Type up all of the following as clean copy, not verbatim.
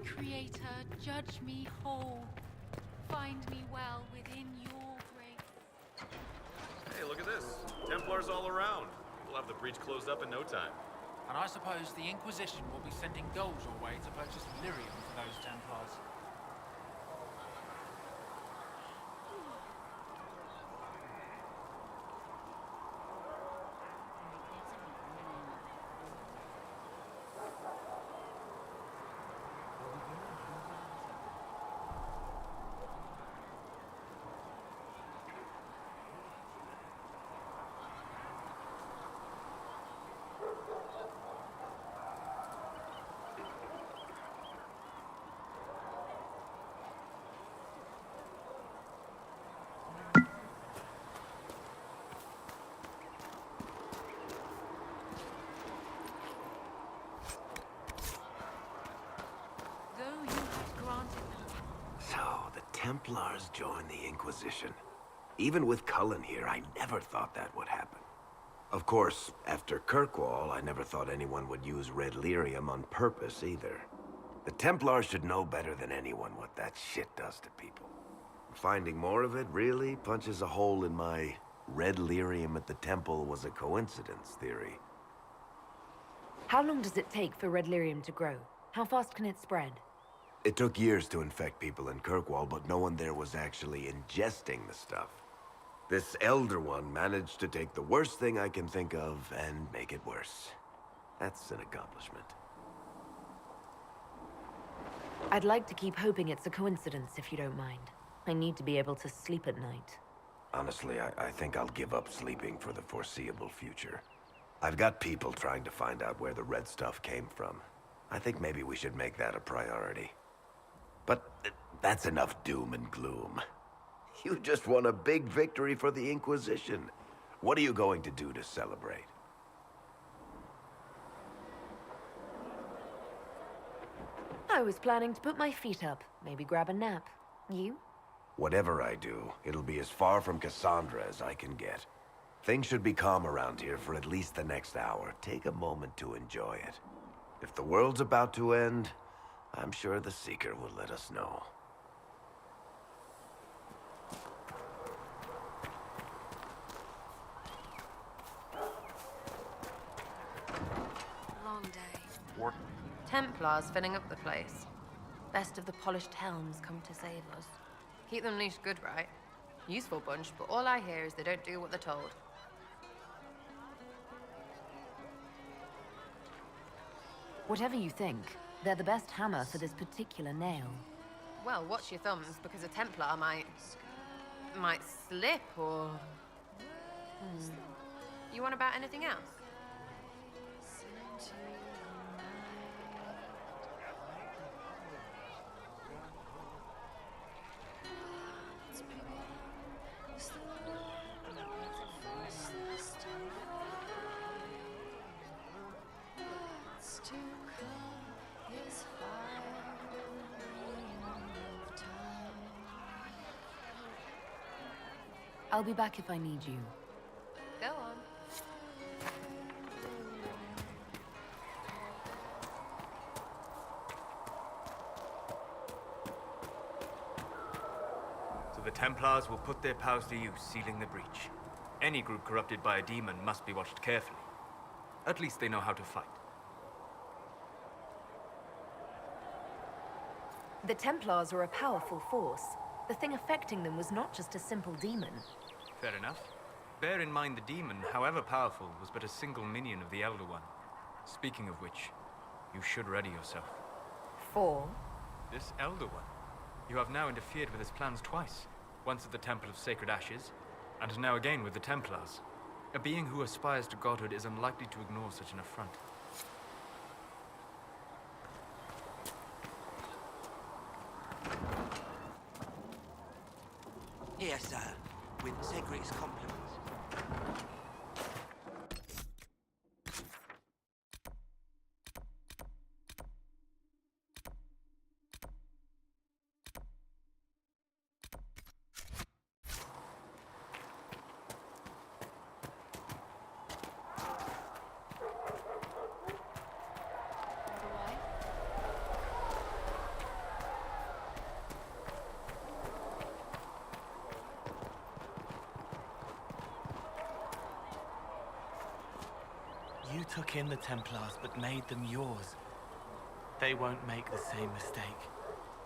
Creator, judge me whole. Find me well within your grace. Hey, look at this. Templars all around. We'll have the breach closed up in no time. And I suppose the Inquisition will be sending gold your way to purchase lyrium for those Templars. Templars joined the Inquisition. Even with Cullen here, I never thought that would happen. Of course, after Kirkwall, I never thought anyone would use red lyrium on purpose either. The Templars should know better than anyone what that shit does to people. Finding more of it really punches a hole in my red lyrium at the temple was a coincidence theory. How long does it take for red lyrium to grow? How fast can it spread? It took years to infect people in Kirkwall, but no one there was actually ingesting the stuff. This Elder One managed to take the worst thing I can think of and make it worse. That's an accomplishment. I'd like to keep hoping it's a coincidence, if you don't mind. I need to be able to sleep at night. Honestly, I think I'll give up sleeping for the foreseeable future. I've got people trying to find out where the red stuff came from. I think maybe we should make that a priority. But that's enough doom and gloom. You just won a big victory for the Inquisition. What are you going to do to celebrate? I was planning to put my feet up, maybe grab a nap. You? Whatever I do, it'll be as far from Cassandra as I can get. Things should be calm around here for at least the next hour. Take a moment to enjoy it. If the world's about to end, I'm sure the Seeker will let us know. Long day. What? Templars filling up the place. Best of the polished helms come to save us. Keep them leashed good, right? Useful bunch, but all I hear is they don't do what they're told. Whatever you think, they're the best hammer for this particular nail. Well, watch your thumbs, because a Templar might slip, or... You want about anything else? I'll be back if I need you. Go on. So the Templars will put their powers to use, sealing the breach. Any group corrupted by a demon must be watched carefully. At least they know how to fight. The Templars are a powerful force. The thing affecting them was not just a simple demon. Fair enough. Bear in mind the demon, however powerful, was but a single minion of the Elder One. Speaking of which, you should ready yourself. For? This Elder One. You have now interfered with his plans twice. Once at the Temple of Sacred Ashes, and now again with the Templars. A being who aspires to godhood is unlikely to ignore such an affront. Here, sir, with Cedric's compliments. took in the Templars but made them yours. They won't make the same mistake.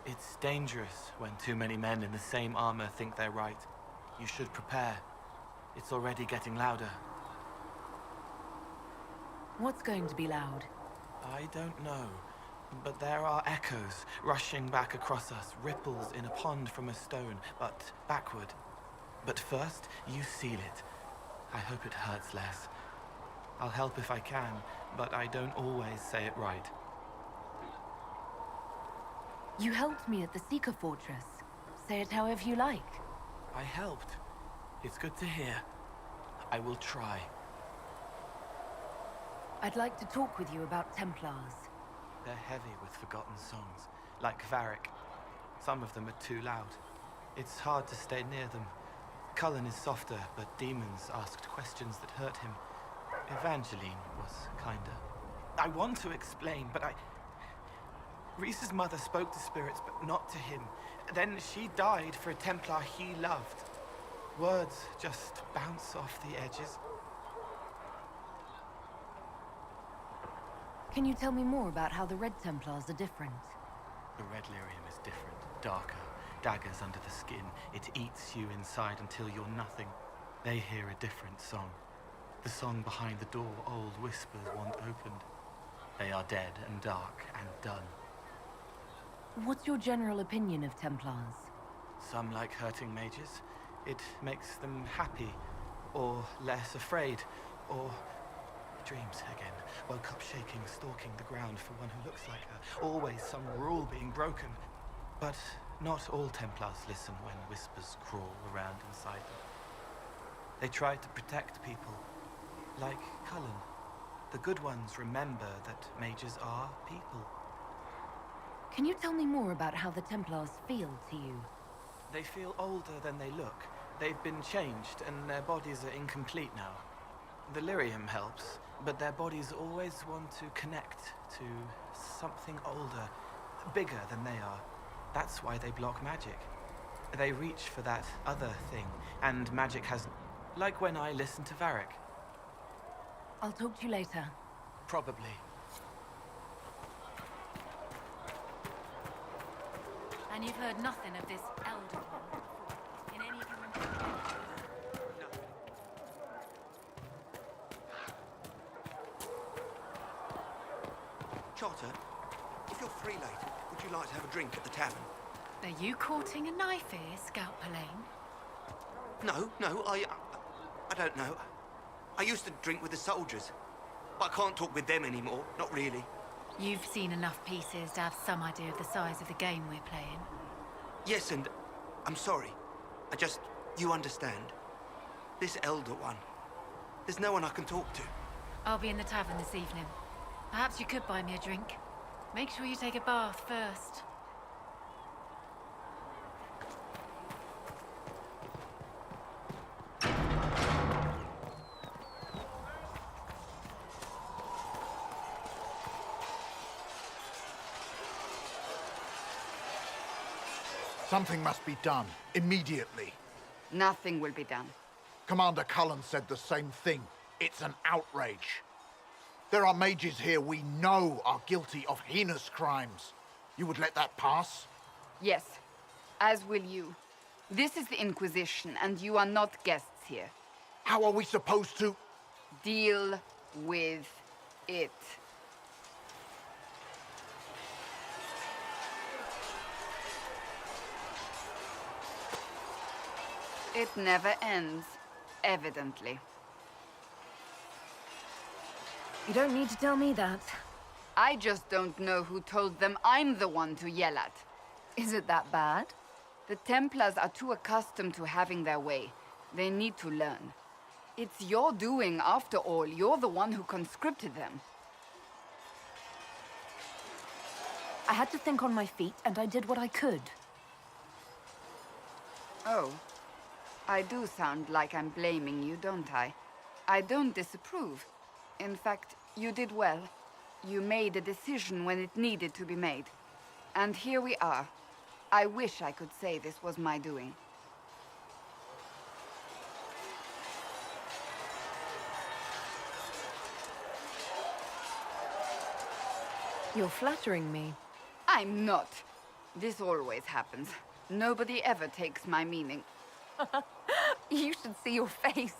It's dangerous when too many men in the same armor think they're right. You should prepare. It's already getting louder. What's going to be loud? I don't know, but there are echoes rushing back across us, ripples in a pond from a stone, but backward. But first, you seal it. I hope it hurts less. I'll help if I can, but I don't always say it right. You helped me at the Seeker Fortress. Say it however you like. I helped. It's good to hear. I will try. I'd like to talk with you about Templars. They're heavy with forgotten songs, like Varric. Some of them are too loud. It's hard to stay near them. Cullen is softer, but demons asked questions that hurt him. Evangeline was kinder. I want to explain, but Reese's mother spoke to spirits, but not to him. Then she died for a Templar he loved. Words just bounce off the edges. Can you tell me more about how the Red Templars are different? The red lyrium is different, darker. Daggers under the skin. It eats you inside until you're nothing. They hear a different song. The song behind the door old whispers want opened. They are dead and dark and done. What's your general opinion of Templars? Some like hurting mages. It makes them happy, or less afraid, or dreams again. Woke up shaking, stalking the ground for one who looks like her. Always some rule being broken. But not all Templars listen when whispers crawl around inside them. They try to protect people, like Cullen. The good ones remember that mages are people. Can you tell me more about how the Templars feel to you? They feel older than they look. They've been changed, and their bodies are incomplete now. The lyrium helps, but their bodies always want to connect to something older, bigger than they are. That's why they block magic. They reach for that other thing, and magic has... Like when I listen to Varric. I'll talk to you later. Probably. And you've heard nothing of this elder one in any human... Charter, if you're free later, would you like to have a drink at the tavern? Are you courting a knife here, Scout Pallane? No, I don't know. I used to drink with the soldiers, but I can't talk with them anymore, not really. You've seen enough pieces to have some idea of the size of the game we're playing. Yes, and I'm sorry. You understand. This elder one, there's no one I can talk to. I'll be in the tavern this evening. Perhaps you could buy me a drink. Make sure you take a bath first. Something must be done, immediately. Nothing will be done. Commander Cullen said the same thing. It's an outrage. There are mages here we know are guilty of heinous crimes. You would let that pass? Yes, as will you. This is the Inquisition, and you are not guests here. How are we supposed to... Deal with it. It never ends, evidently. You don't need to tell me that. I just don't know who told them I'm the one to yell at. Is it that bad? The Templars are too accustomed to having their way. They need to learn. It's your doing, after all. You're the one who conscripted them. I had to think on my feet, and I did what I could. Oh. I do sound like I'm blaming you, don't I? I don't disapprove. In fact, you did well. You made a decision when it needed to be made. And here we are. I wish I could say this was my doing. You're flattering me. I'm not. This always happens. Nobody ever takes my meaning. You should see your face.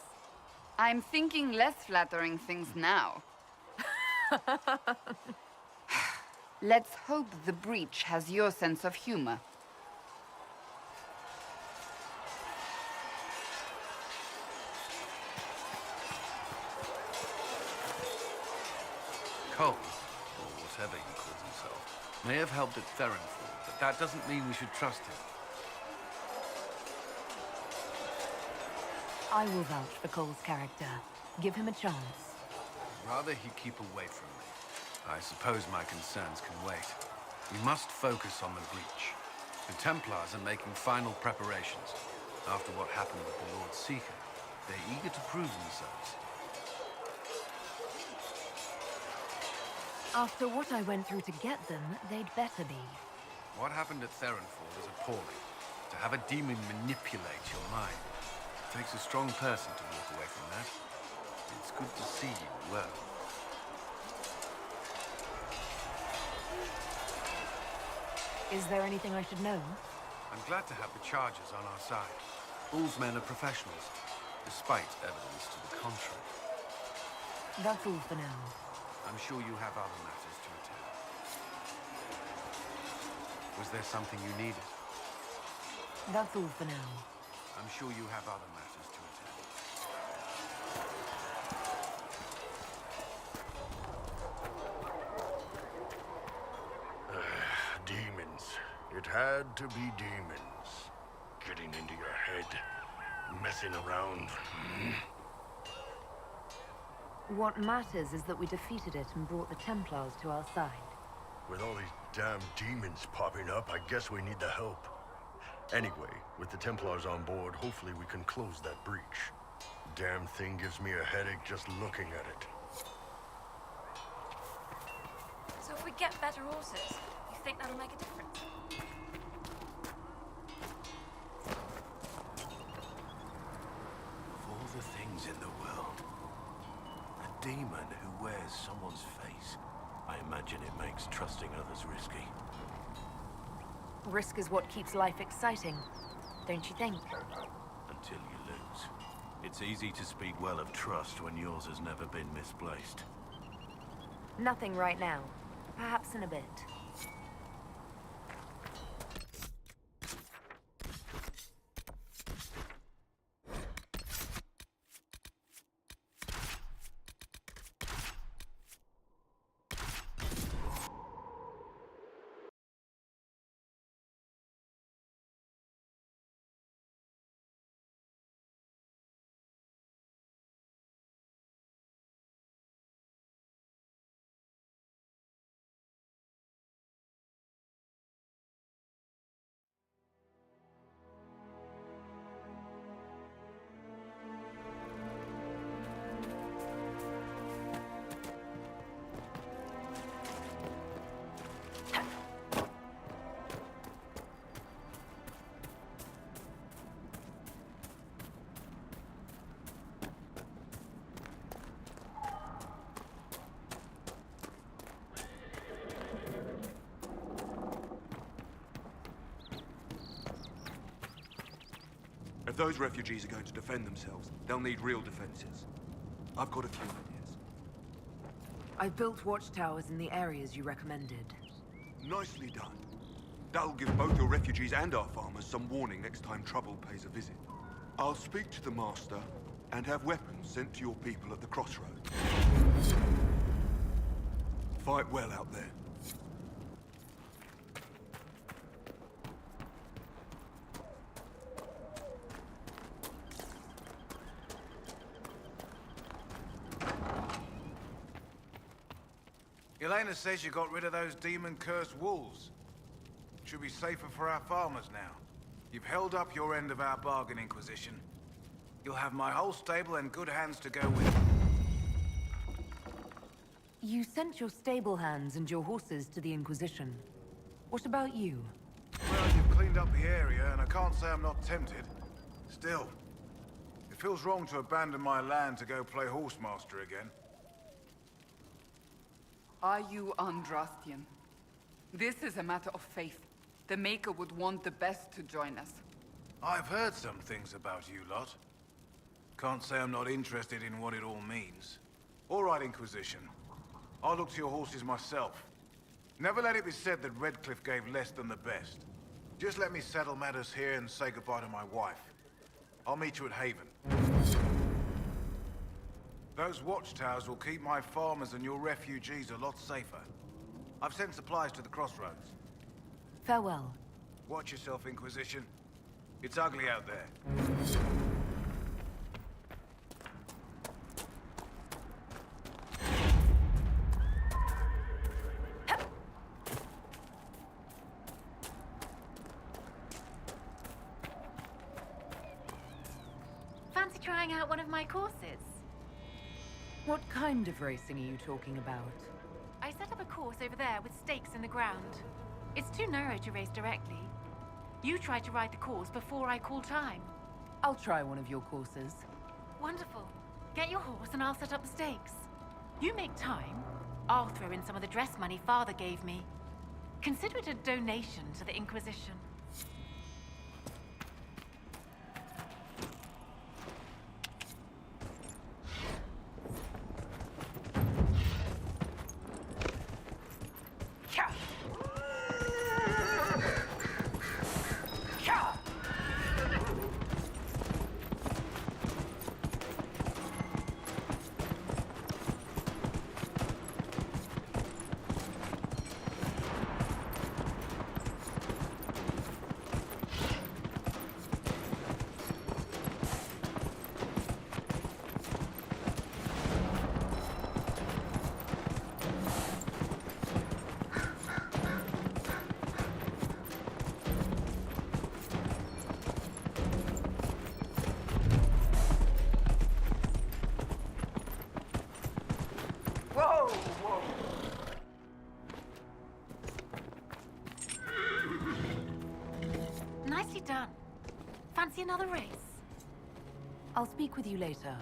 I'm thinking less flattering things now. Let's hope the breach has your sense of humor. Cole, or whatever he calls himself, may have helped at Therenfall, but that doesn't mean we should trust him. I will vouch for Cole's character. Give him a chance. Rather he keep away from me. I suppose my concerns can wait. We must focus on the breach. The Templars are making final preparations. After what happened with the Lord Seeker, they're eager to prove themselves. After what I went through to get them, they'd better be. What happened at Therenfall was appalling. To have a demon manipulate your mind. It takes a strong person to walk away from that. It's good to see you well. Is there anything I should know? I'm glad to have the Chargers on our side. All's men are professionals, despite evidence to the contrary. That's all for now. I'm sure you have other matters to attend. Was there something you needed? That's all for now. I'm sure you have other matters to attend. Demons. It had to be demons. Getting into your head. Messing around. What matters is that we defeated it and brought the Templars to our side. With all these damn demons popping up, I guess we need the help. Anyway, with the Templars on board, hopefully we can close that breach. Damn thing gives me a headache just looking at it. So if we get better horses, you think that'll make a difference? Of all the things in the world, a demon who wears someone's face. I imagine it makes trusting others risky. Risk is what keeps life exciting, don't you think? Until you lose. It's easy to speak well of trust when yours has never been misplaced. Nothing right now. Perhaps in a bit. If those refugees are going to defend themselves, they'll need real defenses. I've got a few ideas. I've built watchtowers in the areas you recommended. Nicely done. That'll give both your refugees and our farmers some warning next time trouble pays a visit. I'll speak to the Master and have weapons sent to your people at the crossroads. Fight well out there. Elena says you got rid of those demon-cursed wolves. Should be safer for our farmers now. You've held up your end of our bargain, Inquisition. You'll have my whole stable in good hands to go with. You sent your stable hands and your horses to the Inquisition. What about you? Well, you've cleaned up the area, and I can't say I'm not tempted. Still, it feels wrong to abandon my land to go play horsemaster again. Are you Andrastian? This is a matter of faith. The Maker would want the best to join us. I've heard some things about you lot. Can't say I'm not interested in what it all means. All right, Inquisition. I'll look to your horses myself. Never let it be said that Redcliffe gave less than the best. Just let me settle matters here and say goodbye to my wife. I'll meet you at Haven. Those watchtowers will keep my farmers and your refugees a lot safer. I've sent supplies to the crossroads. Farewell. Watch yourself, Inquisition. It's ugly out there. Fancy trying out one of my courses? What kind of racing are you talking about? I set up a course over there with stakes in the ground. It's too narrow to race directly. You try to ride the course before I call time. I'll try one of your courses. Wonderful. Get your horse and I'll set up the stakes. You make time, I'll throw in some of the dress money Father gave me. Consider it a donation to the Inquisition. Nicely done. Fancy another race? I'll speak with you later.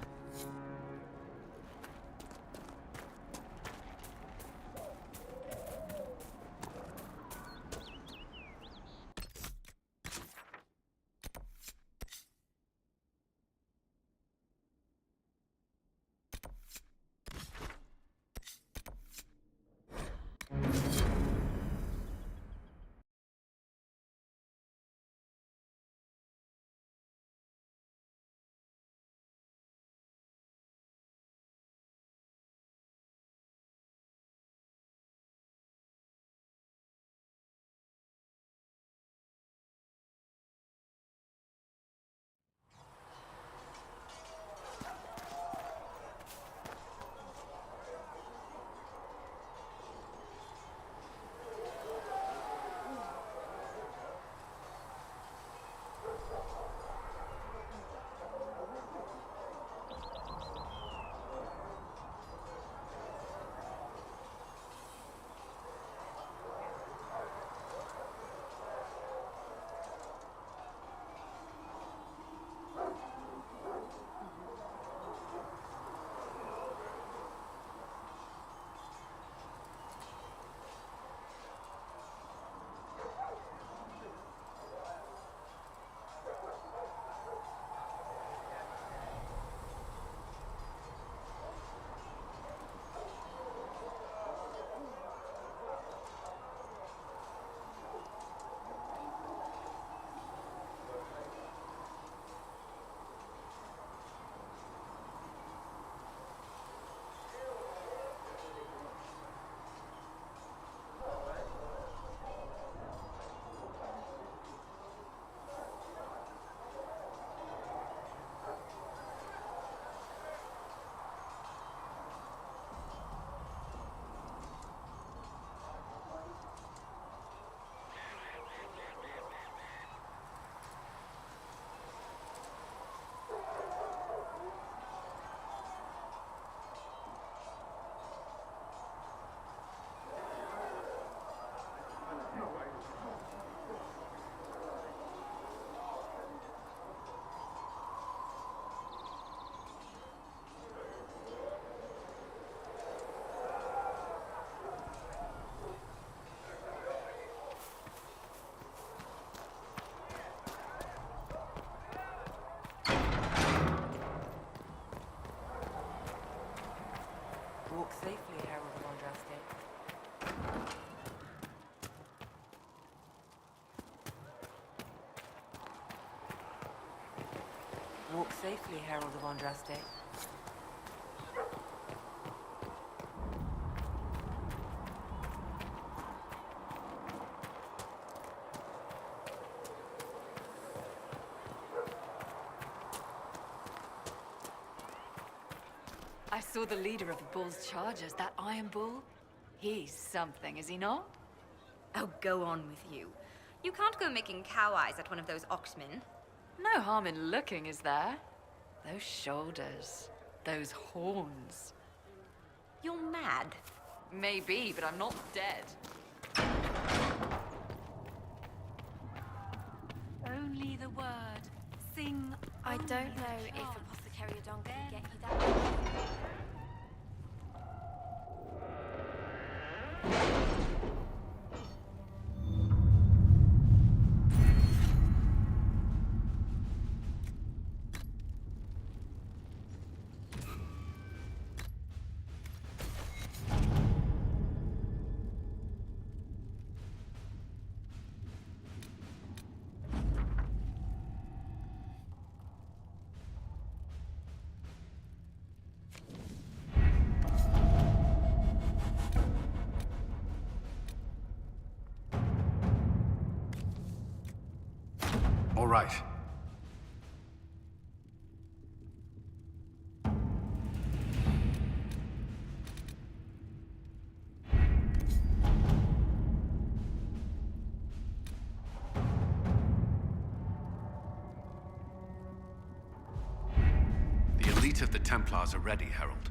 Walk safely, Herald of Andraste. I saw the leader of the Bull's chargers, that Iron Bull. He's something, is he not? Oh, go on with you. You can't go making cow eyes at one of those oxmen. No harm in looking, is there? Those shoulders, those horns. You're mad. Maybe, but I'm not dead. Only the word. Sing. I don't only know the if chant. Apothecary Don can get you that. All right. The elite of the Templars are ready, Herald.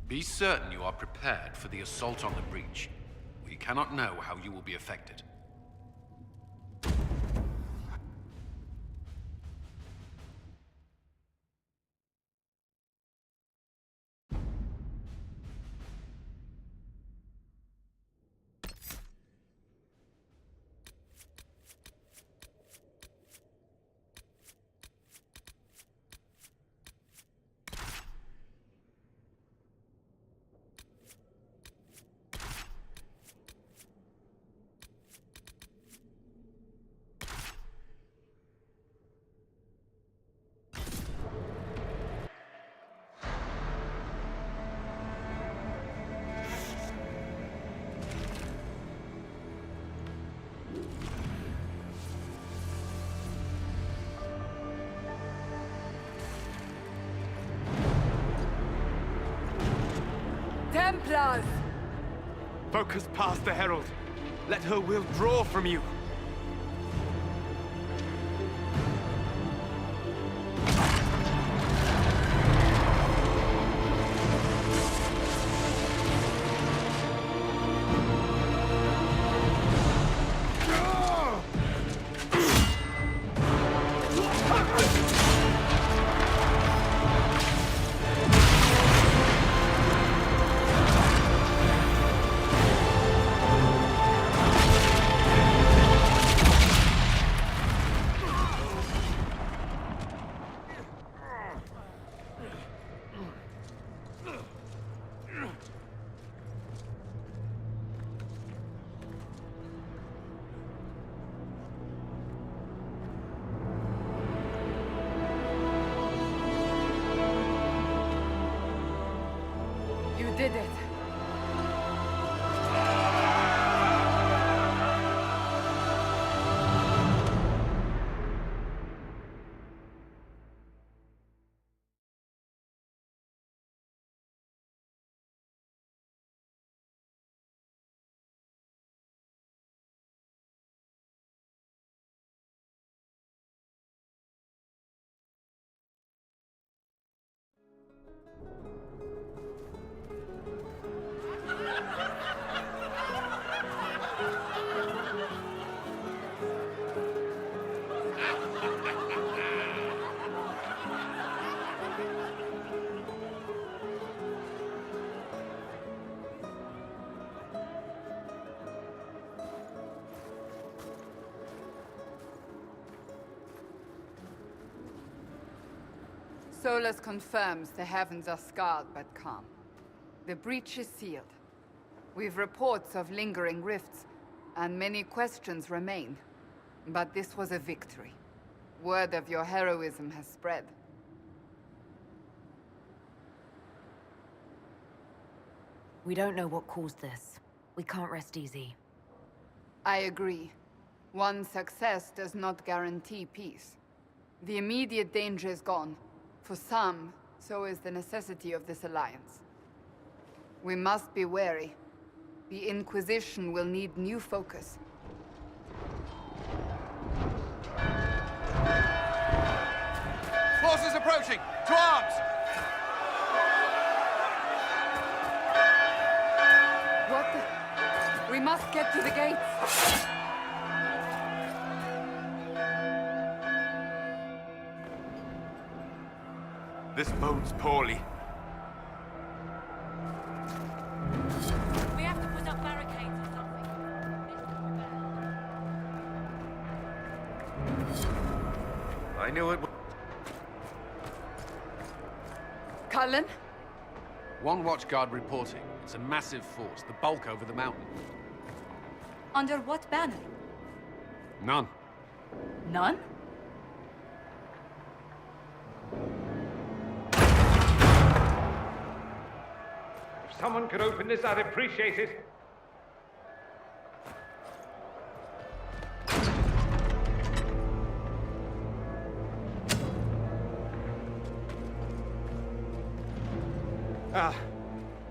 Be certain you are prepared for the assault on the breach. We cannot know how you will be affected. Templars! Focus past the Herald. Let her will draw from you. You did it. Solus confirms the heavens are scarred but calm. The breach is sealed. We've reports of lingering rifts, and many questions remain. But this was a victory. Word of your heroism has spread. We don't know what caused this. We can't rest easy. I agree. One success does not guarantee peace. The immediate danger is gone. For some, so is the necessity of this alliance. We must be wary. The Inquisition will need new focus. Forces approaching! To arms! What the... We must get to the gates! This bodes poorly. We have to put up barricades or something. I knew it would. Cullen? One watchguard reporting. It's a massive force, the bulk over the mountain. Under what banner? None. None? If someone could open this, I'd appreciate it.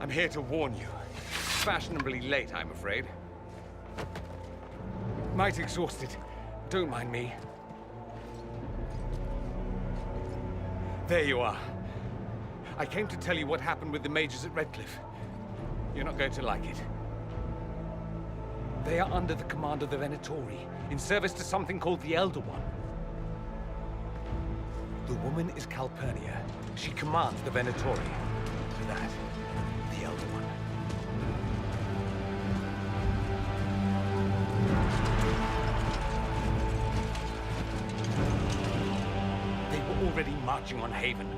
I'm here to warn you. Fashionably late, I'm afraid. Might exhausted. Don't mind me. There you are. I came to tell you what happened with the mages at Redcliffe. You're not going to like it. They are under the command of the Venatori, in service to something called the Elder One. The woman is Calpurnia. She commands the Venatori. For that, the Elder One. They were already marching on Haven.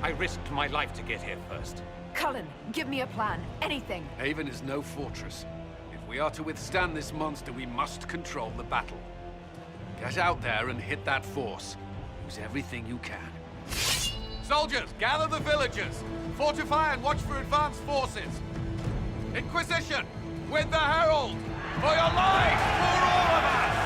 I risked my life to get here first. Cullen, give me a plan. Anything. Haven is no fortress. If we are to withstand this monster, we must control the battle. Get out there and hit that force. Use everything you can. Soldiers, gather the villagers! Fortify and watch for advanced forces! Inquisition! With the Herald! For your lives! For all of us!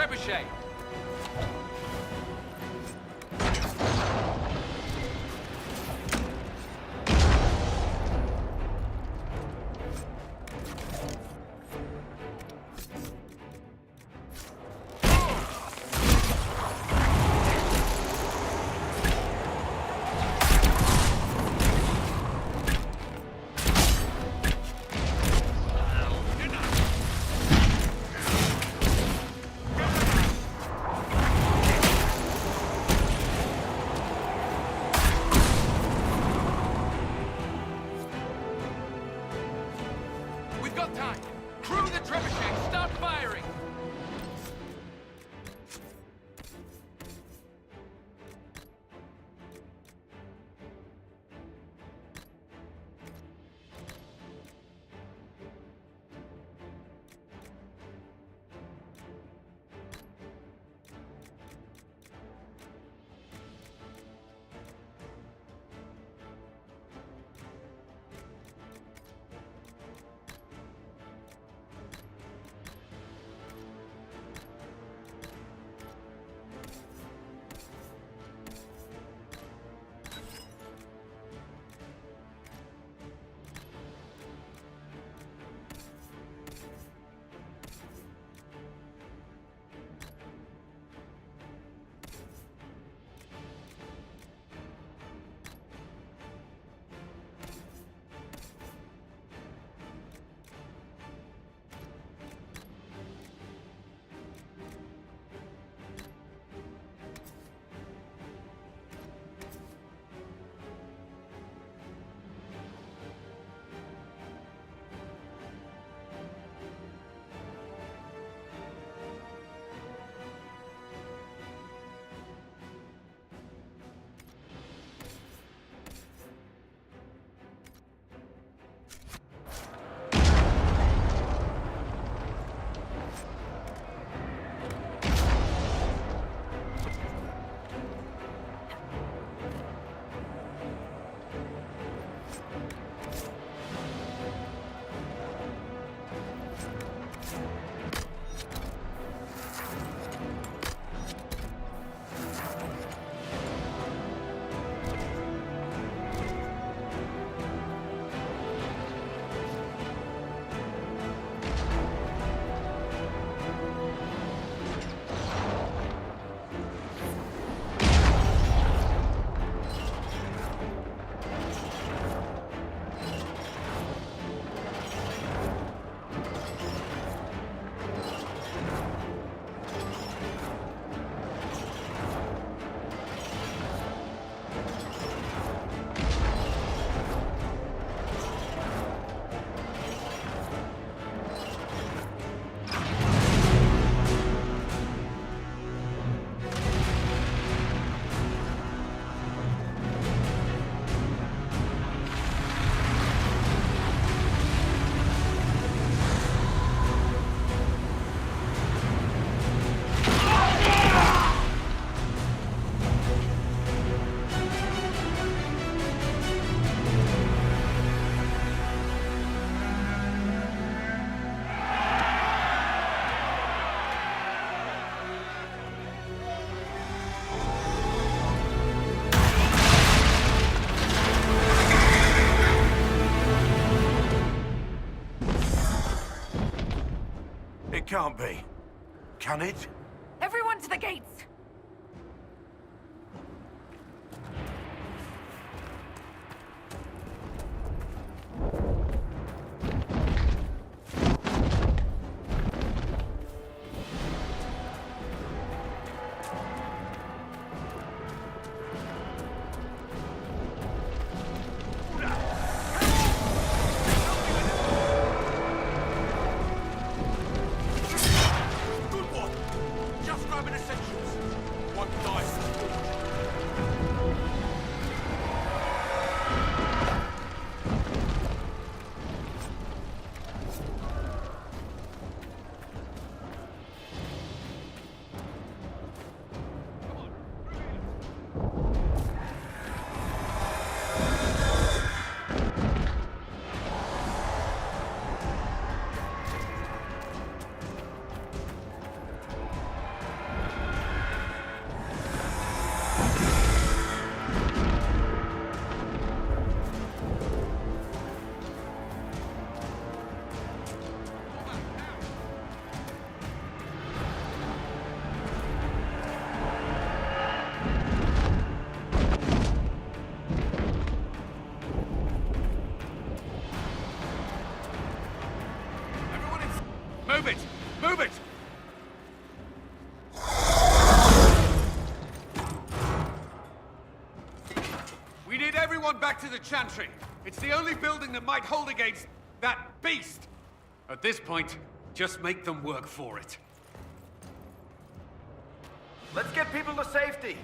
trebuchet! We've got time! Crew the trebuchet! Start firing! It can't be. Can it? Everyone to the gates! Good one! Just grabbing essentials. back to the Chantry. It's the only building that might hold against that beast. At this point, just make them work for it. Let's get people to safety.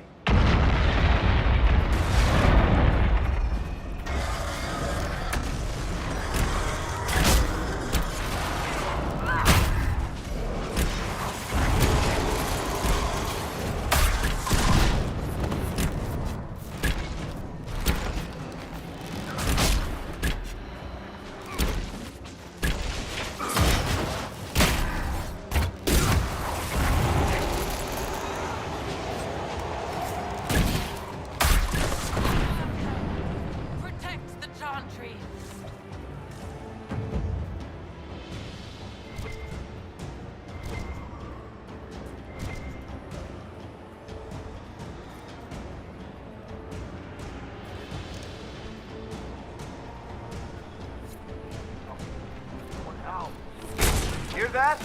Hear that?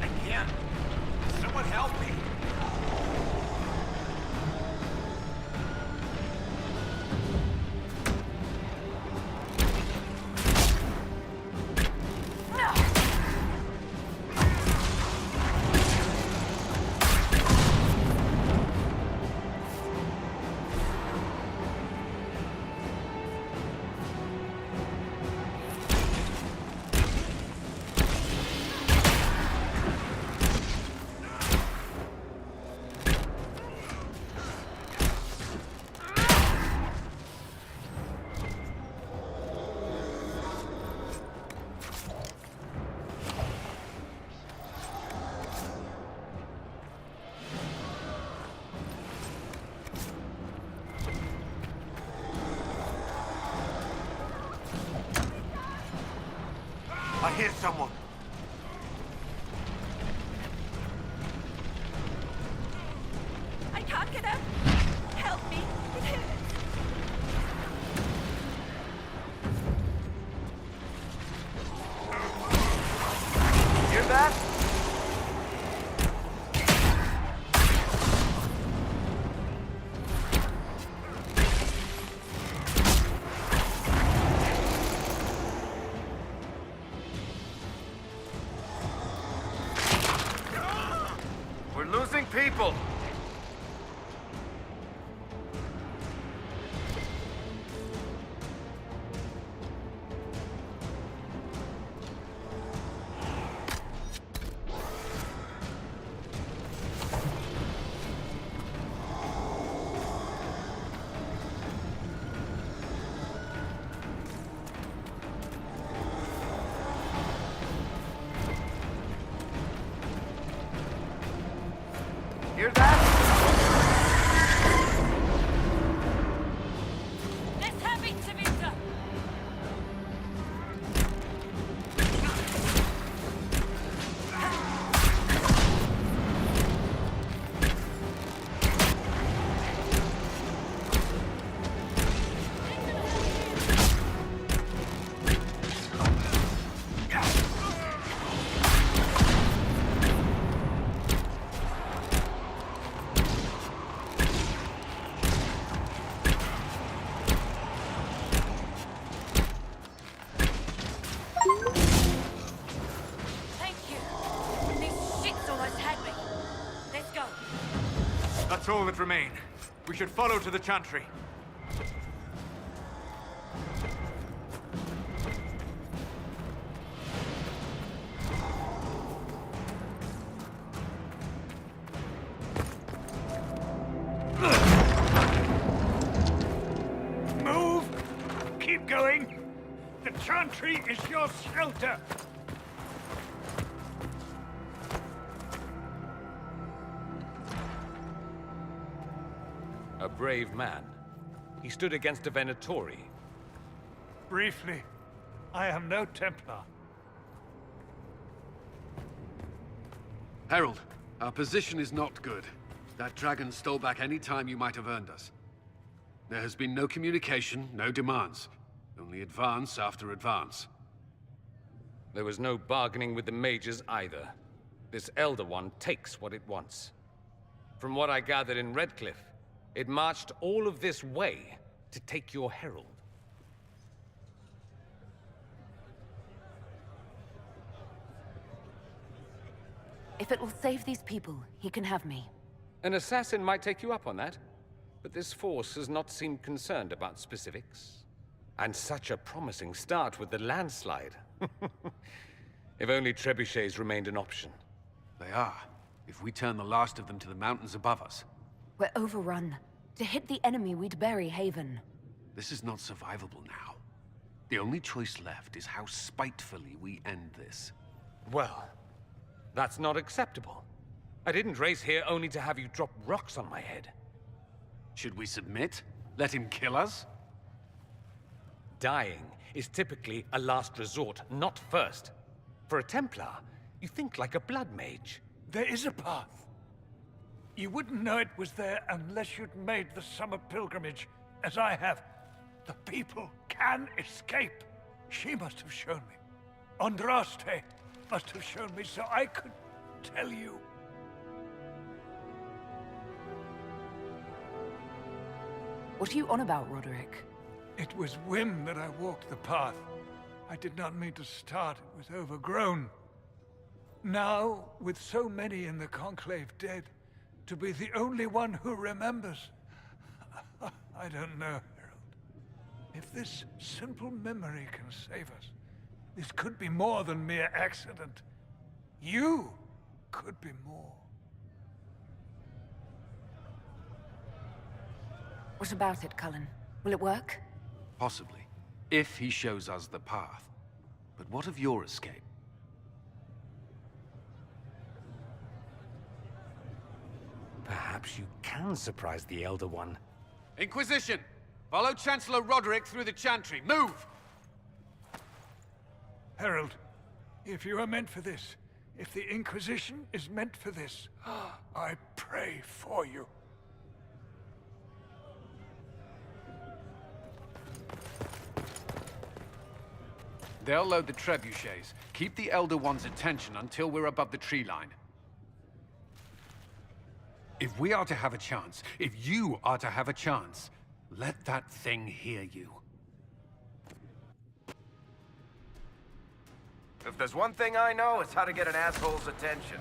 I can't. Someone help me. I hear someone. I can't get up. Help me. It hurts. Hear that? We're losing people. Hear that? Let's have it, Samantha. Thank you. These shits almost had me. Let's go. That's all that remain. We should follow to the Chantry. Move! Keep going! The Chantry is your shelter! A brave man. He stood against a Venatori. Briefly, I am no Templar. Herald, our position is not good. That dragon stole back any time you might have earned us. There has been no communication, no demands. Only advance after advance. There was no bargaining with the mages either. This Elder One takes what it wants. From what I gathered in Redcliffe, it marched all of this way to take your herald. If it will save these people, he can have me. An assassin might take you up on that, but this force has not seemed concerned about specifics. And such a promising start with the landslide. If only trebuchets remained an option. They are. If we turn the last of them to the mountains above us. We're overrun. To hit the enemy, we'd bury Haven. This is not survivable now. The only choice left is how spitefully we end this. Well, that's not acceptable. I didn't race here only to have you drop rocks on my head. Should we submit? Let him kill us? Dying is typically a last resort, not first. For a Templar, you think like a blood mage. There is a path. You wouldn't know it was there unless you'd made the summer pilgrimage, as I have. The people can escape. She must have shown me. Andraste must have shown me so I could tell you. What are you on about, Roderick? It was whim that I walked the path. I did not mean to start. It was overgrown. Now, with so many in the Conclave dead, to be the only one who remembers... I don't know, Herald. If this simple memory can save us, this could be more than mere accident. You could be more. What about it, Cullen? Will it work? Possibly. If he shows us the path. But what of your escape? Perhaps you can surprise the Elder One. Inquisition! Follow Chancellor Roderick through the Chantry. Move! Herald, if you are meant for this, if the Inquisition is meant for this, I pray for you. They'll load the trebuchets. Keep the Elder One's attention until we're above the tree line. If we are to have a chance, if you are to have a chance, let that thing hear you. If there's one thing I know, it's how to get an asshole's attention.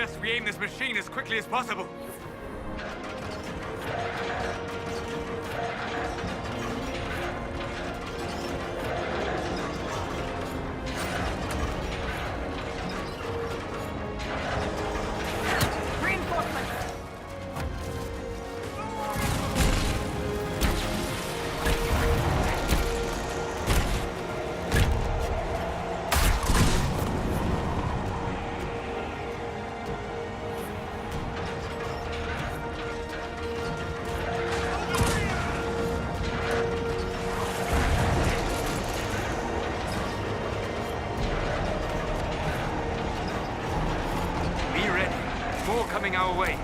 suggest we aim this machine as quickly as possible. Coming our way.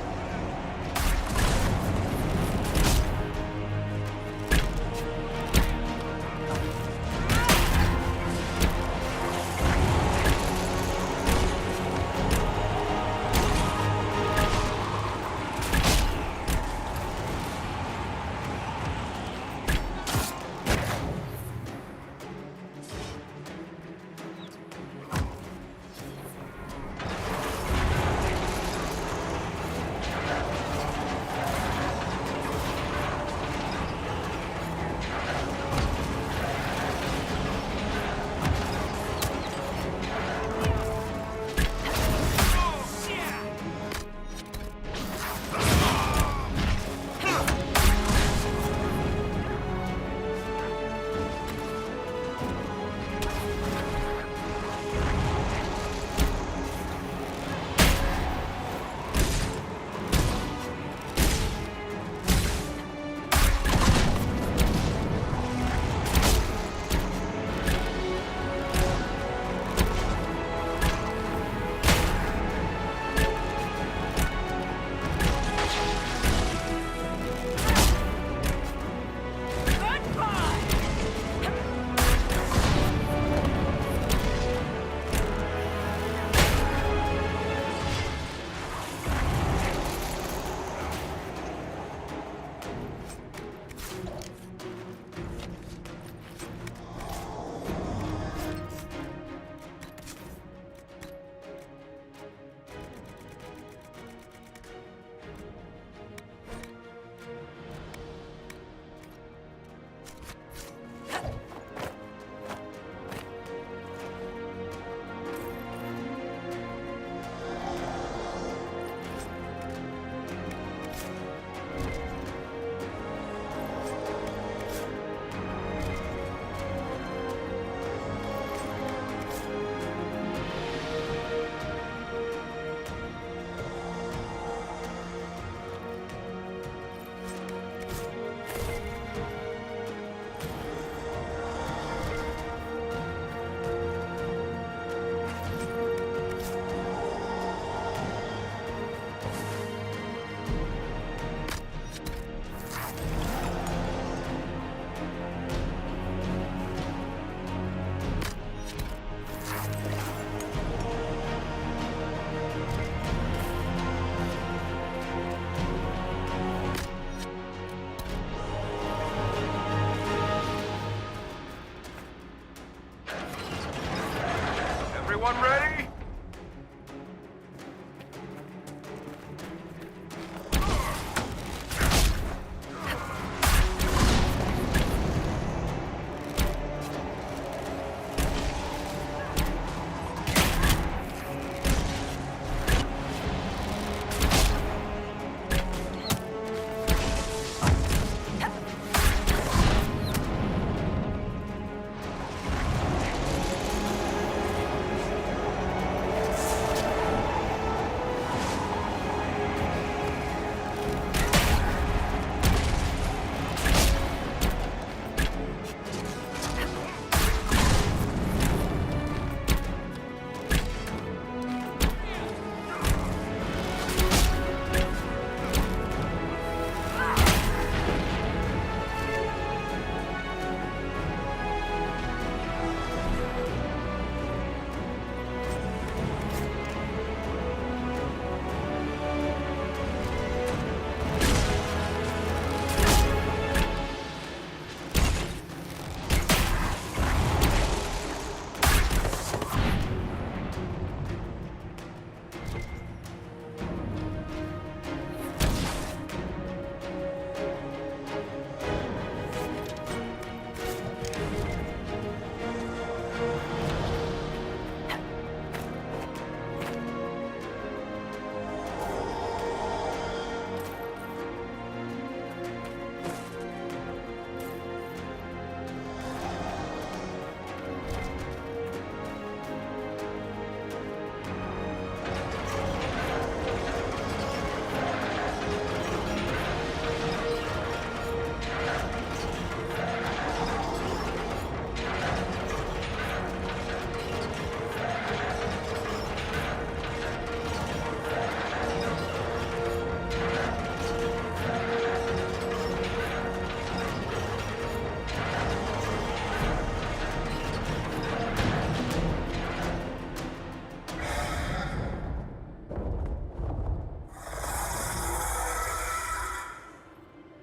Everyone ready?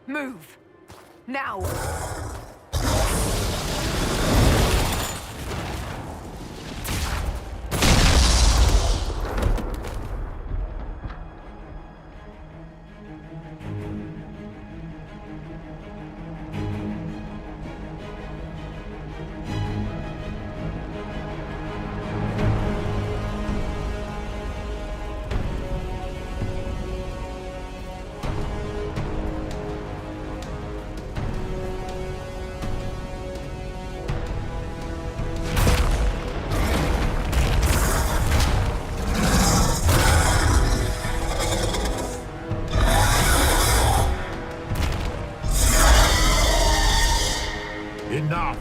Move! Now! Enough!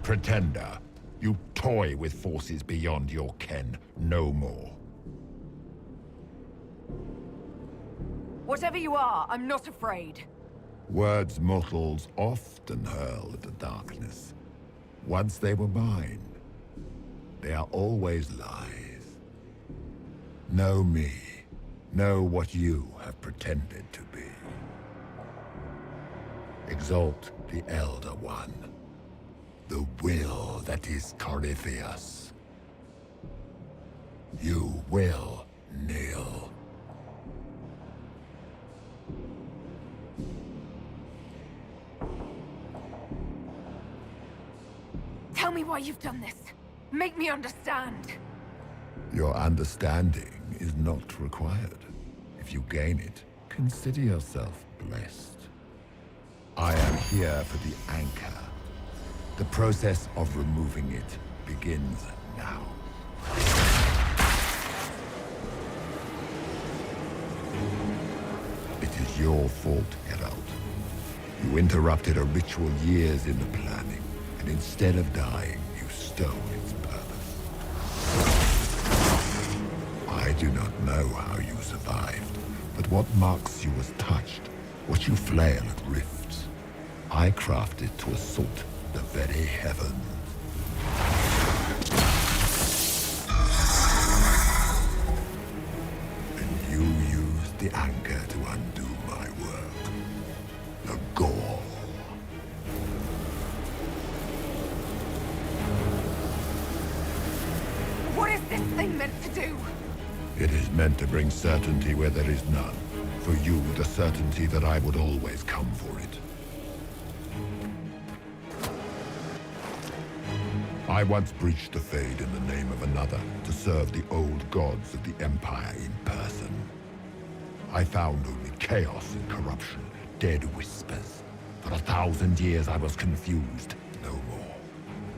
Pretender, you toy with forces beyond your ken no more. Whatever you are, I'm not afraid. Words mortals often hurl at the darkness. Once they were mine, they are always lies. Know me. Know what you have pretended to be. Exalt the Elder One. The will that is Corypheus. You will kneel. Tell me why you've done this. Make me understand. Your understanding is not required. If you gain it, consider yourself blessed. I am here for the anchor. The process of removing it begins now. It is your fault, Herald. You interrupted a ritual years in the planning, and instead of dying, you stole its purpose. I do not know how you survived, but what marks you as touched, what you flail at rifts, I crafted to assault the very heavens. And you used the anchor to undo my work. The gall. What is this thing meant to do? It is meant to bring certainty where there is none. For you, the certainty that I would always come for it. I once breached the Fade in the name of another to serve the old gods of the Empire in person. I found only chaos and corruption, dead whispers. For 1,000 years I was confused, no more.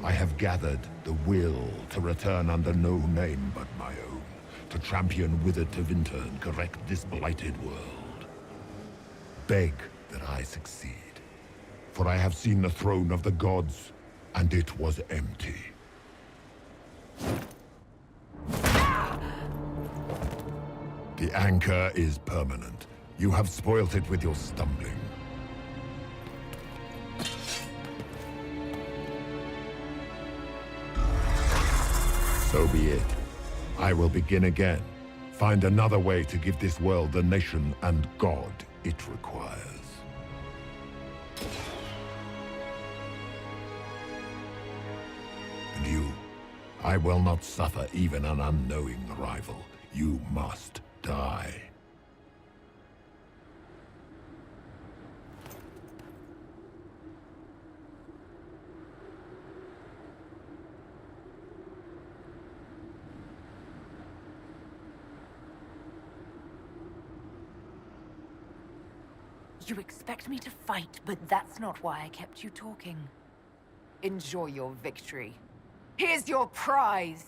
I have gathered the will to return under no name but my own, to champion withered to winter and correct this blighted world. Beg that I succeed, for I have seen the throne of the gods, and it was empty. The anchor is permanent. You have spoilt it with your stumbling. So be it. I will begin again. Find another way to give this world the nation and God it requires. And you, I will not suffer even an unknowing rival. You must die. You expect me to fight, but that's not why I kept you talking. Enjoy your victory. Here's your prize!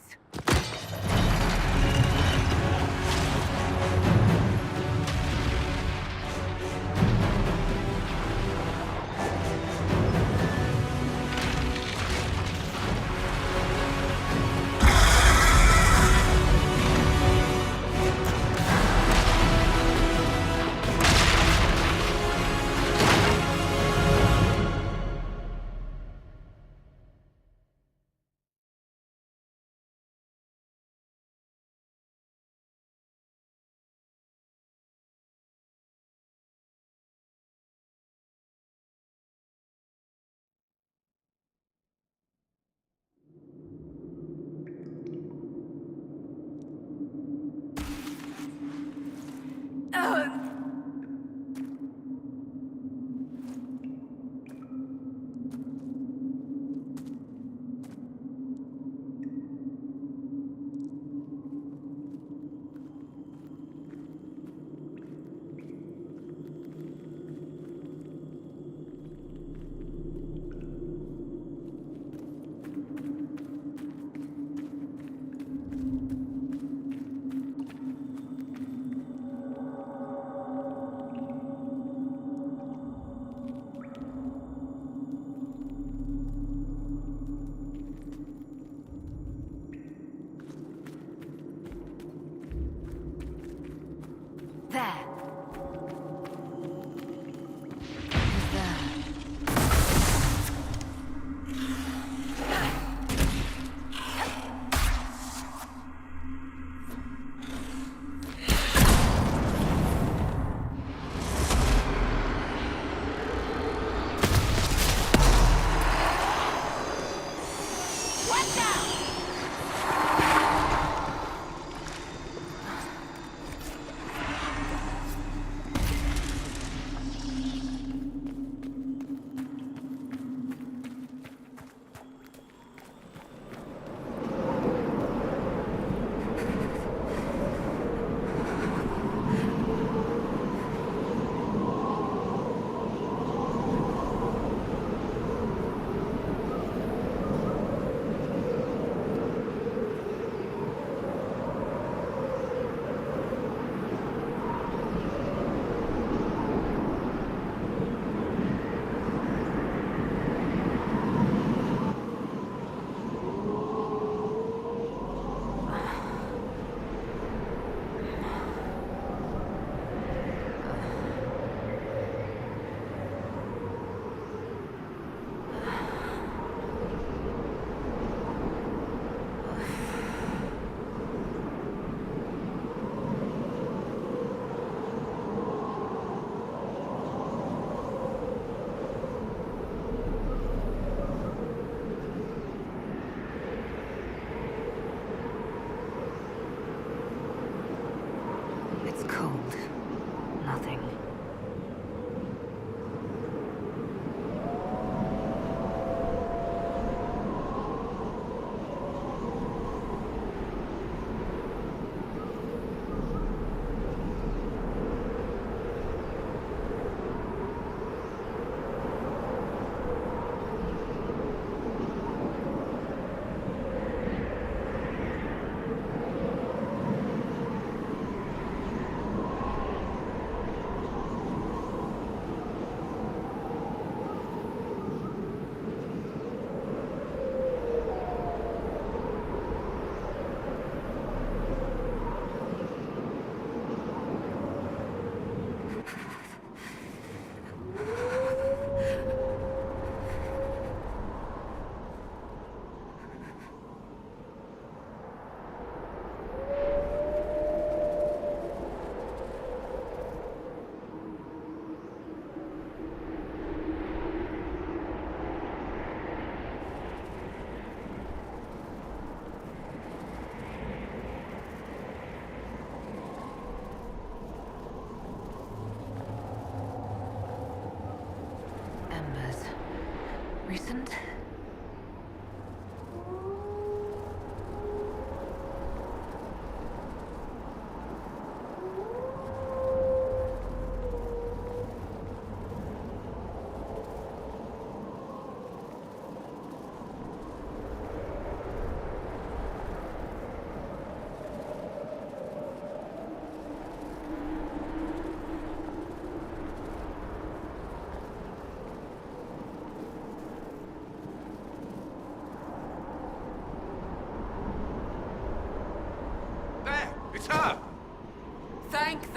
Recent?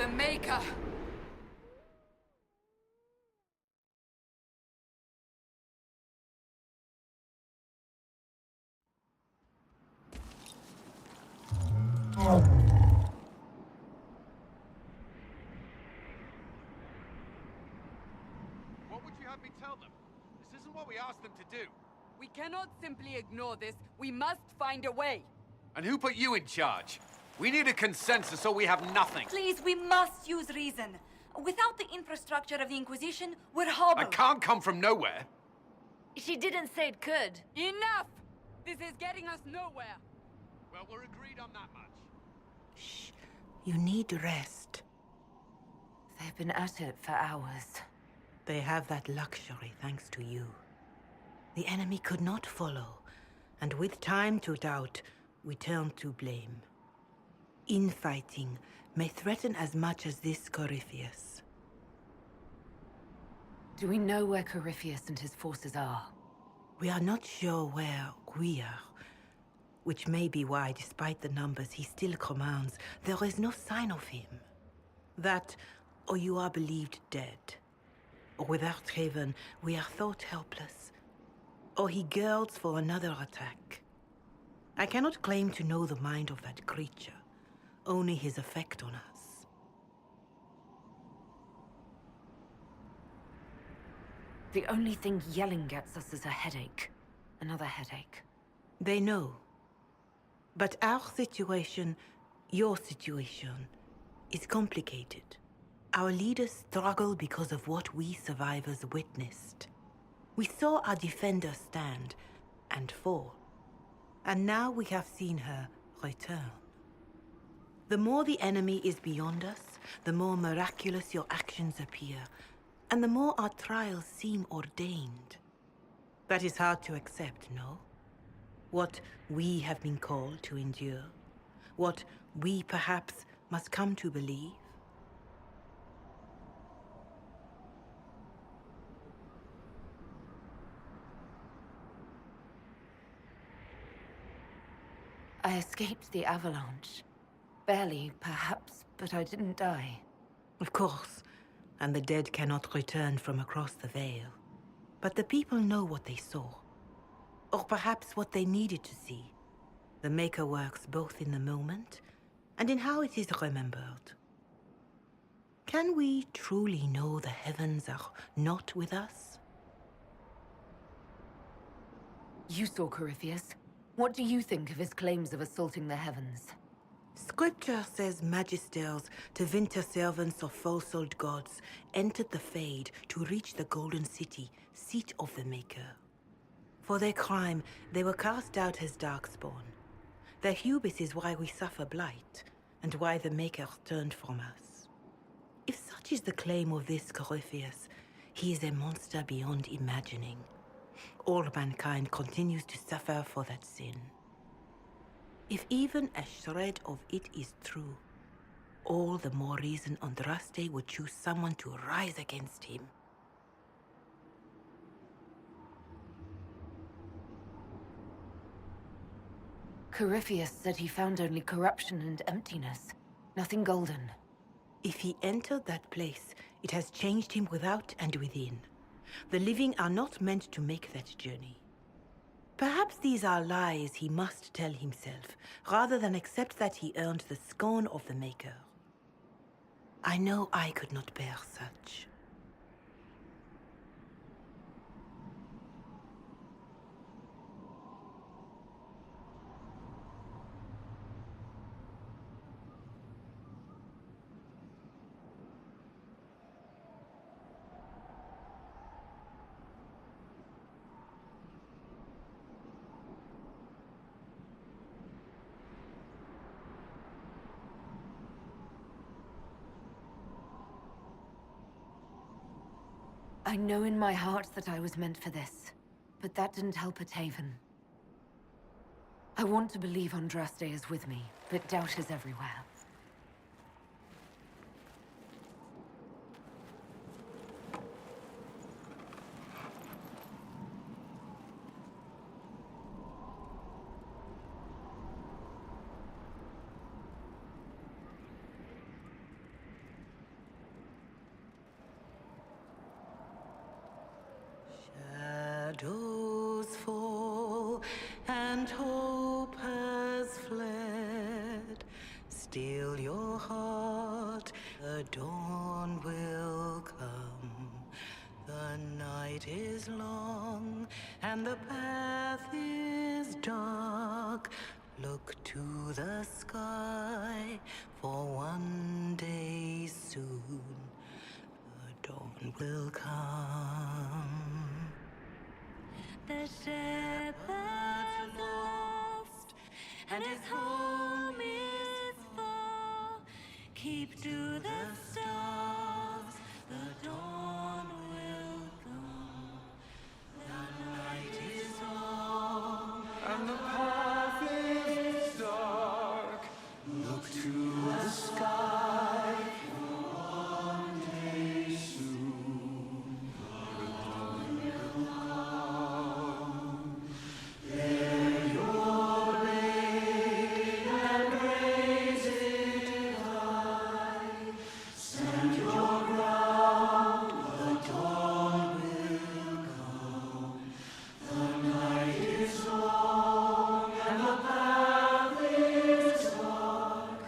the Maker! What would you have me tell them? This isn't what we asked them to do. We cannot simply ignore this. We must find a way. And who put you in charge? We need a consensus or we have nothing. Please, we must use reason. Without the infrastructure of the Inquisition, we're hobbled. I can't come from nowhere. She didn't say it could. Enough! This is getting us nowhere. Well, we're agreed on that much. Shh. You need rest. They've been at it for hours. They have that luxury thanks to you. The enemy could not follow, and with time to doubt, we turn to blame. Infighting may threaten as much as this Corypheus. Do we know where Corypheus and his forces are? We are not sure where we are, which may be why, despite the numbers he still commands, there is no sign of him. That, or you are believed dead. Or without Haven, we are thought helpless. Or he girds for another attack. I cannot claim to know the mind of that creature, only his effect on us. The only thing yelling gets us is a headache. Another headache. They know. But our situation, your situation, is complicated. Our leaders struggle because of what we survivors witnessed. We saw our defender stand and fall. And now we have seen her return. The more the enemy is beyond us, the more miraculous your actions appear, and the more our trials seem ordained. That is hard to accept, no? What we have been called to endure, what we perhaps must come to believe. I escaped the avalanche. Barely, perhaps, but I didn't die. Of course, and the dead cannot return from across the veil. But the people know what they saw. Or perhaps what they needed to see. The Maker works both in the moment and in how it is remembered. Can we truly know the heavens are not with us? You saw Corypheus. What do you think of his claims of assaulting the heavens? Scripture says magisters, to winter servants of false-souled gods, entered the Fade to reach the Golden City, seat of the Maker. For their crime, they were cast out as darkspawn. Their hubris is why we suffer blight, and why the Maker turned from us. If such is the claim of this Corypheus, he is a monster beyond imagining. All mankind continues to suffer for that sin. If even a shred of it is true, all the more reason Andraste would choose someone to rise against him. Corypheus said he found only corruption and emptiness. Nothing golden. If he entered that place, it has changed him without and within. The living are not meant to make that journey. Perhaps these are lies he must tell himself, rather than accept that he earned the scorn of the Maker. I know I could not bear such. I know in my heart that I was meant for this, but that didn't help at Haven. I want to believe Andraste is with me, but doubt is everywhere. and hope has fled. Still your heart, the dawn will come. The night is long and the path is dark. Look to the sky, for one day soon the dawn will come. The shepherd's lost, and his home is far. Keep to the stars, the dawn will come. The night is long, and the path is dark. Look to the sky, for one day soon the dawn will come. Bear your blade and raise it high. Stand your ground, the dawn will come. The night is long and the path is dark.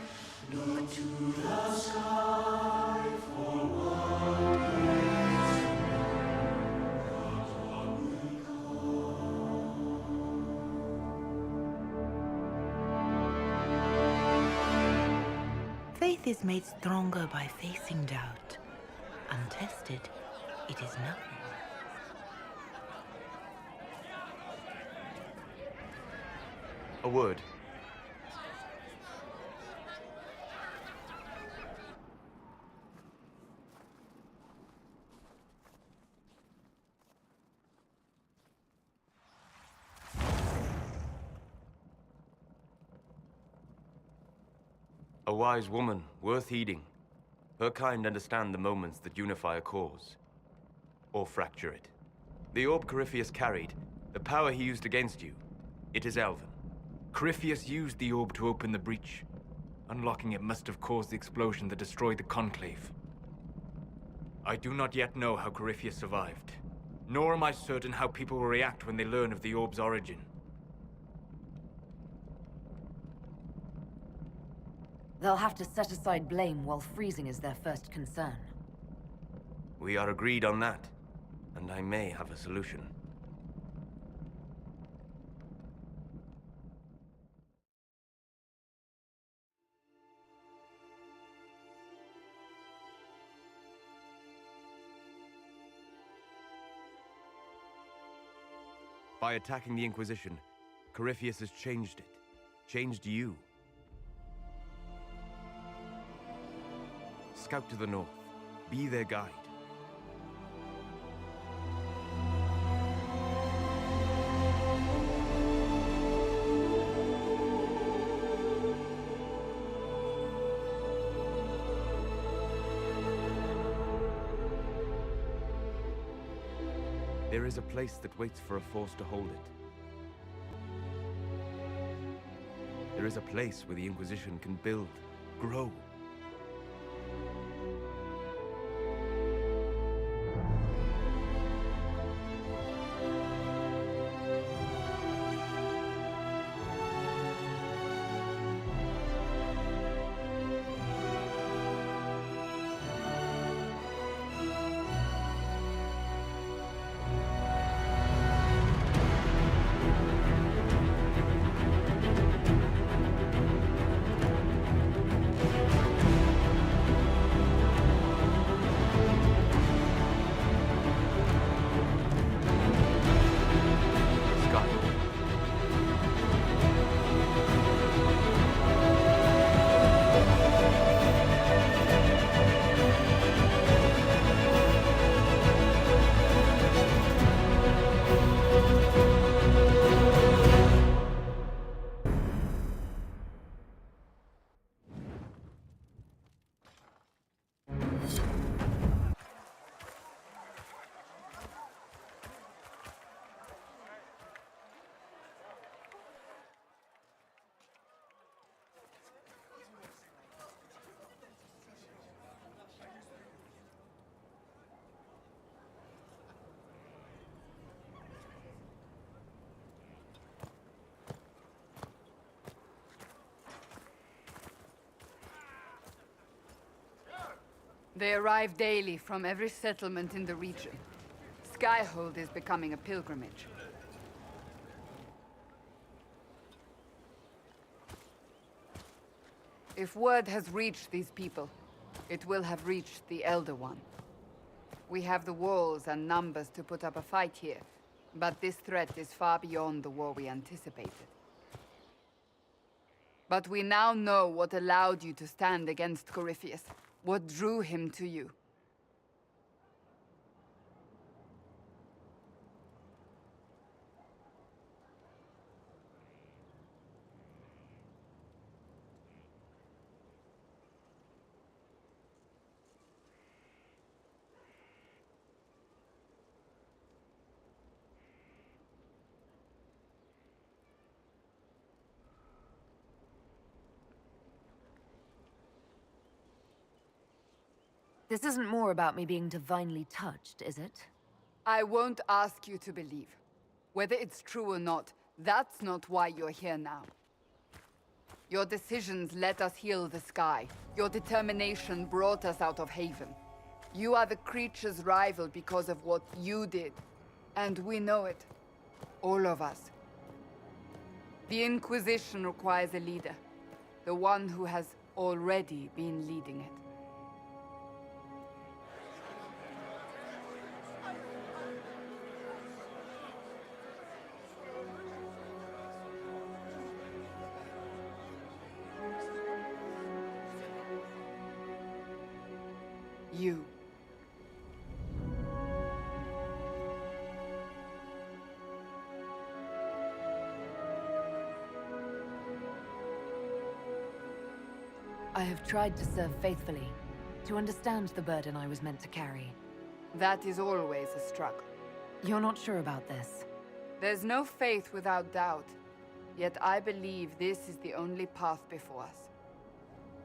Look to the sky, for one day soon the dawn will Faith is made stronger by facing doubt. Untested, it is nothing. A word. A wise woman, worth heeding. Her kind understand the moments that unify a cause, or fracture it. The orb Corypheus carried, the power he used against you, it is Elven. Corypheus used the orb to open the breach. Unlocking it must have caused the explosion that destroyed the Conclave. I do not yet know how Corypheus survived, nor am I certain how people will react when they learn of the orb's origin. They'll have to set aside blame while freezing is their first concern. We are agreed on that, and I may have a solution. By attacking the Inquisition, Corypheus has changed it. Changed you. Scout to the north. Be their guide. There is a place that waits for a force to hold it. There is a place where the Inquisition can build, grow. They arrive daily from every settlement in the region. Skyhold is becoming a pilgrimage. If word has reached these people, it will have reached the Elder One. We have the walls and numbers to put up a fight here, but this threat is far beyond the war we anticipated. But we now know what allowed you to stand against Corypheus, what drew him to you. This isn't more about me being divinely touched, is it? I won't ask you to believe. Whether it's true or not, that's not why you're here now. Your decisions let us heal the sky. Your determination brought us out of Haven. You are the creature's rival because of what you did. And we know it. All of us. The Inquisition requires a leader. The one who has already been leading it. You. I have tried to serve faithfully, to understand the burden I was meant to carry. That is always a struggle. You're not sure about this? There's no faith without doubt, yet I believe this is the only path before us.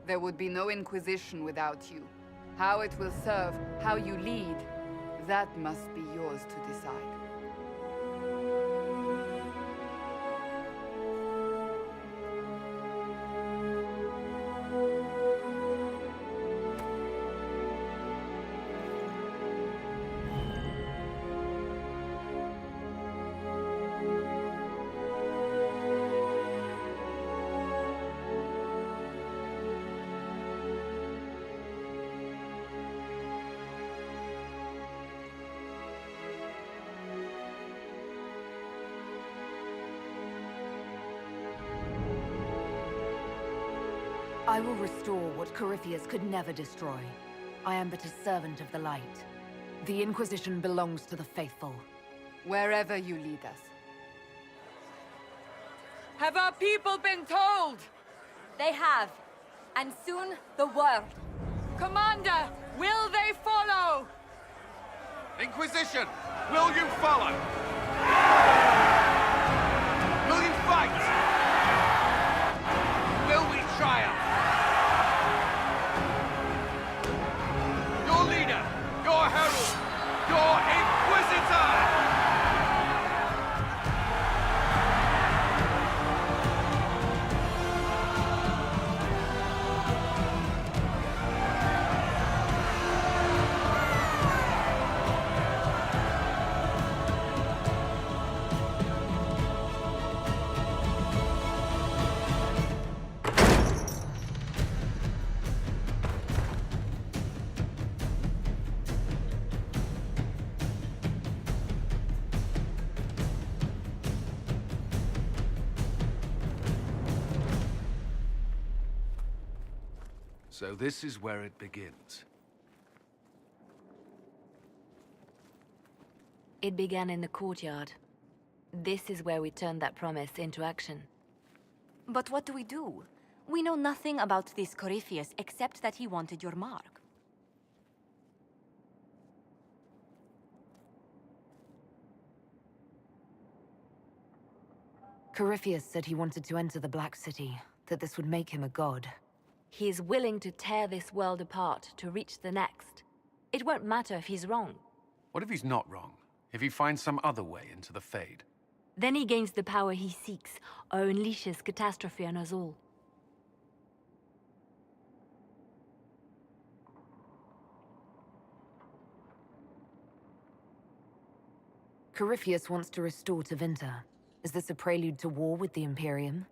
There would be no Inquisition without you. How it will serve, how you lead, that must be yours to decide. I will restore what Corypheus could never destroy. I am but a servant of the light. The Inquisition belongs to the faithful. Wherever you lead us. Have our people been told? They have. And soon, the world. Commander, will they follow? Inquisition, will you follow? Will you fight? Will we triumph? Your leader, your herald, your Inquisitor! So this is where it begins. It began in the courtyard. This is where we turned that promise into action. But what do we do? We know nothing about this Corypheus except that he wanted your mark. Corypheus said he wanted to enter the Black City, that this would make him a god. He is willing to tear this world apart to reach the next. It won't matter if he's wrong. What if he's not wrong? If he finds some other way into the Fade? Then he gains the power he seeks, or unleashes catastrophe on us all. Corypheus wants to restore Tevinter. Is this a prelude to war with the Imperium?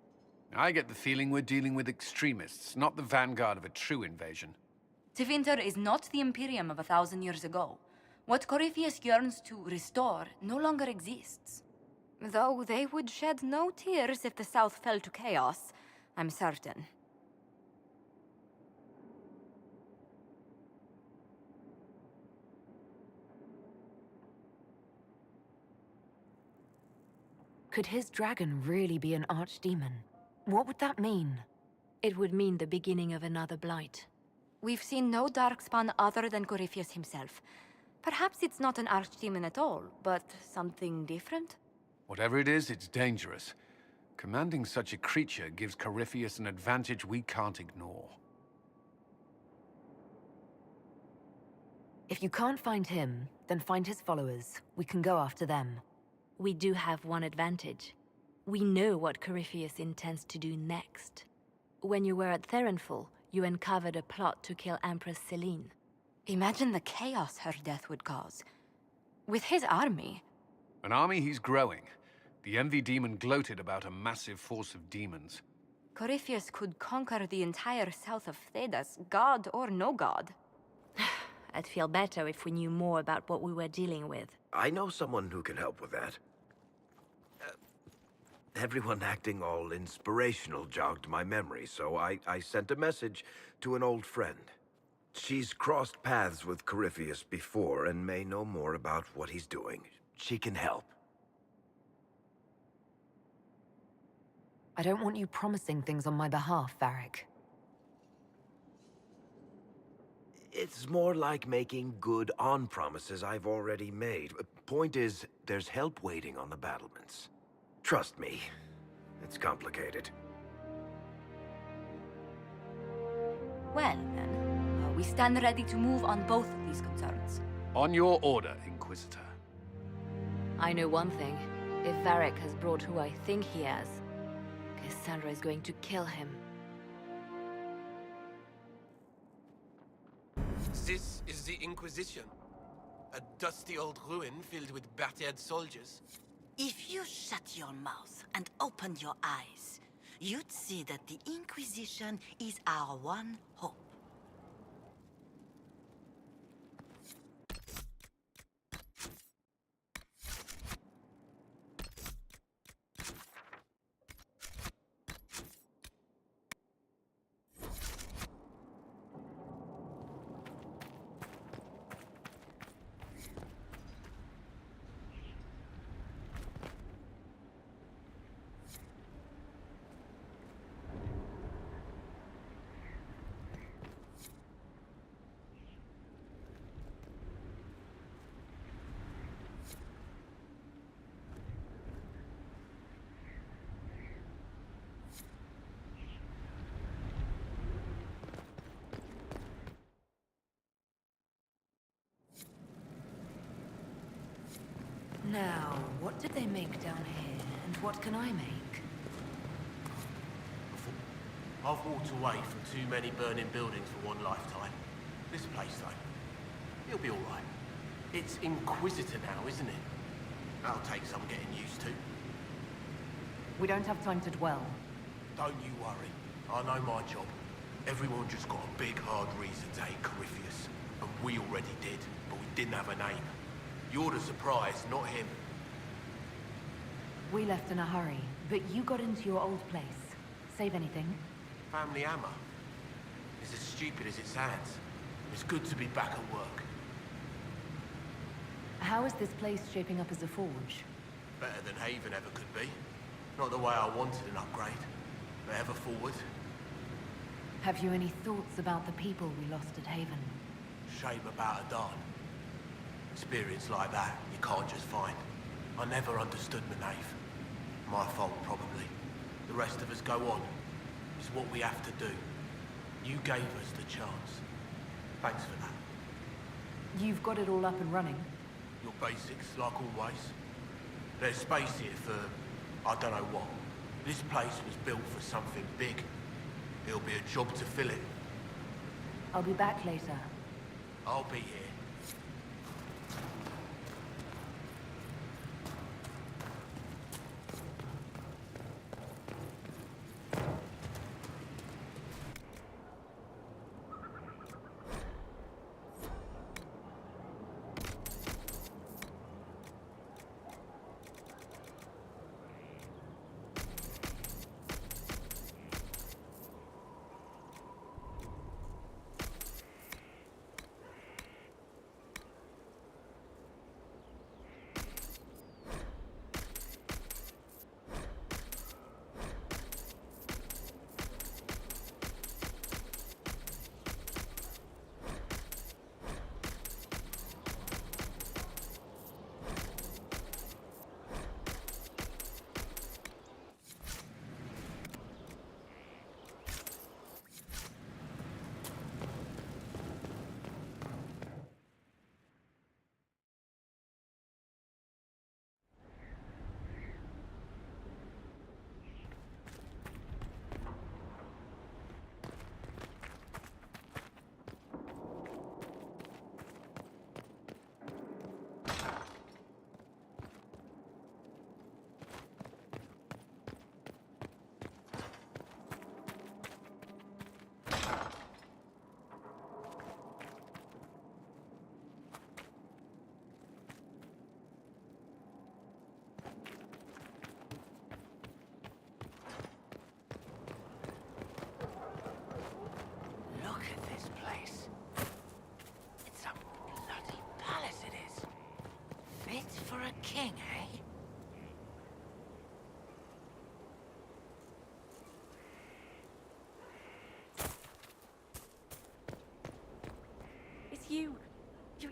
I get the feeling we're dealing with extremists, not the vanguard of a true invasion. Tevinter is not the Imperium of 1,000 years ago. What Corypheus yearns to restore no longer exists. Though they would shed no tears if the South fell to chaos, I'm certain. Could his dragon really be an archdemon? What would that mean? It would mean the beginning of another blight. We've seen no darkspawn other than Corypheus himself. Perhaps it's not an archdemon at all, but something different? Whatever it is, it's dangerous. Commanding such a creature gives Corypheus an advantage we can't ignore. If you can't find him, then find his followers. We can go after them. We do have one advantage. We know what Corypheus intends to do next. When you were at Therenfall, you uncovered a plot to kill Empress Celine. Imagine the chaos her death would cause. With his army. An army he's growing. The Envy Demon gloated about a massive force of demons. Corypheus could conquer the entire south of Thedas, god or no god. I'd feel better if we knew more about what we were dealing with. I know someone who can help with that. Everyone acting all inspirational jogged my memory, so I sent a message to an old friend. She's crossed paths with Corypheus before and may know more about what he's doing. She can help. I don't want you promising things on my behalf, Varric. It's more like making good on promises I've already made. Point is, there's help waiting on the battlements. Trust me, it's complicated. Well, then, we stand ready to move on both of these concerns. On your order, Inquisitor. I know one thing. If Varric has brought who I think he has, Cassandra is going to kill him. This is the Inquisition. A dusty old ruin filled with battered soldiers. If you shut your mouth and opened your eyes, you'd see that the Inquisition is our one hope. Now, what did they make down here, and what can I make? I've walked away from too many burning buildings for one lifetime. This place, though, it'll be all right. It's Inquisitor now, isn't it? That'll take some getting used to. We don't have time to dwell. Don't you worry. I know my job. Everyone just got a big, hard reason to hate Corypheus. And we already did, but we didn't have a name. You're the surprise, not him. We left in a hurry, but you got into your old place. Save anything? Family hammer. It's as stupid as it sounds. It's good to be back at work. How is this place shaping up as a forge? Better than Haven ever could be. Not the way I wanted an upgrade, but ever forward. Have you any thoughts about the people we lost at Haven? Shame about a darn. Experience like that, you can't just find. I never understood Manave. My fault, probably. The rest of us go on. It's what we have to do. You gave us the chance. Thanks for that. You've got it all up and running? Your basics, like always. There's space here for, I don't know what. This place was built for something big. It'll be a job to fill it. I'll be back later. I'll be here.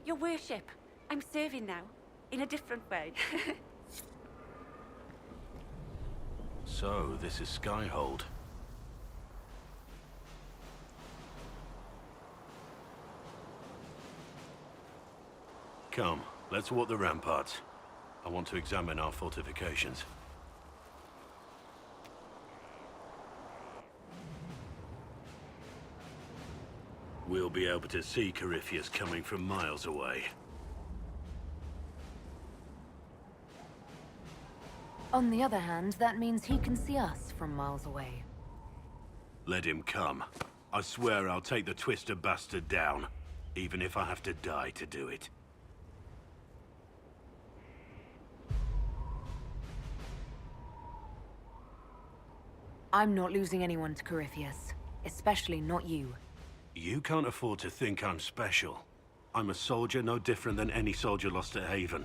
Your worship. I'm serving now, in a different way. So, this is Skyhold. Come, let's walk the ramparts. I want to examine our fortifications. We'll be able to see Corypheus coming from miles away. On the other hand, that means he can see us from miles away. Let him come. I swear I'll take the Twister bastard down, even if I have to die to do it. I'm not losing anyone to Corypheus, especially not you. You can't afford to think I'm special. I'm a soldier no different than any soldier lost at Haven.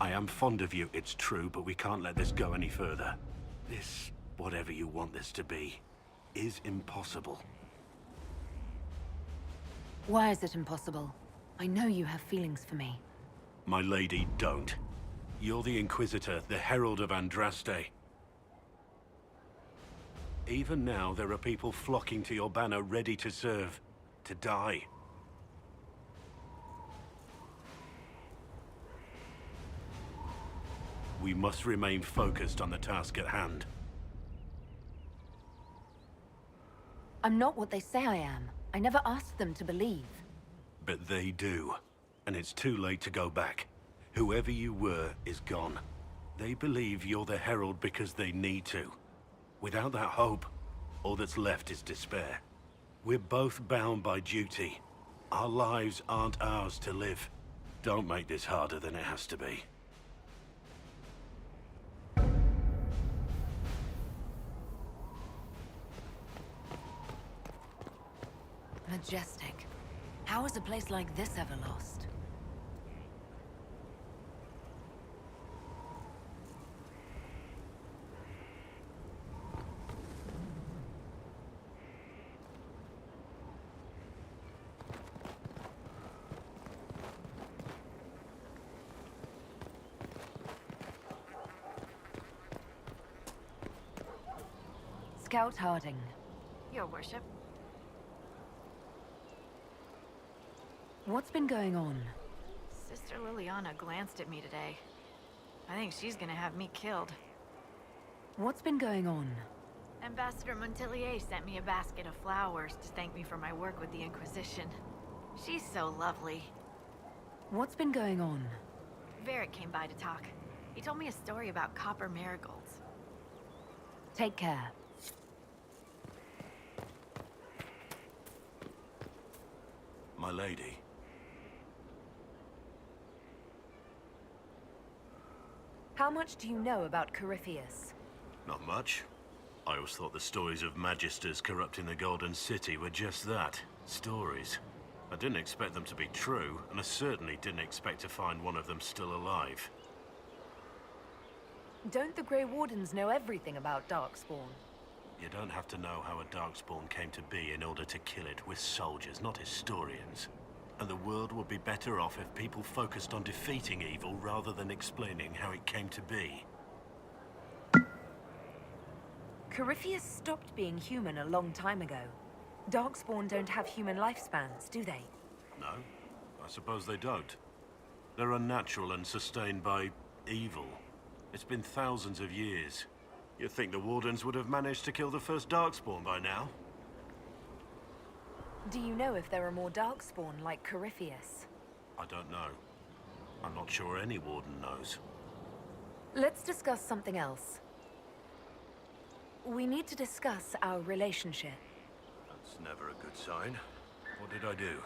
I am fond of you, it's true, but we can't let this go any further. This, whatever you want this to be, is impossible. Why is it impossible? I know you have feelings for me. My lady, don't. You're the Inquisitor, the Herald of Andraste. Even now, there are people flocking to your banner ready to serve, to die. We must remain focused on the task at hand. I'm not what they say I am. I never asked them to believe. But they do. And it's too late to go back. Whoever you were is gone. They believe you're the Herald because they need to. Without that hope, all that's left is despair. We're both bound by duty. Our lives aren't ours to live. Don't make this harder than it has to be. Majestic. How is a place like this ever lost? Scout Harding. Your worship. What's been going on? Sister Liliana glanced at me today. I think she's gonna have me killed. What's been going on? Ambassador Montelier sent me a basket of flowers to thank me for my work with the Inquisition. She's so lovely. What's been going on? Varric came by to talk. He told me a story about copper marigolds. Take care. My lady. How much do you know about Corypheus? Not much. I always thought the stories of Magisters corrupting the Golden City were just that. Stories. I didn't expect them to be true, and I certainly didn't expect to find one of them still alive. Don't the Grey Wardens know everything about Darkspawn? You don't have to know how a Darkspawn came to be in order to kill it. We're soldiers, not historians. And the world would be better off if people focused on defeating evil rather than explaining how it came to be. Corypheus stopped being human a long time ago. Darkspawn don't have human lifespans, do they? No, I suppose they don't. They're unnatural and sustained by evil. It's been thousands of years. You'd think the Wardens would have managed to kill the first Darkspawn by now. Do you know if there are more Darkspawn like Corypheus? I don't know. I'm not sure any Warden knows. Let's discuss something else. We need to discuss our relationship. That's never a good sign. What did I do?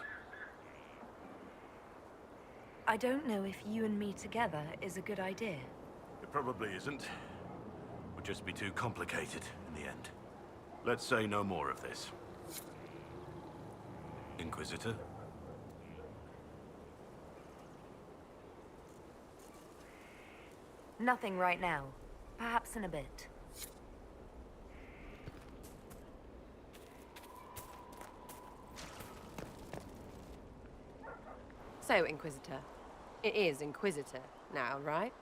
I don't know if you and me together is a good idea. It probably isn't. Would just be too complicated in the end. Let's say no more of this. Inquisitor? Nothing right now. Perhaps in a bit. So, Inquisitor. It is Inquisitor now, right?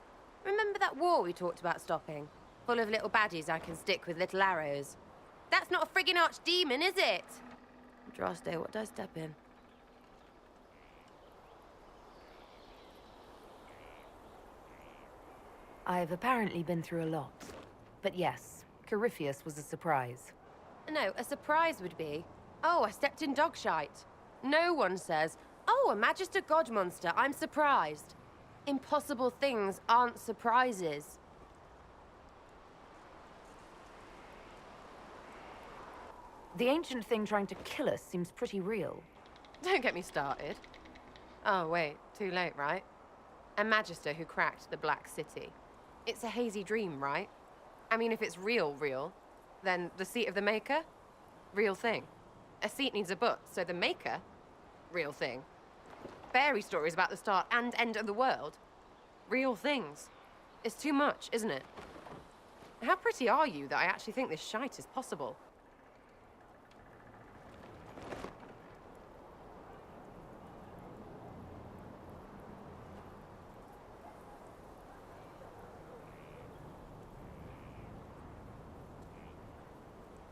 Remember that war we talked about stopping? Full of little baddies I can stick with little arrows. That's not a friggin' archdemon, is it? Droste, what did I step in? I've apparently been through a lot. But yes, Corypheus was a surprise. No, a surprise would be, oh, I stepped in dog shite. No one says, oh, a Magister God monster, I'm surprised. Impossible things aren't surprises. The ancient thing trying to kill us seems pretty real. Don't get me started. Oh, wait, too late, right? A Magister who cracked the Black City. It's a hazy dream, right? I mean, if it's real, then the seat of the Maker? Real thing. A seat needs a book, so the Maker? Real thing. Fairy stories about the start and end of the world? Real things. It's too much, isn't it? How pretty are you that I actually think this shite is possible?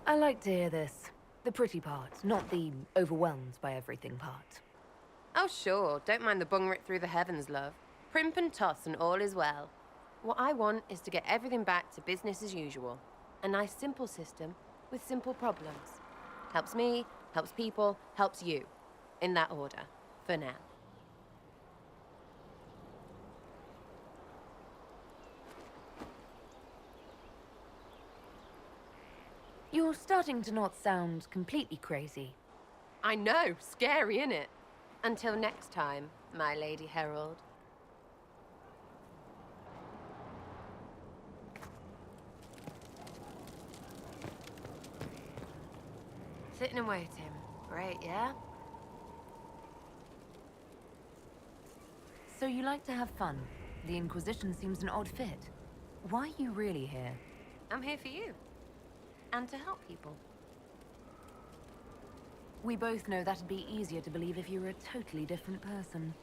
I like to hear this. The pretty part, not the overwhelmed by everything part. Oh, sure. Don't mind the bung rip through the heavens, love. Primp and toss and all is well. What I want is to get everything back to business as usual. A nice, simple system with simple problems. Helps me, helps people, helps you. In that order. For now. You're starting to not sound completely crazy. I know. Scary, innit? Until next time, my Lady Herald. Sitting and waiting. Great, yeah? So you like to have fun. The Inquisition seems an odd fit. Why are you really here? I'm here for you. And to help people. We both know that'd be easier to believe if you were a totally different person.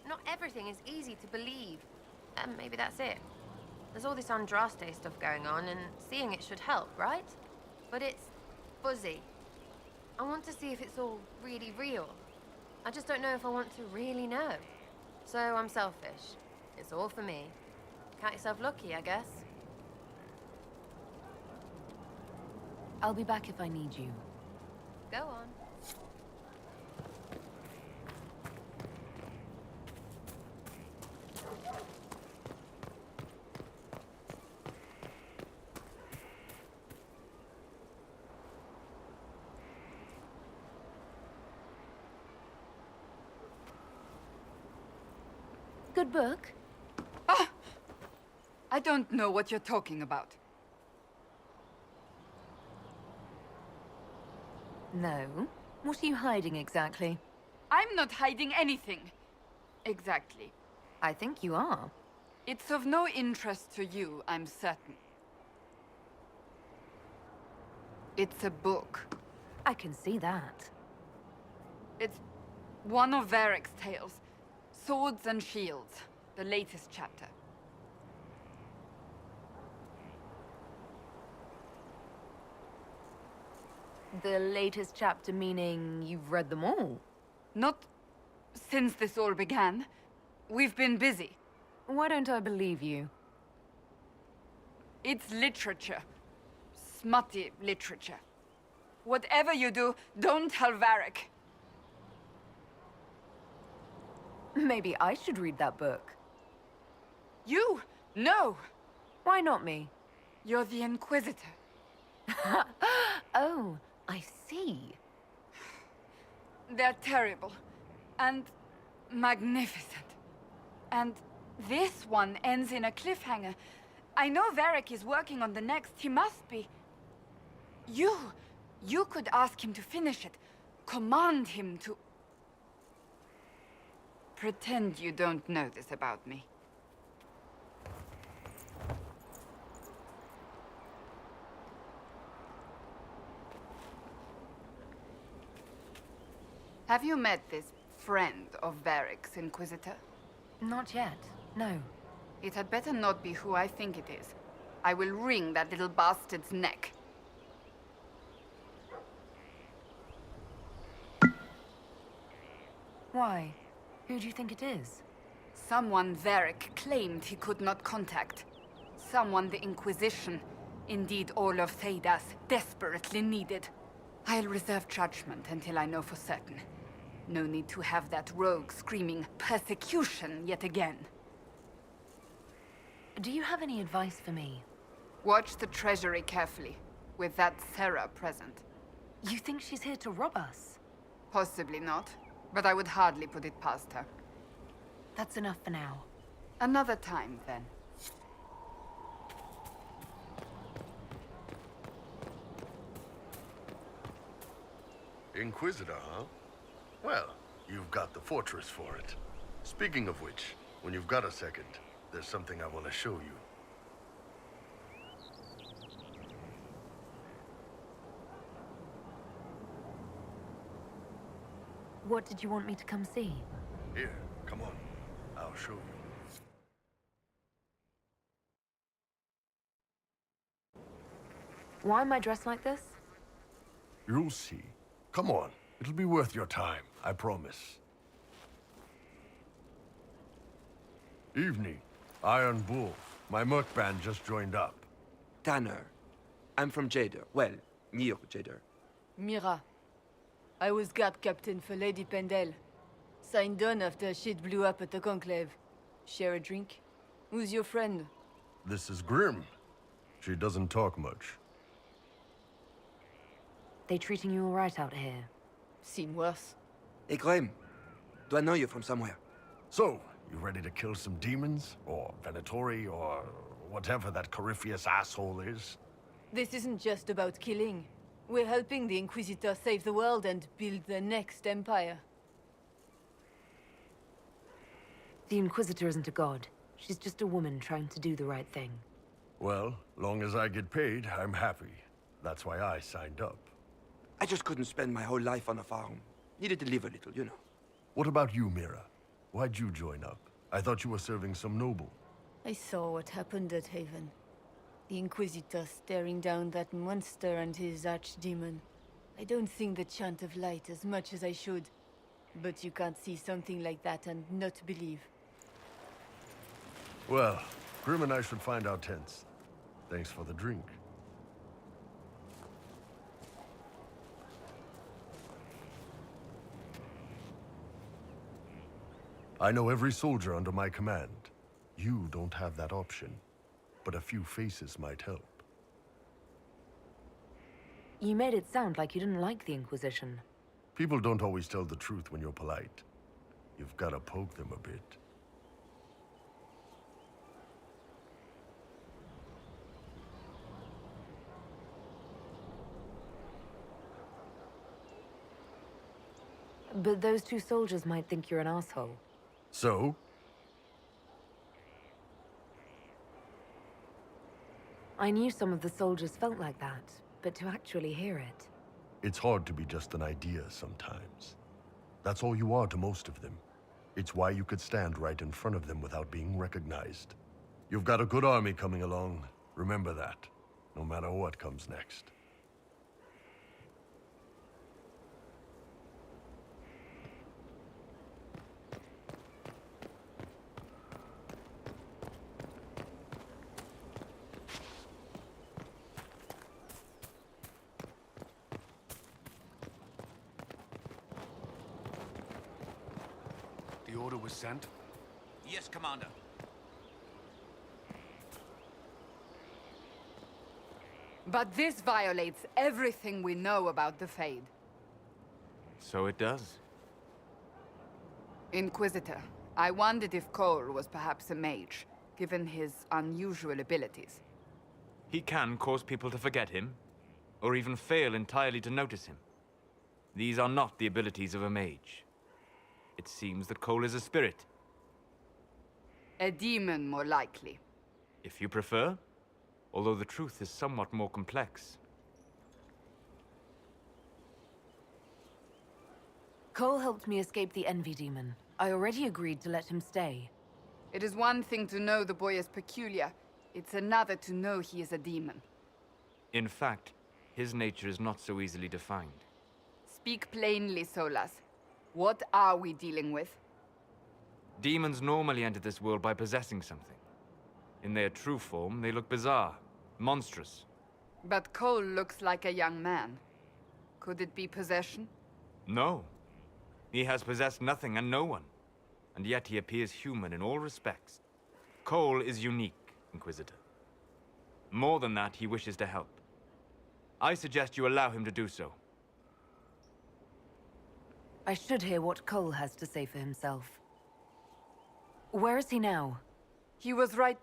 Not everything is easy to believe. Maybe that's it. There's all this Andraste stuff going on, and seeing it should help, right? But it's fuzzy. I want to see if it's all really real. I just don't know if I want to really know. So I'm selfish. It's all for me. Count yourself lucky, I guess. I'll be back if I need you. Go on. Good book? Ah! I don't know what you're talking about. No. What are you hiding exactly? I'm not hiding anything. Exactly. I think you are. It's of no interest to you, I'm certain. It's a book. I can see that. It's one of Varric's tales. Swords and Shields. The latest chapter. The latest chapter meaning you've read them all? Not since this all began. We've been busy. Why don't I believe you? It's literature. Smutty literature. Whatever you do, don't tell Varric. Maybe I should read that book. You? No! Why not me? You're the Inquisitor. Oh, I see. They're terrible. And magnificent. And this one ends in a cliffhanger. I know Varric is working on the next. He must be. You could ask him to finish it. Command him to... Pretend you don't know this about me. Have you met this friend of Varric's, Inquisitor? Not yet, no. It had better not be who I think it is. I will wring that little bastard's neck. Why? Who do you think it is? Someone Varric claimed he could not contact. Someone the Inquisition, indeed all of Thedas, desperately needed. I'll reserve judgment until I know for certain. No need to have that rogue screaming persecution yet again. Do you have any advice for me? Watch the treasury carefully, with that Sarah present. You think she's here to rob us? Possibly not, but I would hardly put it past her. That's enough for now. Another time, then. Inquisitor, huh? Well, you've got the fortress for it. Speaking of which, when you've got a second, there's something I want to show you. What did you want me to come see? Here, come on. I'll show you. Why am I dressed like this? You'll see. Come on. It'll be worth your time, I promise. Evening. Iron Bull. My merc band just joined up. Tanner. I'm from Jader. Well, near Jader. Mira. I was guard captain for Lady Pendel. Signed on after shit blew up at the Conclave. Share a drink? Who's your friend? This is Grim. She doesn't talk much. They treating you all right out here? Seem worse. Hey, Graham. Do I know you from somewhere? So, you ready to kill some demons? Or Venatori? Or whatever that Corypheus asshole is? This isn't just about killing. We're helping the Inquisitor save the world and build the next empire. The Inquisitor isn't a god. She's just a woman trying to do the right thing. Well, long as I get paid, I'm happy. That's why I signed up. I just couldn't spend my whole life on a farm. Needed to live a little, you know. What about you, Mira? Why'd you join up? I thought you were serving some noble. I saw what happened at Haven. The Inquisitor staring down that monster and his archdemon. I don't sing the chant of light as much as I should. But you can't see something like that and not believe. Well, Grim and I should find our tents. Thanks for the drink. I know every soldier under my command. You don't have that option, but a few faces might help. You made it sound like you didn't like the Inquisition. People don't always tell the truth when you're polite. You've got to poke them a bit. But those two soldiers might think you're an asshole. So? I knew some of the soldiers felt like that, but to actually hear it... It's hard to be just an idea sometimes. That's all you are to most of them. It's why you could stand right in front of them without being recognized. You've got a good army coming along. Remember that, no matter what comes next. The order was sent? Yes, Commander. But this violates everything we know about the Fade. So it does. Inquisitor, I wondered if Cole was perhaps a mage, given his unusual abilities. He can cause people to forget him, or even fail entirely to notice him. These are not the abilities of a mage. It seems that Cole is a spirit. A demon, more likely. If you prefer, although the truth is somewhat more complex. Cole helped me escape the Envy Demon. I already agreed to let him stay. It is one thing to know the boy is peculiar. It's another to know he is a demon. In fact, his nature is not so easily defined. Speak plainly, Solas. What are we dealing with? Demons normally enter this world by possessing something. In their true form, they look bizarre, monstrous. But Cole looks like a young man. Could it be possession? No. He has possessed nothing and no one. And yet he appears human in all respects. Cole is unique, Inquisitor. More than that, he wishes to help. I suggest you allow him to do so. I should hear what Cole has to say for himself. Where is he now? He was right...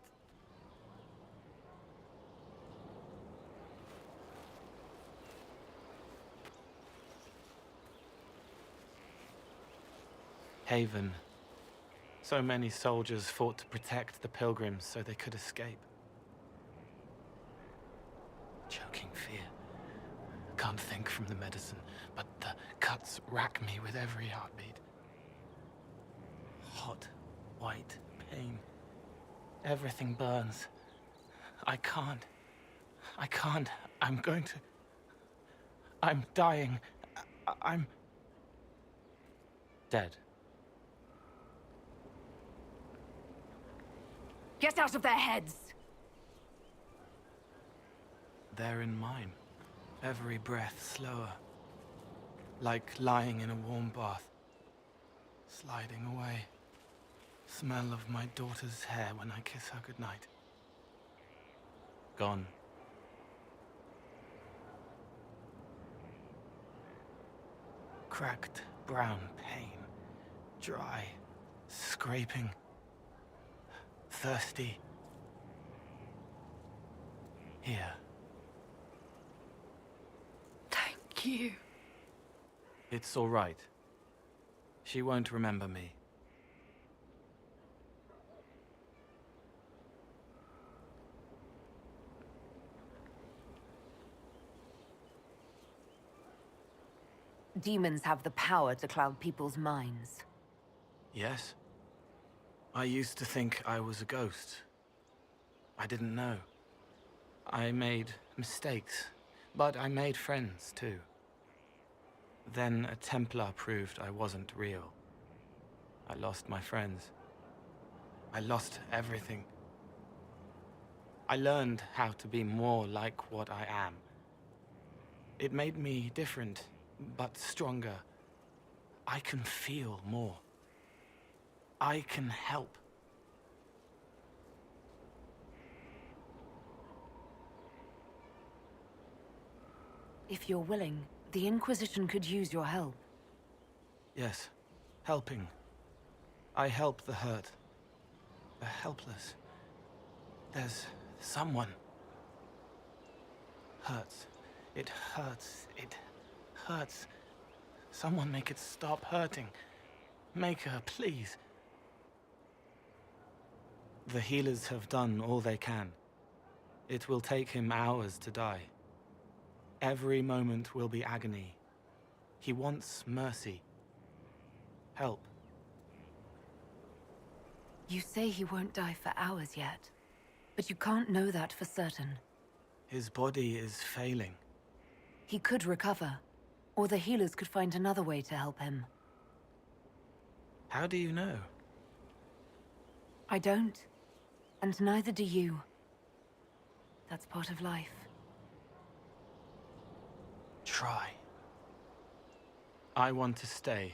Haven. So many soldiers fought to protect the pilgrims so they could escape. Choking fear. Can't think from the medicine, but the cuts rack me with every heartbeat. Hot, white pain. Everything burns. I can't. I'm going to... I'm dying. I'm... dead. Get out of their heads! They're in mine. Every breath slower. Like lying in a warm bath. Sliding away. Smell of my daughter's hair when I kiss her goodnight. Gone. Cracked brown pain. Dry. Scraping. Thirsty. Here. Thank you. It's all right. She won't remember me. Demons have the power to cloud people's minds. Yes? I used to think I was a ghost. I didn't know. I made mistakes, but I made friends too. Then a Templar proved I wasn't real. I lost my friends. I lost everything. I learned how to be more like what I am. It made me different, but stronger. I can feel more. I can help. If you're willing, the Inquisition could use your help. Yes, helping. I help the hurt, the helpless. There's someone. Hurts. It hurts. It hurts. Someone make it stop hurting. Make her, please. The healers have done all they can. It will take him hours to die. Every moment will be agony. He wants mercy. Help. You say he won't die for hours yet, but you can't know that for certain. His body is failing. He could recover, or the healers could find another way to help him. How do you know? I don't, and neither do you. That's part of life. Try. I want to stay.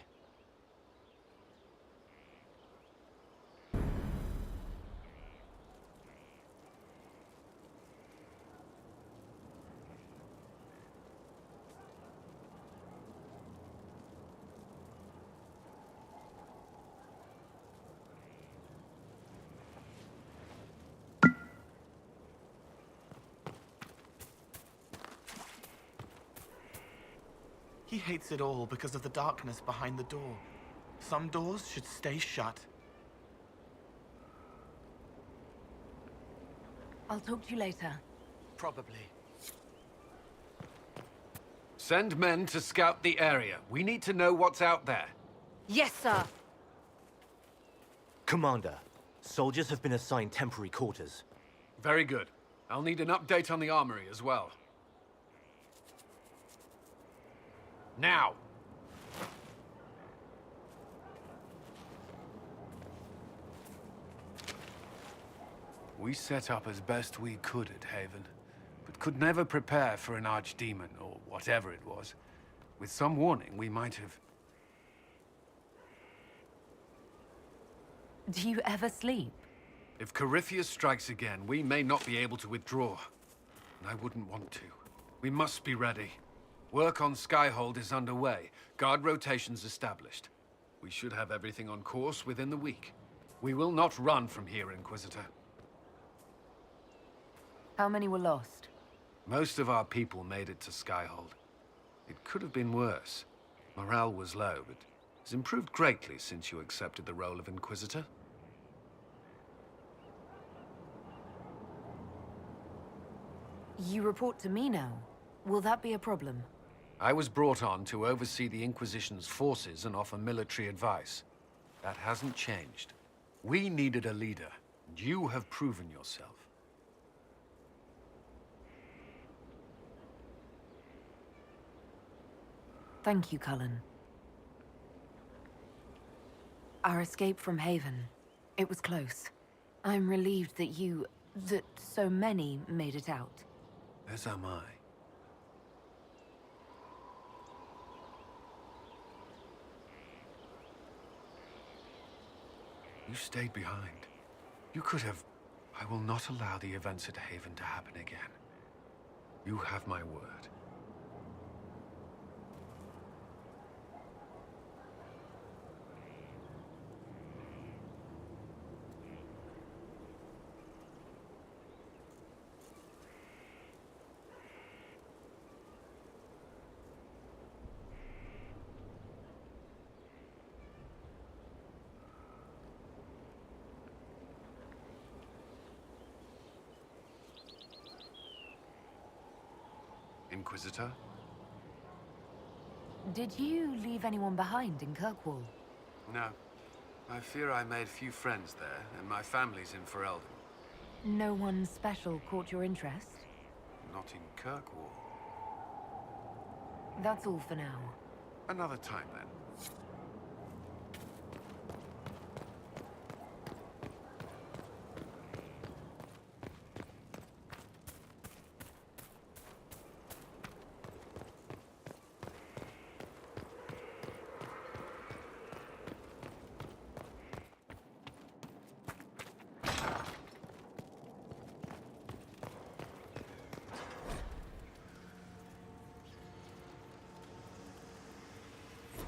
He hates it all because of the darkness behind the door. Some doors should stay shut. I'll talk to you later. Probably. Send men to scout the area. We need to know what's out there. Yes, sir. Commander, soldiers have been assigned temporary quarters. Very good. I'll need an update on the armory as well. Now! We set up as best we could at Haven, but could never prepare for an archdemon, or whatever it was. With some warning, we might have... Do you ever sleep? If Corypheus strikes again, we may not be able to withdraw. And I wouldn't want to. We must be ready. Work on Skyhold is underway. Guard rotations established. We should have everything on course within the week. We will not run from here, Inquisitor. How many were lost? Most of our people made it to Skyhold. It could have been worse. Morale was low, but has improved greatly since you accepted the role of Inquisitor. You report to me now. Will that be a problem? I was brought on to oversee the Inquisition's forces and offer military advice. That hasn't changed. We needed a leader, and you have proven yourself. Thank you, Cullen. Our escape from Haven. It was close. I'm relieved that so many made it out. As am I. You stayed behind. You could have... I will not allow the events at Haven to happen again. You have my word. Inquisitor? Did you leave anyone behind in Kirkwall? No. I fear I made few friends there, and my family's in Ferelden. No one special caught your interest? Not in Kirkwall. That's all for now. Another time, then.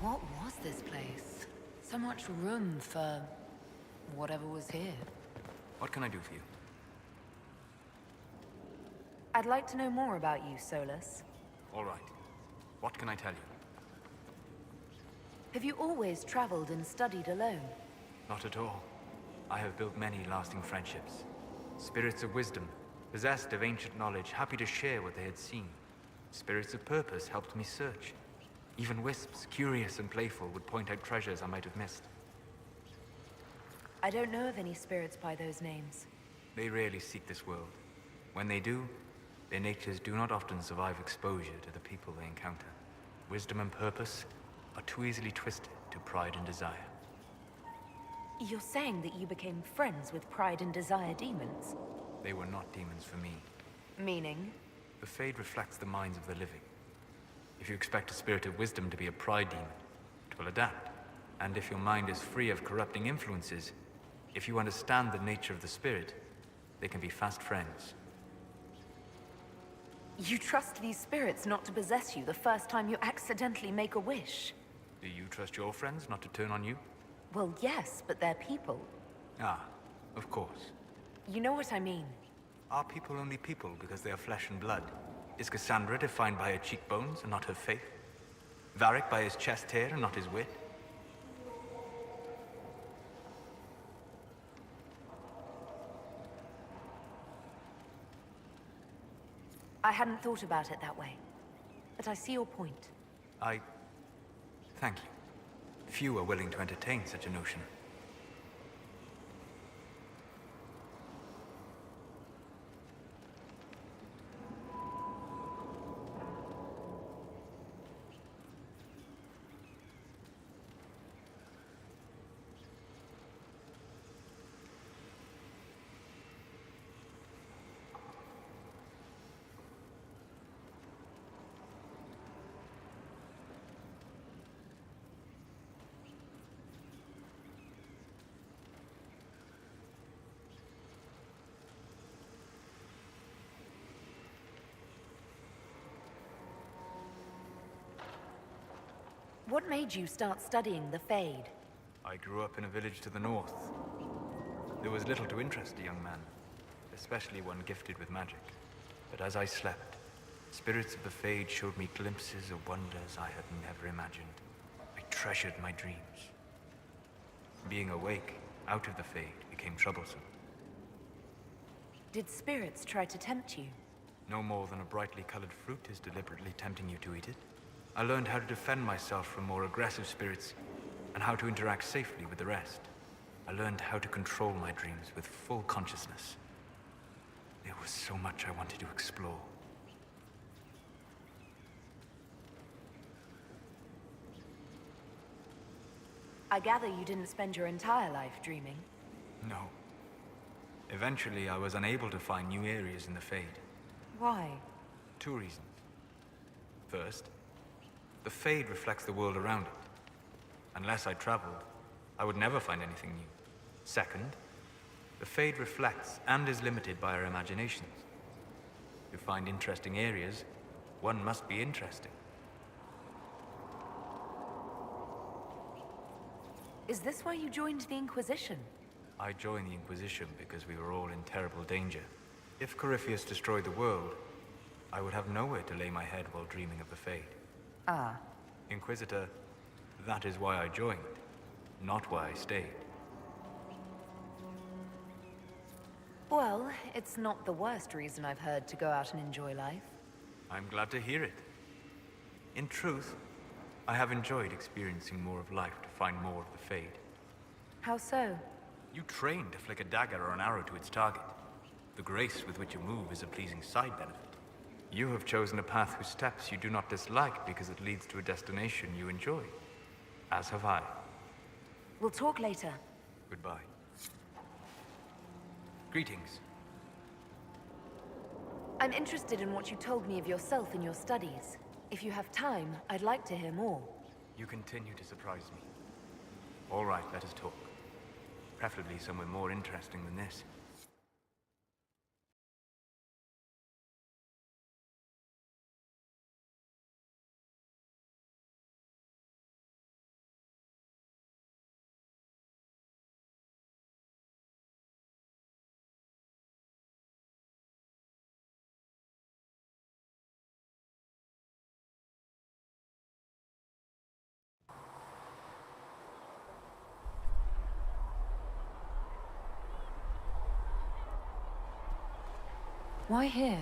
What was this place? So much room for whatever was here. What can I do for you? I'd like to know more about you, Solus. All right. What can I tell you? Have you always traveled and studied alone? Not at all. I have built many lasting friendships. Spirits of wisdom, possessed of ancient knowledge, happy to share what they had seen. Spirits of purpose helped me search. Even wisps, curious and playful, would point out treasures I might have missed. I don't know of any spirits by those names. They rarely seek this world. When they do, their natures do not often survive exposure to the people they encounter. Wisdom and purpose are too easily twisted to pride and desire. You're saying that you became friends with Pride and Desire demons? They were not demons for me. Meaning? The Fade reflects the minds of the living. If you expect a spirit of wisdom to be a pride demon, it will adapt. And if your mind is free of corrupting influences, if you understand the nature of the spirit, they can be fast friends. You trust these spirits not to possess you the first time you accidentally make a wish? Do you trust your friends not to turn on you? Well, yes, but they're people. Ah, of course. You know what I mean. Are people only people because they are flesh and blood? Is Cassandra defined by her cheekbones and not her faith? Varric by his chest hair and not his wit? I hadn't thought about it that way. but I see your point. Thank you. Few are willing to entertain such a notion. What made you start studying the Fade? I grew up in a village to the north. There was little to interest a young man, especially one gifted with magic. But as I slept, spirits of the Fade showed me glimpses of wonders I had never imagined. I treasured my dreams. Being awake, out of the Fade, became troublesome. Did spirits try to tempt you? No more than a brightly colored fruit is deliberately tempting you to eat it. I learned how to defend myself from more aggressive spirits, and how to interact safely with the rest. I learned how to control my dreams with full consciousness. There was so much I wanted to explore. I gather you didn't spend your entire life dreaming. No. Eventually, I was unable to find new areas in the Fade. Why? 2 reasons. First, the Fade reflects the world around it. Unless I traveled, I would never find anything new. Second, the Fade reflects and is limited by our imaginations. To find interesting areas, one must be interesting. Is this why you joined the Inquisition? I joined the Inquisition because we were all in terrible danger. If Corypheus destroyed the world, I would have nowhere to lay my head while dreaming of the Fade. Ah. Inquisitor, that is why I joined, not why I stayed. Well, it's not the worst reason I've heard to go out and enjoy life. I'm glad to hear it. In truth, I have enjoyed experiencing more of life to find more of the Fade. How so? You train to flick a dagger or an arrow to its target. The grace with which you move is a pleasing side benefit. You have chosen a path whose steps you do not dislike because it leads to a destination you enjoy. As have I. We'll talk later. Goodbye. Greetings. I'm interested in what you told me of yourself and your studies. If you have time, I'd like to hear more. You continue to surprise me. All right, let us talk. Preferably somewhere more interesting than this. Why here?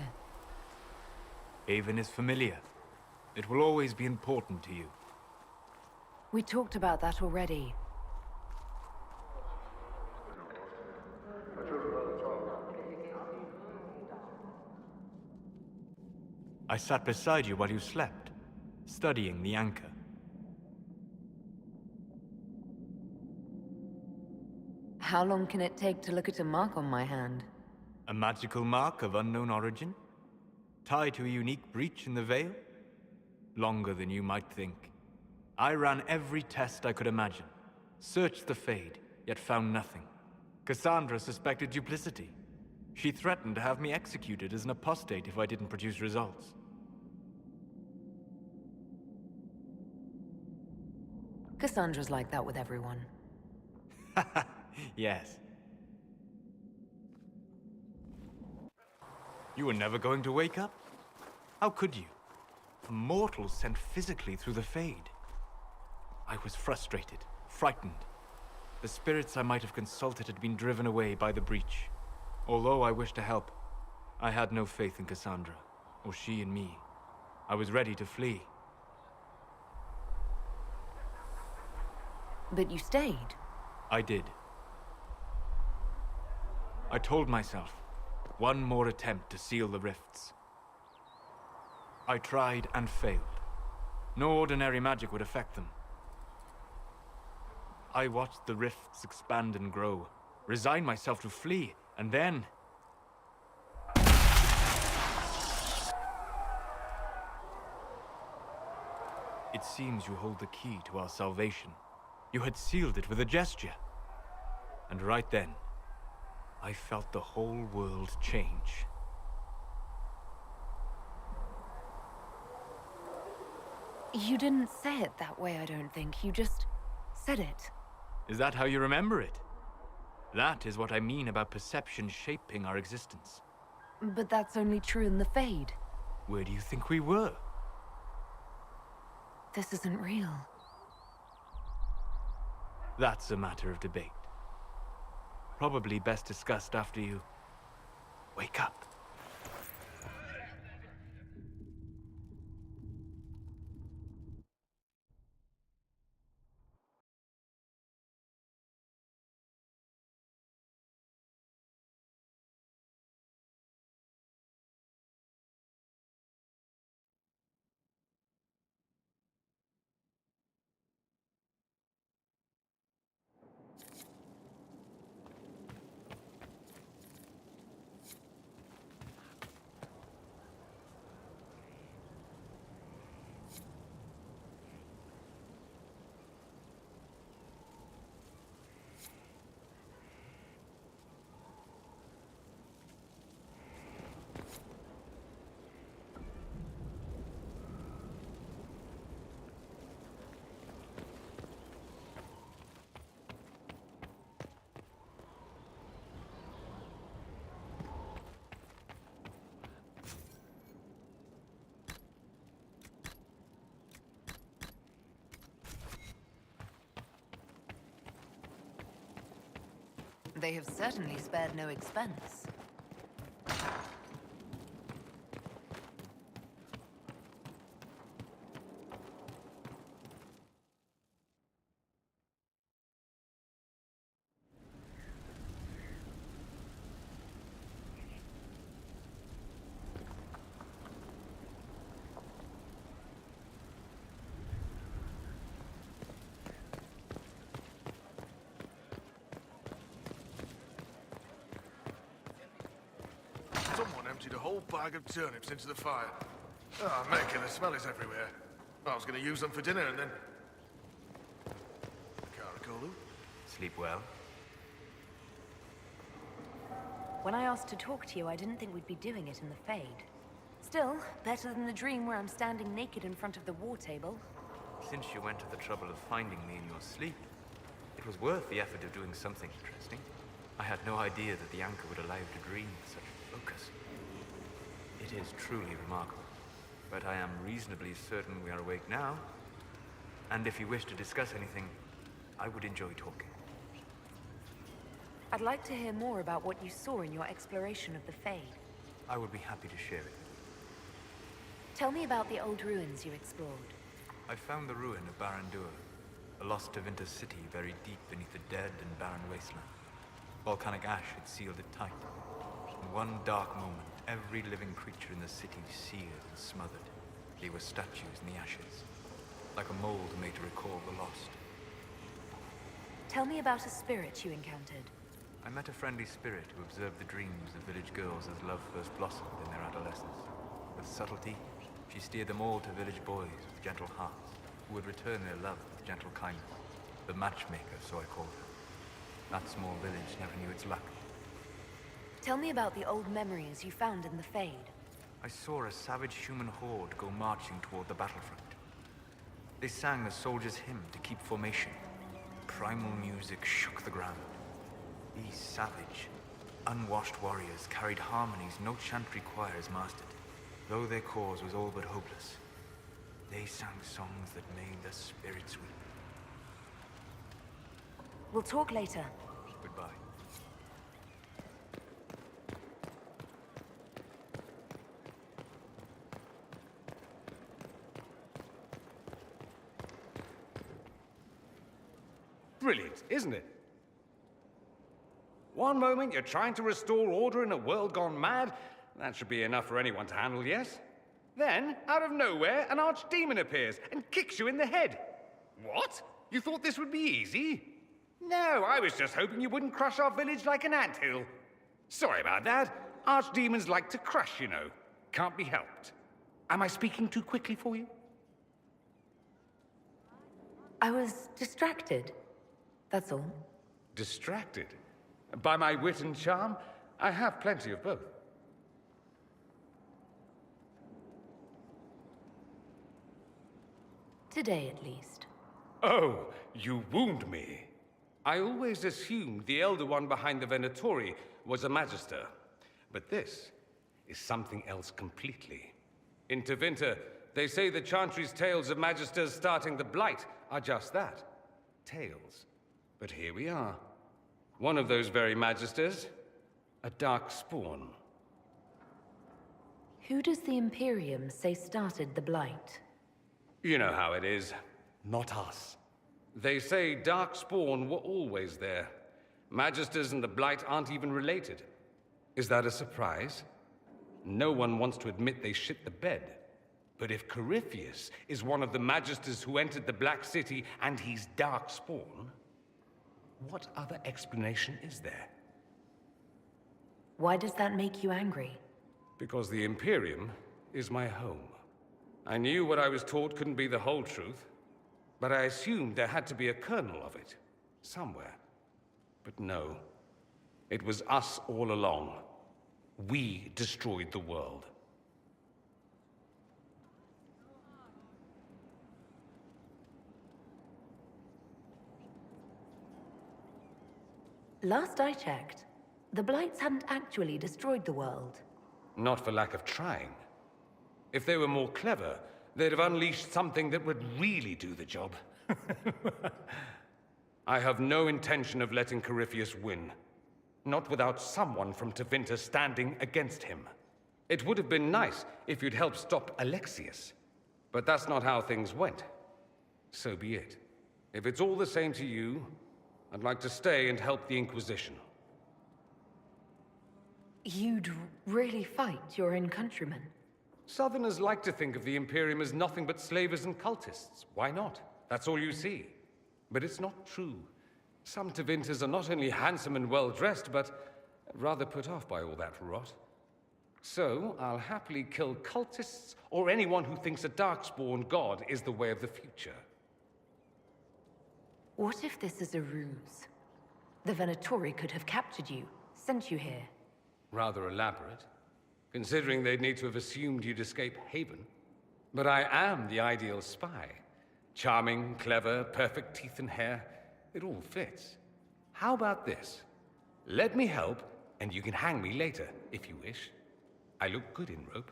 Haven is familiar. It will always be important to you. We talked about that already. I sat beside you while you slept, studying the anchor. How long can it take to look at a mark on my hand? A magical mark of unknown origin? Tied to a unique breach in the veil? Longer than you might think. I ran every test I could imagine. Searched the Fade, yet found nothing. Cassandra suspected duplicity. She threatened to have me executed as an apostate if I didn't produce results. Cassandra's like that with everyone. Yes. You were never going to wake up? How could you? A mortal sent physically through the Fade. I was frustrated, frightened. The spirits I might have consulted had been driven away by the breach. Although I wished to help, I had no faith in Cassandra, or she in me. I was ready to flee. But you stayed. I did. I told myself, one more attempt to seal the rifts. I tried and failed. No ordinary magic would affect them. I watched the rifts expand and grow, resigned myself to flee, and then... It seems you hold the key to our salvation. You had sealed it with a gesture. And right then, I felt the whole world change. You didn't say it that way, I don't think. You just said it. Is that how you remember it? That is what I mean about perception shaping our existence. But that's only true in the Fade. Where do you think we were? This isn't real. That's a matter of debate. Probably best discussed after you wake up. They have certainly spared no expense. Someone emptied a whole bag of turnips into the fire. Oh, making the smell is everywhere. I was going to use them for dinner and then... Karakolu? Sleep well? When I asked to talk to you, I didn't think we'd be doing it in the Fade. Still, better than the dream where I'm standing naked in front of the war table. Since you went to the trouble of finding me in your sleep, it was worth the effort of doing something interesting. I had no idea that the anchor would allow you to dream with such focus. It is truly remarkable, but I am reasonably certain we are awake now. And if you wish to discuss anything, I would enjoy talking. I'd like to hear more about what you saw in your exploration of the Fade. I would be happy to share it. Tell me about the old ruins you explored. I found the ruin of Barandur, a lost Tevinter city buried deep beneath a dead and barren wasteland. Volcanic ash had sealed it tight. In one dark moment, every living creature in the city seared and smothered. They were statues in the ashes, like a mold made to recall the lost. Tell me about a spirit you encountered. I met a friendly spirit who observed the dreams of village girls as love first blossomed in their adolescence. With subtlety, she steered them all to village boys with gentle hearts, who would return their love with gentle kindness. The matchmaker, so I called her. That small village never knew its luck. Tell me about the old memories you found in the Fade. I saw a savage human horde go marching toward the battlefront. They sang a soldier's hymn to keep formation. Primal music shook the ground. These savage, unwashed warriors carried harmonies no chantry choirs mastered, though their cause was all but hopeless. They sang songs that made the spirits weep. We'll talk later. Goodbye. Brilliant, isn't it? One moment you're trying to restore order in a world gone mad. That should be enough for anyone to handle, yes? Then, out of nowhere, an archdemon appears and kicks you in the head. What? You thought this would be easy? No, I was just hoping you wouldn't crush our village like an anthill. Sorry about that. Archdemons like to crush, you know. Can't be helped. Am I speaking too quickly for you? I was distracted. That's all. Distracted? By my wit and charm? I have plenty of both. Today, at least. Oh, you wound me. I always assumed the Elder One behind the Venatori was a Magister. But this is something else completely. In Tevinter, they say the Chantry's tales of Magisters starting the Blight are just that. Tales. But here we are. One of those very Magisters. A dark spawn. Who does the Imperium say started the Blight? You know how it is. Not us. They say Darkspawn were always there. Magisters and the Blight aren't even related. Is that a surprise? No one wants to admit they shit the bed. But if Corypheus is one of the Magisters who entered the Black City and he's Darkspawn, what other explanation is there? Why does that make you angry? Because the Imperium is my home. I knew what I was taught couldn't be the whole truth, but I assumed there had to be a kernel of it, somewhere. But no, it was us all along. We destroyed the world. Last I checked, the Blights hadn't actually destroyed the world. Not for lack of trying. If they were more clever, they'd have unleashed something that would really do the job. I have no intention of letting Corypheus win. Not without someone from Tevinter standing against him. It would have been nice if you'd helped stop Alexius. But that's not how things went. So be it. If it's all the same to you, I'd like to stay and help the Inquisition. You'd really fight your own countrymen? Southerners like to think of the Imperium as nothing but slavers and cultists. Why not? That's all you see. But it's not true. Some Tevinters are not only handsome and well-dressed, but rather put off by all that rot. So, I'll happily kill cultists or anyone who thinks a Darkspawn god is the way of the future. What if this is a ruse? The Venatori could have captured you, sent you here. Rather elaborate, considering they'd need to have assumed you'd escape Haven. But I am the ideal spy. Charming, clever, perfect teeth and hair. It all fits. How about this? Let me help, and you can hang me later, if you wish. I look good in rope.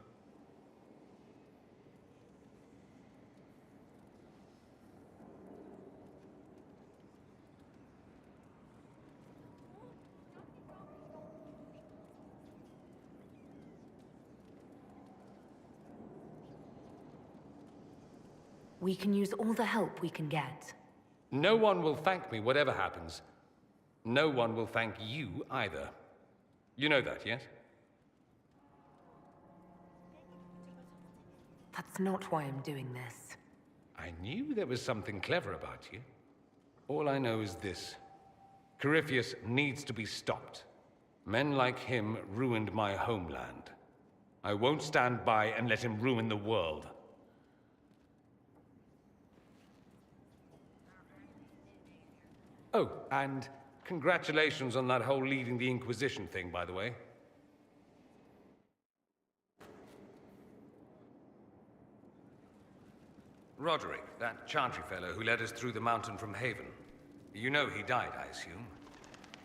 We can use all the help we can get. No one will thank me, whatever happens. No one will thank you either. You know that, yes? That's not why I'm doing this. I knew there was something clever about you. All I know is this. Corypheus needs to be stopped. Men like him ruined my homeland. I won't stand by and let him ruin the world. Oh, and congratulations on that whole leading the Inquisition thing, by the way. Roderick, that Chantry fellow who led us through the mountain from Haven. You know he died, I assume.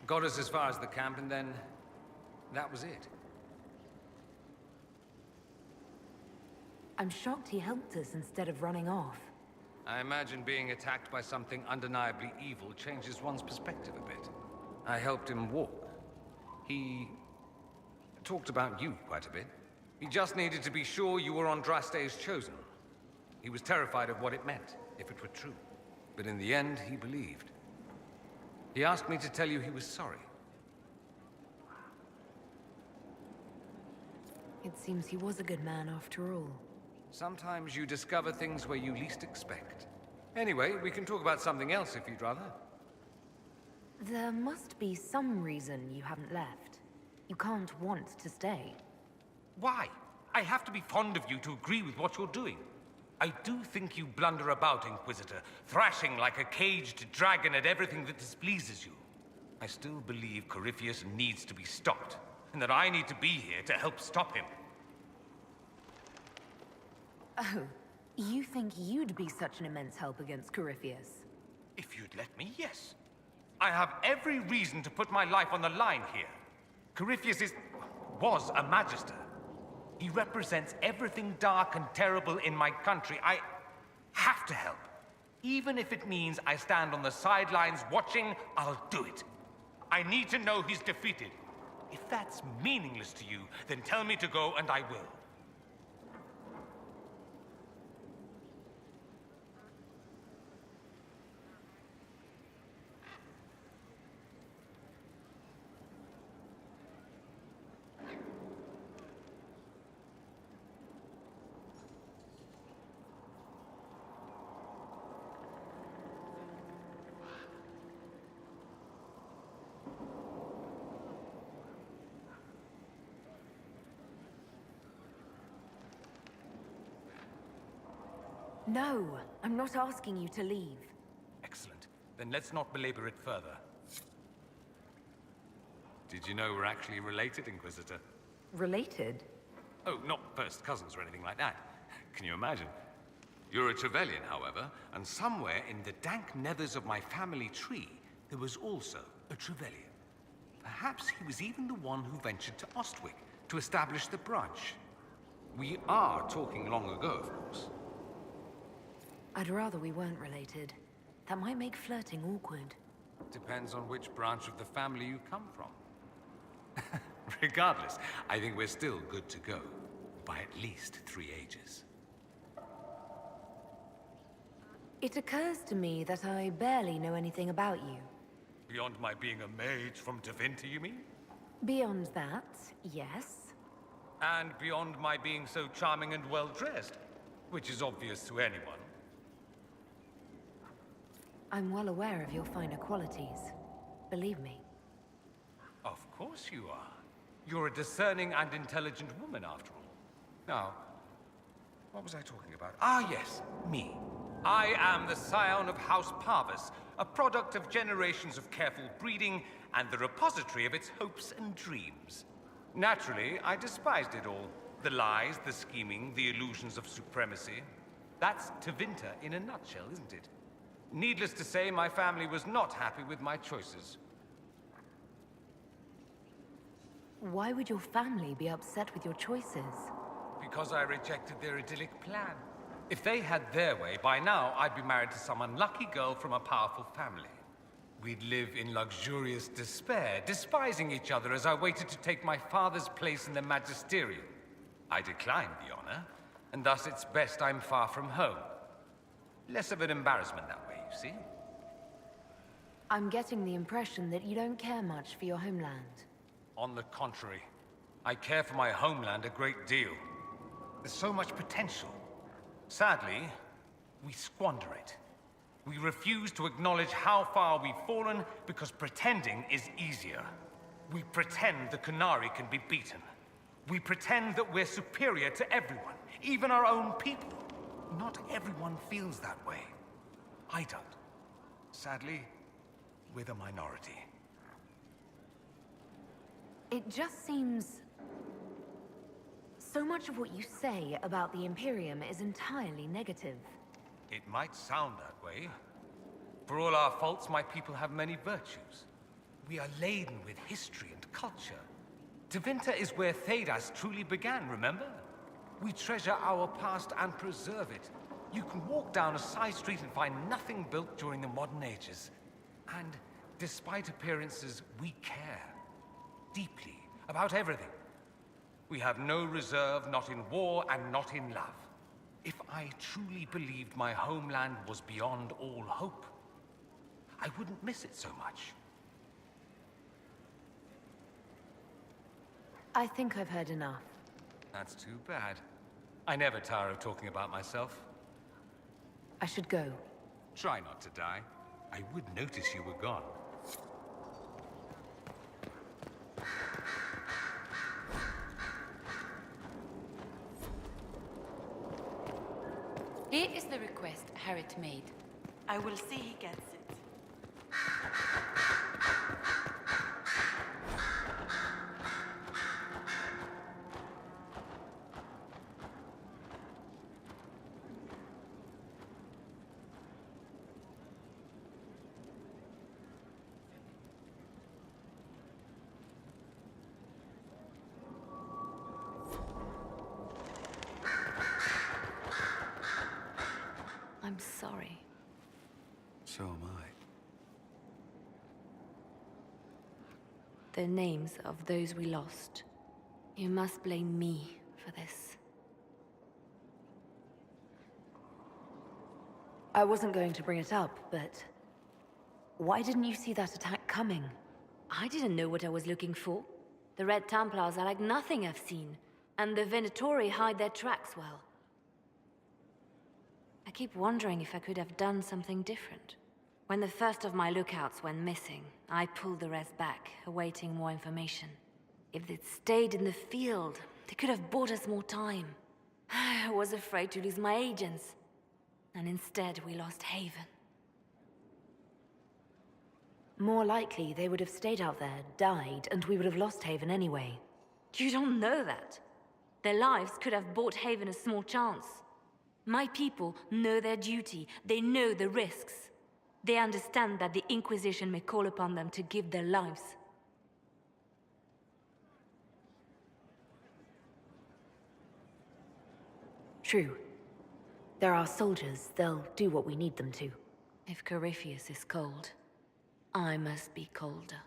Got us as far as the camp, and then that was it. I'm shocked he helped us instead of running off. I imagine being attacked by something undeniably evil changes one's perspective a bit. I helped him walk. He talked about you quite a bit. He just needed to be sure you were Andraste's chosen. He was terrified of what it meant, if it were true. But in the end, he believed. He asked me to tell you he was sorry. It seems he was a good man after all. Sometimes you discover things where you least expect. Anyway, we can talk about something else if you'd rather. There must be some reason you haven't left. You can't want to stay. Why? I have to be fond of you to agree with what you're doing. I do think you blunder about, Inquisitor, thrashing like a caged dragon at everything that displeases you. I still believe Corypheus needs to be stopped, and that I need to be here to help stop him. Oh, you think you'd be such an immense help against Corypheus? If you'd let me, yes. I have every reason to put my life on the line here. Corypheus was a Magister. He represents everything dark and terrible in my country. I have to help. Even if it means I stand on the sidelines watching, I'll do it. I need to know he's defeated. If that's meaningless to you, then tell me to go and I will. No, I'm not asking you to leave. Excellent. Then let's not belabor it further. Did you know we're actually related, Inquisitor? Related? Oh, not first cousins or anything like that. Can you imagine? You're a Trevelyan, however, and somewhere in the dank nethers of my family tree, there was also a Trevelyan. Perhaps he was even the one who ventured to Ostwick to establish the branch. We are talking long ago, of course. I'd rather we weren't related. That might make flirting awkward. Depends on which branch of the family you come from. Regardless, I think we're still good to go. By at least 3 ages. It occurs to me that I barely know anything about you. Beyond my being a mage from Tevinter, you mean? Beyond that, yes. And beyond my being so charming and well-dressed, which is obvious to anyone. I'm well aware of your finer qualities. Believe me. Of course you are. You're a discerning and intelligent woman, after all. Now, what was I talking about? Ah, yes, me. I am the scion of House Parvis, a product of generations of careful breeding and the repository of its hopes and dreams. Naturally, I despised it all. The lies, the scheming, the illusions of supremacy. That's Tevinter in a nutshell, isn't it? Needless to say, my family was not happy with my choices. Why would your family be upset with your choices? Because I rejected their idyllic plan. If they had their way, by now I'd be married to some unlucky girl from a powerful family. We'd live in luxurious despair, despising each other as I waited to take my father's place in the magisterium. I declined the honor, and thus it's best I'm far from home. Less of an embarrassment that way, you see? I'm getting the impression that you don't care much for your homeland. On the contrary, I care for my homeland a great deal. There's so much potential. Sadly, we squander it. We refuse to acknowledge how far we've fallen because pretending is easier. We pretend the Qunari can be beaten. We pretend that we're superior to everyone, even our own people. Not everyone feels that way. I don't. Sadly, we're the minority. It just seems... So much of what you say about the Imperium is entirely negative. It might sound that way. For all our faults, my people have many virtues. We are laden with history and culture. Tevinter is where Thedas truly began, remember? We treasure our past and preserve it. You can walk down a side street and find nothing built during the modern ages. And despite appearances, we care. Deeply. About everything. We have no reserve, not in war and not in love. If I truly believed my homeland was beyond all hope, I wouldn't miss it so much. I think I've heard enough. That's too bad. I never tire of talking about myself. I should go. Try not to die. I would notice you were gone. Here is the request Harriet made. I will see he gets it. I'm sorry. So am I. The names of those we lost. You must blame me for this. I wasn't going to bring it up, but... why didn't you see that attack coming? I didn't know what I was looking for. The Red Templars are like nothing I've seen, and the Venatori hide their tracks well. I keep wondering if I could have done something different. When the first of my lookouts went missing, I pulled the rest back, awaiting more information. If they'd stayed in the field, they could have bought us more time. I was afraid to lose my agents. And instead, we lost Haven. More likely, they would have stayed out there, died, and we would have lost Haven anyway. You don't know that. Their lives could have bought Haven a small chance. My people know their duty. They know the risks. They understand that the Inquisition may call upon them to give their lives. True. They're our soldiers. They'll do what we need them to. If Corypheus is cold, I must be colder.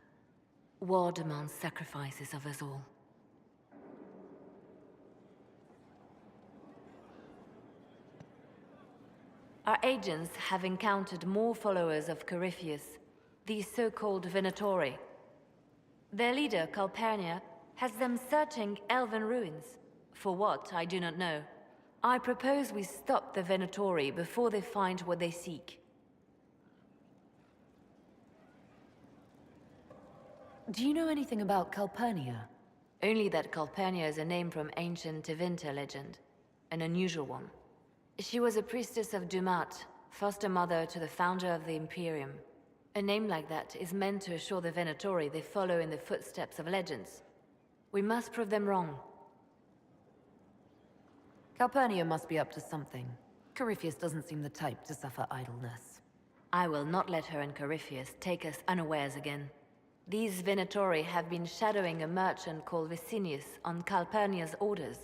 War demands sacrifices of us all. Our agents have encountered more followers of Corypheus, these so-called Venatori. Their leader, Calpurnia, has them searching elven ruins. For what, I do not know. I propose we stop the Venatori before they find what they seek. Do you know anything about Calpurnia? Only that Calpurnia is a name from ancient Tevinter legend. An unusual one. She was a priestess of Dumat, foster mother to the founder of the Imperium. A name like that is meant to assure the Venatori they follow in the footsteps of legends. We must prove them wrong. Calpurnia must be up to something. Corypheus doesn't seem the type to suffer idleness. I will not let her and Corypheus take us unawares again. These Venatori have been shadowing a merchant called Vicinius on Calpurnia's orders.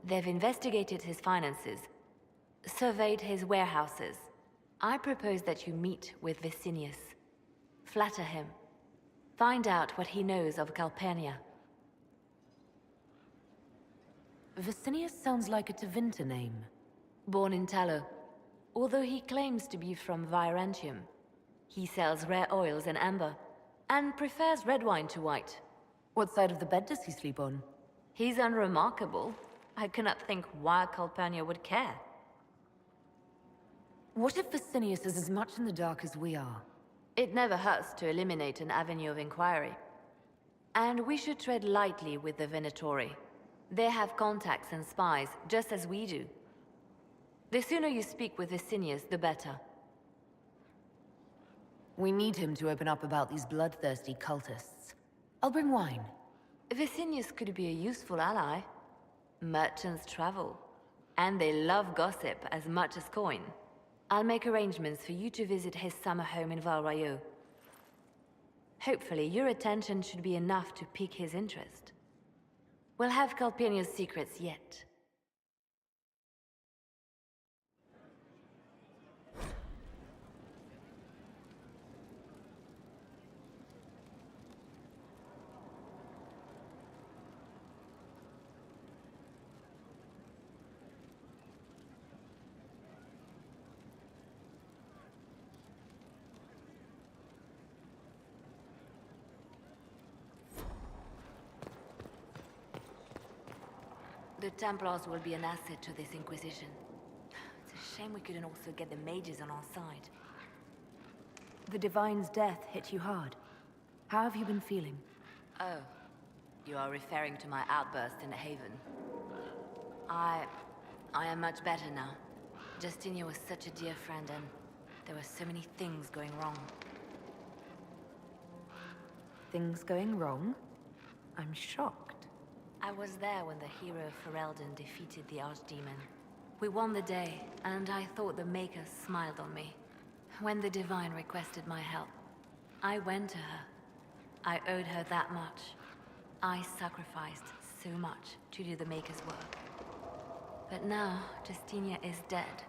They've investigated his finances, surveyed his warehouses. I propose that you meet with Vicinius. Flatter him. Find out what he knows of Calpurnia. Vicinius sounds like a Tevinter name. Born in Tallow, although he claims to be from Virantium. He sells rare oils and amber, and prefers red wine to white. What side of the bed does he sleep on? He's unremarkable. I cannot think why Calpurnia would care. What if Vicinius is as much in the dark as we are? It never hurts to eliminate an avenue of inquiry. And we should tread lightly with the Venatori. They have contacts and spies, just as we do. The sooner you speak with Vicinius, the better. We need him to open up about these bloodthirsty cultists. I'll bring wine. Vicinius could be a useful ally. Merchants travel, and they love gossip as much as coin. I'll make arrangements for you to visit his summer home in Val Royeaux. Hopefully, your attention should be enough to pique his interest. We'll have Calpurnia's secrets yet. The Templars will be an asset to this Inquisition. It's a shame we couldn't also get the mages on our side. The Divine's death hit you hard. How have you been feeling? Oh, you are referring to my outburst in Haven. I am much better now. Justinia was such a dear friend, and there were so many things going wrong. Things going wrong? I'm shocked. I was there when the hero Ferelden defeated the Archdemon. We won the day, and I thought the Maker smiled on me. When the Divine requested my help, I went to her. I owed her that much. I sacrificed so much to do the Maker's work. But now, Justinia is dead.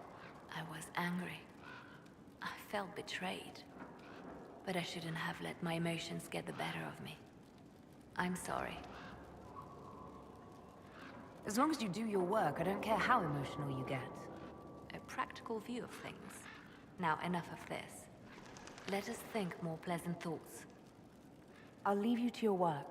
I was angry. I felt betrayed. But I shouldn't have let my emotions get the better of me. I'm sorry. As long as you do your work, I don't care how emotional you get. A practical view of things. Now, enough of this. Let us think more pleasant thoughts. I'll leave you to your work.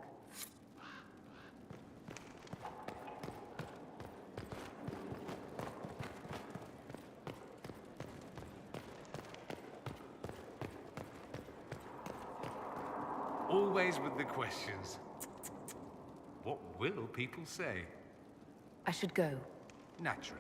Always with the questions. What will people say? I should go. Naturally.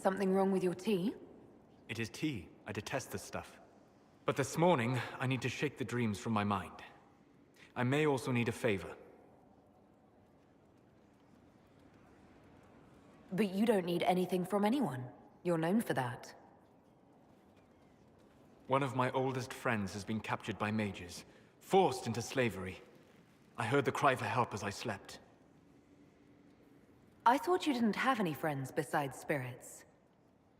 Something wrong with your tea? It is tea. I detest this stuff. But this morning, I need to shake the dreams from my mind. I may also need a favor. But you don't need anything from anyone. You're known for that. One of my oldest friends has been captured by mages, forced into slavery. I heard the cry for help as I slept. I thought you didn't have any friends besides spirits.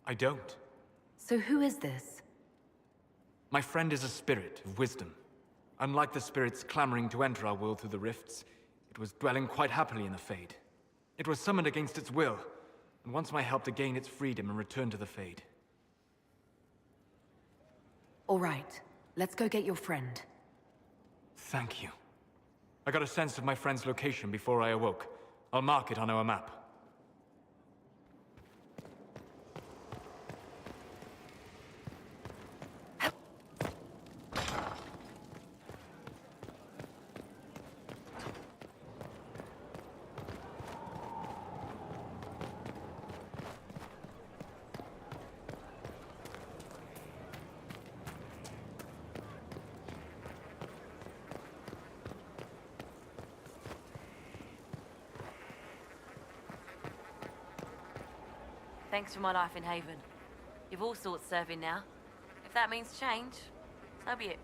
I don't. So who is this? My friend is a spirit of wisdom. Unlike the spirits clamoring to enter our world through the rifts, it was dwelling quite happily in the Fade. It was summoned against its will, and wants my help to gain its freedom and return to the Fade. All right, let's go get your friend. Thank you. I got a sense of my friend's location before I awoke. I'll mark it on our map. Thanks for my life in Haven. You've all sorts serving now. If that means change, so be it.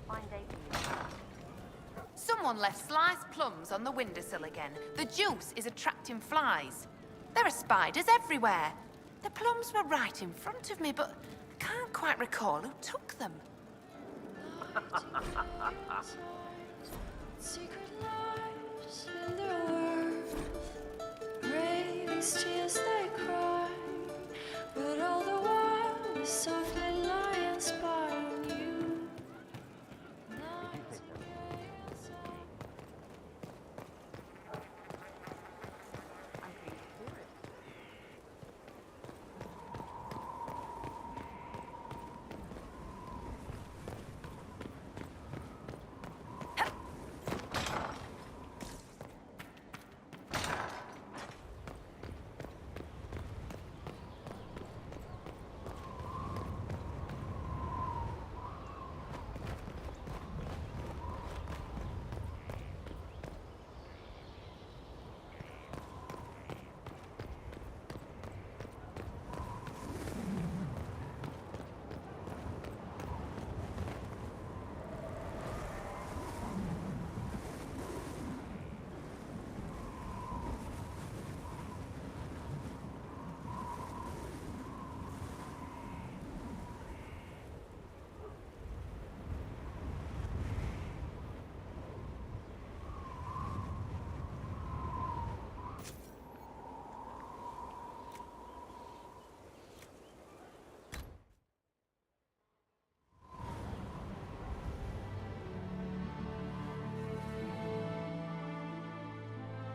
Fine day for you. Someone left sliced plums on the windowsill again. The juice is attracting flies. There are spiders everywhere. The plums were right in front of me, but I can't quite recall who took them. Secret lives in their world, raised tears they cry, but all the while we softly lie and spy on you.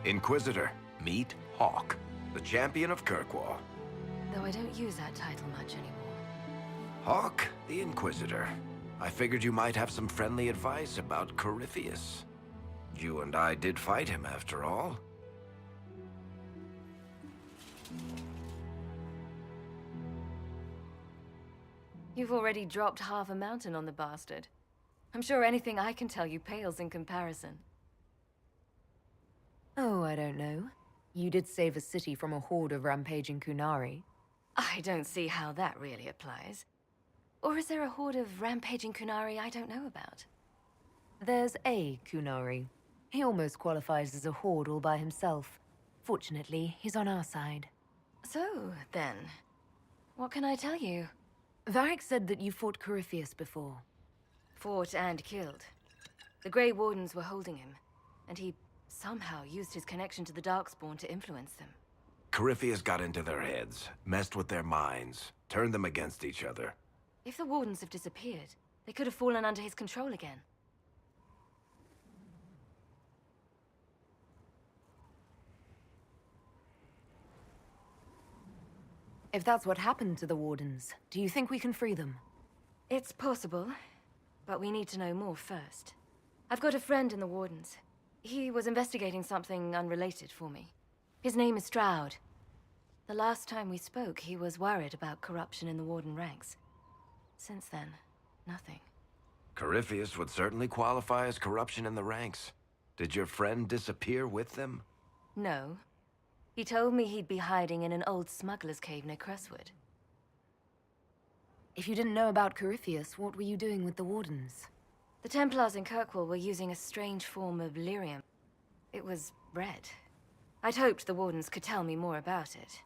Inquisitor, meet Hawk, the champion of Kirkwall. Though I don't use that title much anymore. Hawk, the Inquisitor. I figured you might have some friendly advice about Corypheus. You and I did fight him, after all. You've already dropped half a mountain on the bastard. I'm sure anything I can tell you pales in comparison. Oh, I don't know. You did save a city from a horde of rampaging Kunari. I don't see how that really applies. Or is there a horde of rampaging Kunari I don't know about? There's a Kunari. He almost qualifies as a horde all by himself. Fortunately, he's on our side. So, then, what can I tell you? Varric said that you fought Corypheus before. Fought and killed. The Grey Wardens were holding him, and he somehow used his connection to the Darkspawn to influence them. Corypheus got into their heads, messed with their minds, turned them against each other. If the Wardens have disappeared, they could have fallen under his control again. If that's what happened to the Wardens, do you think we can free them? It's possible, but we need to know more first. I've got a friend in the Wardens. He was investigating something unrelated for me. His name is Stroud. The last time we spoke, he was worried about corruption in the Warden ranks. Since then, nothing. Corypheus would certainly qualify as corruption in the ranks. Did your friend disappear with them? No. He told me he'd be hiding in an old smuggler's cave near Crestwood. If you didn't know about Corypheus, what were you doing with the Wardens? The Templars in Kirkwall were using a strange form of lyrium. It was red. I'd hoped the Wardens could tell me more about it.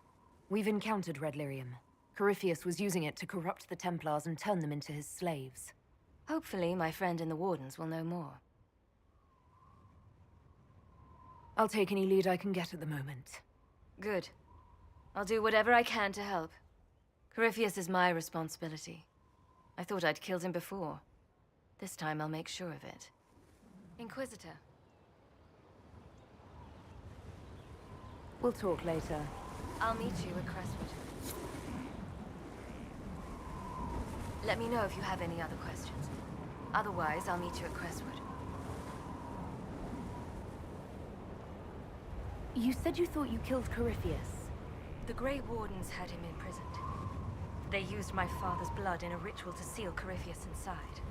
We've encountered red lyrium. Corypheus was using it to corrupt the Templars and turn them into his slaves. Hopefully, my friend in the Wardens will know more. I'll take any lead I can get at the moment. Good. I'll do whatever I can to help. Corypheus is my responsibility. I thought I'd killed him before. This time I'll make sure of it. Inquisitor. We'll talk later. I'll meet you at Crestwood. Let me know if you have any other questions. Otherwise, I'll meet you at Crestwood. You said you thought you killed Corypheus. The Grey Wardens had him imprisoned. They used my father's blood in a ritual to seal Corypheus inside.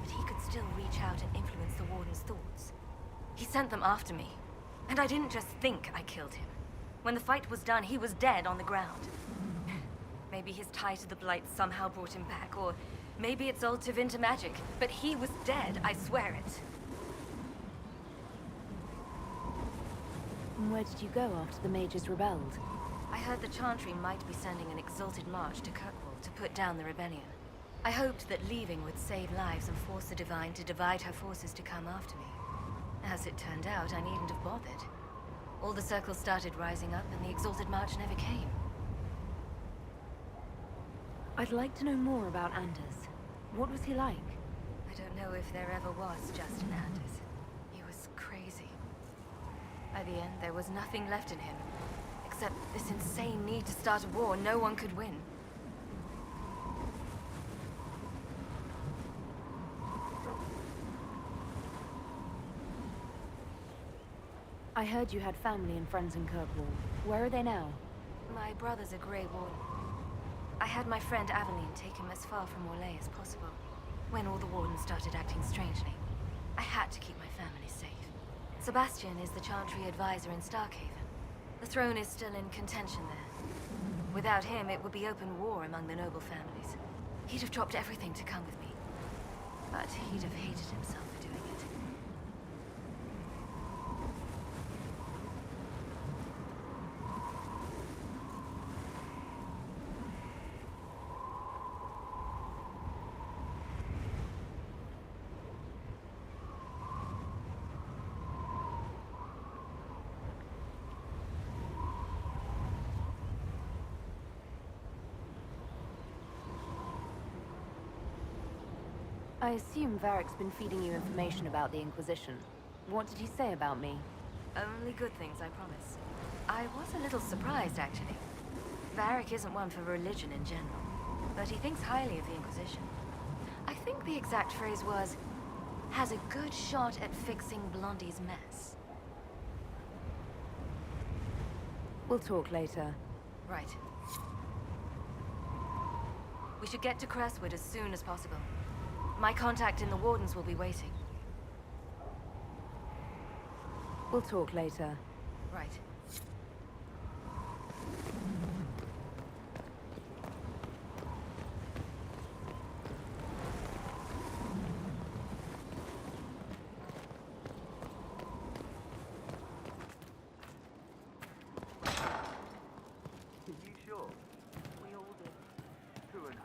But he could still reach out and influence the Warden's thoughts. He sent them after me. And I didn't just think I killed him. When the fight was done, he was dead on the ground. Maybe his tie to the Blight somehow brought him back, or maybe it's all Tevinter magic. But he was dead, I swear it. And where did you go after the mages rebelled? I heard the Chantry might be sending an exalted march to Kirkwall to put down the rebellion. I hoped that leaving would save lives and force the Divine to divide her forces to come after me. As it turned out, I needn't have bothered. All the circles started rising up, and the exalted march never came. I'd like to know more about Anders. What was he like? I don't know if there ever was just an Anders. He was crazy. By the end, there was nothing left in him, except this insane need to start a war no one could win. I heard you had family and friends in Kirkwall. Where are they now? My brother's a Grey Warden. I had my friend Aveline take him as far from Orlais as possible. When all the Wardens started acting strangely, I had to keep my family safe. Sebastian is the Chantry advisor in Starkhaven. The throne is still in contention there. Without him, it would be open war among the noble families. He'd have dropped everything to come with me. But he'd have hated himself for doing it. I assume Varric's been feeding you information about the Inquisition. What did he say about me? Only good things, I promise. I was a little surprised, actually. Varric isn't one for religion in general, but he thinks highly of the Inquisition. I think the exact phrase was, has a good shot at fixing Blondie's mess. We'll talk later. Right. We should get to Crestwood as soon as possible. My contact in the Wardens will be waiting. We'll talk later. Right. You sure? We all did. True enough.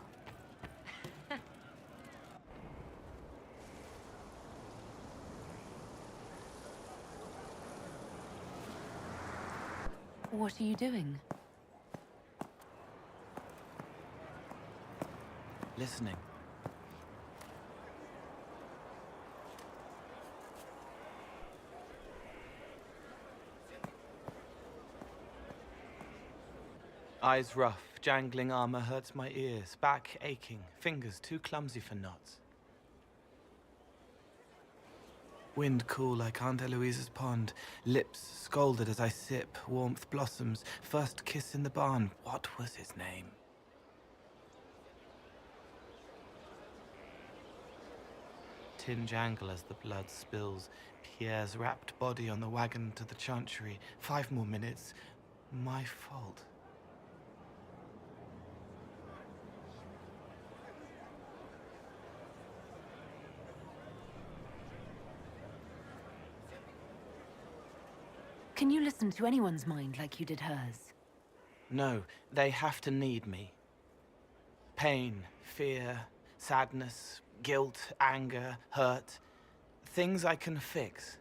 What are you doing? Listening. Eyes rough, jangling armor hurts my ears, back aching, fingers too clumsy for knots. Wind cool like Aunt Eloise's pond, lips scalded as I sip, warmth blossoms, first kiss in the barn, what was his name? Tin jangle as the blood spills, Pierre's wrapped body on the wagon to the chantry, 5 more minutes, my fault. Can you listen to anyone's mind like you did hers? No, they have to need me. Pain, fear, sadness, guilt, anger, hurt. Things I can fix.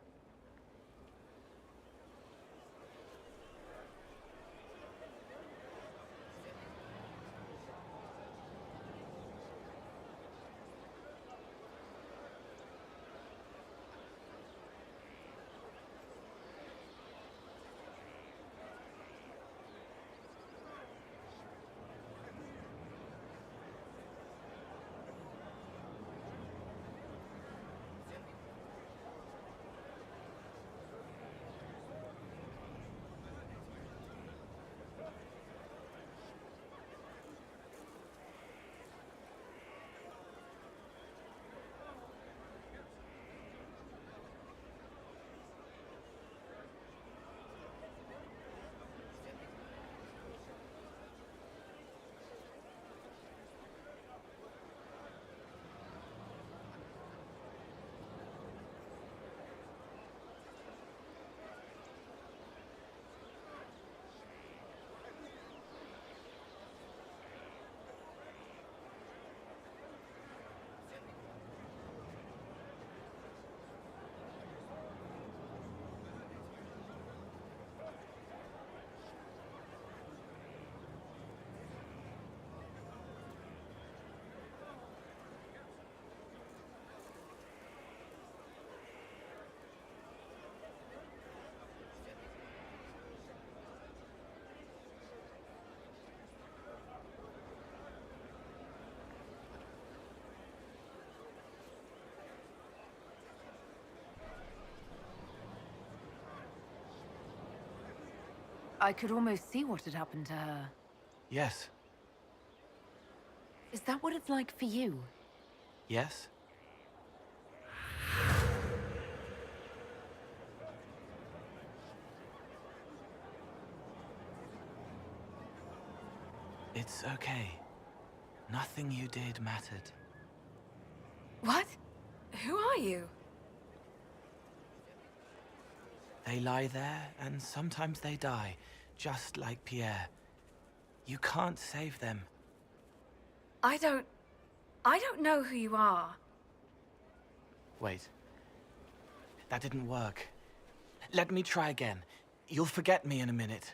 I could almost see what had happened to her. Yes. Is that what it's like for you? Yes? It's okay. Nothing you did mattered. What? Who are you? They lie there, and sometimes they die, just like Pierre. You can't save them. I don't know who you are. Wait. That didn't work. Let me try again. You'll forget me in a minute.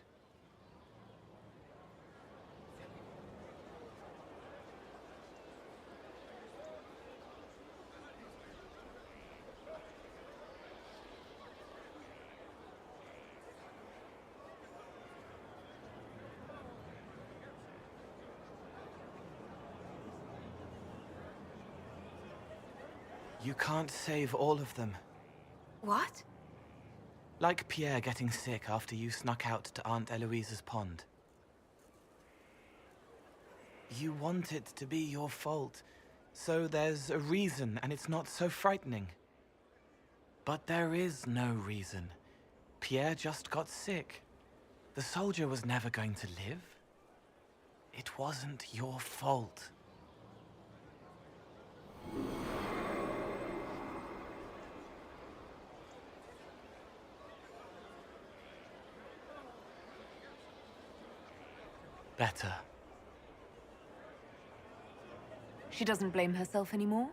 You can't save all of them. What? Like Pierre getting sick after you snuck out to Aunt Eloise's pond. You want it to be your fault, so there's a reason and it's not so frightening. But there is no reason. Pierre just got sick. The soldier was never going to live. It wasn't your fault. Better. She doesn't blame herself anymore?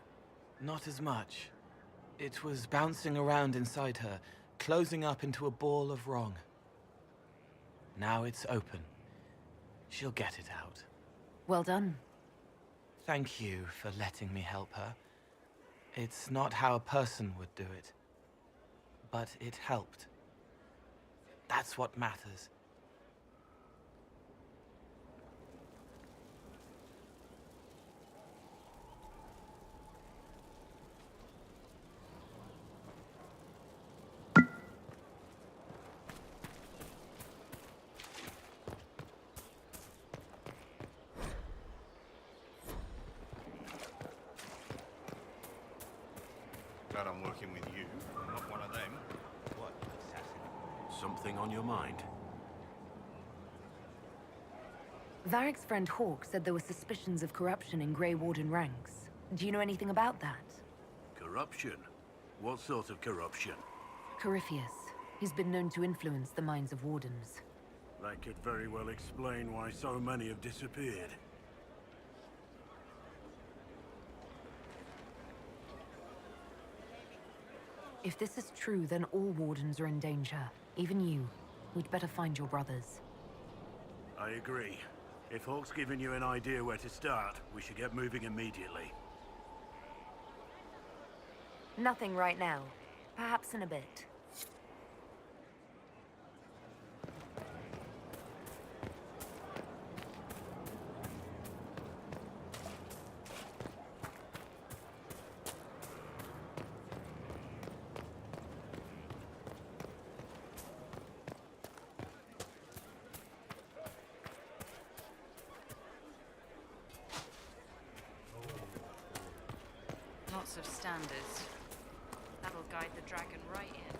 Not as much. It was bouncing around inside her, closing up into a ball of wrong. Now it's open. She'll get it out. Well done. Thank you for letting me help her. It's not how a person would do it. But it helped. That's what matters. Glad I'm working with you, not one of them. What, assassin? Something on your mind? Varric's friend Hawk said there were suspicions of corruption in Grey Warden ranks. Do you know anything about that? Corruption? What sort of corruption? Corypheus. He's been known to influence the minds of Wardens. That could very well explain why so many have disappeared. If this is true, then all Wardens are in danger. Even you. We'd better find your brothers. I agree. If Hawk's given you an idea where to start, we should get moving immediately. Nothing right now. Perhaps in a bit. Lots of standards. That'll guide the dragon right in.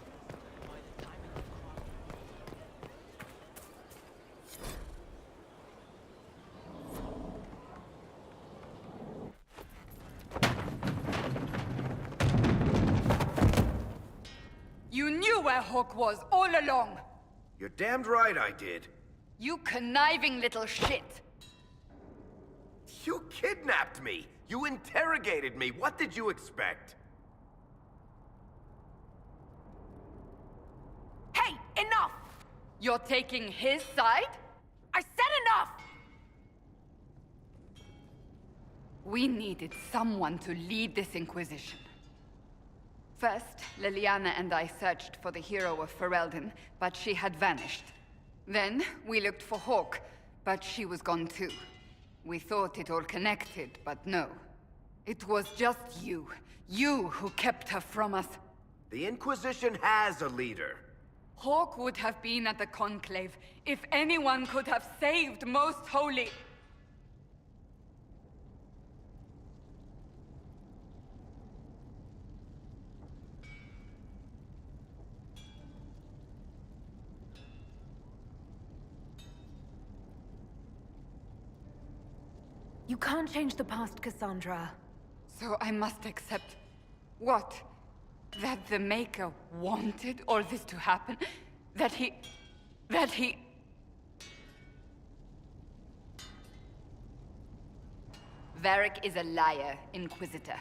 You knew where Hawk was all along! You're damned right I did. You conniving little shit! You kidnapped me! You interrogated me! What did you expect? Hey, enough! You're taking his side? I said enough! We needed someone to lead this Inquisition. First, Liliana and I searched for the hero of Ferelden, but she had vanished. Then, we looked for Hawk, but she was gone too. We thought it all connected, but no. It was just you. You who kept her from us. The Inquisition has a leader. Hawk would have been at the Conclave if anyone could have saved Most Holy. You can't change the past, Cassandra. So I must accept... what? That the Maker wanted all this to happen? That he... Varric is a liar, Inquisitor.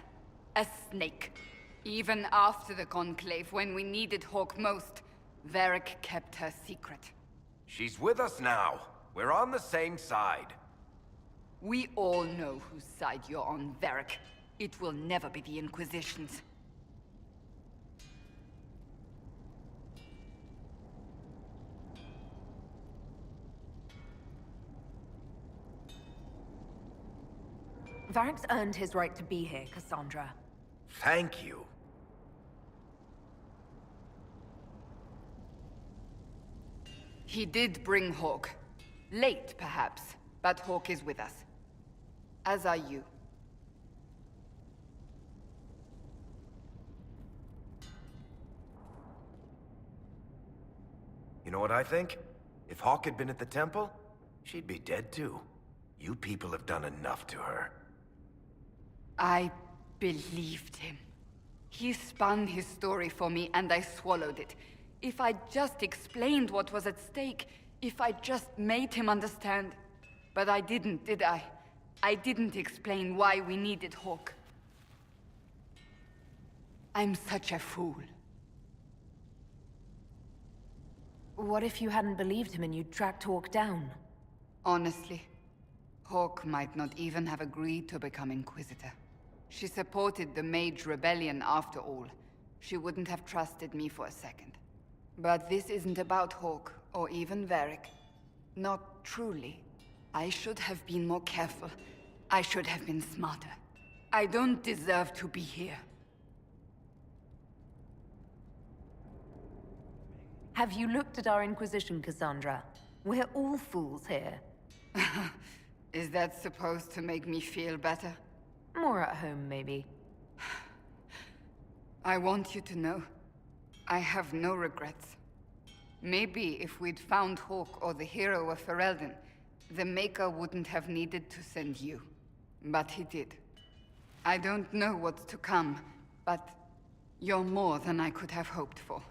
A snake. Even after the Conclave, when we needed Hawk most, Varric kept her secret. She's with us now. We're on the same side. We all know whose side you're on, Varric. It will never be the Inquisition's. Varric's earned his right to be here, Cassandra. Thank you. He did bring Hawk. Late, perhaps, but Hawk is with us. As are you. You know what I think? If Hawk had been at the temple, she'd be dead too. You people have done enough to her. I believed him. He spun his story for me, and I swallowed it. If I just explained what was at stake, if I just made him understand. But I didn't, did I? I didn't explain why we needed Hawk. I'm such a fool. What if you hadn't believed him and you'd tracked Hawk down? Honestly, Hawk might not even have agreed to become Inquisitor. She supported the Mage Rebellion after all. She wouldn't have trusted me for a second. But this isn't about Hawk, or even Varric. Not truly. I should have been more careful. I should have been smarter. I don't deserve to be here. Have you looked at our Inquisition, Cassandra? We're all fools here. Is that supposed to make me feel better? More at home, maybe. I want you to know, I have no regrets. Maybe if we'd found Hawk or the hero of Ferelden, the Maker wouldn't have needed to send you. But he did. I don't know what's to come, but you're more than I could have hoped for.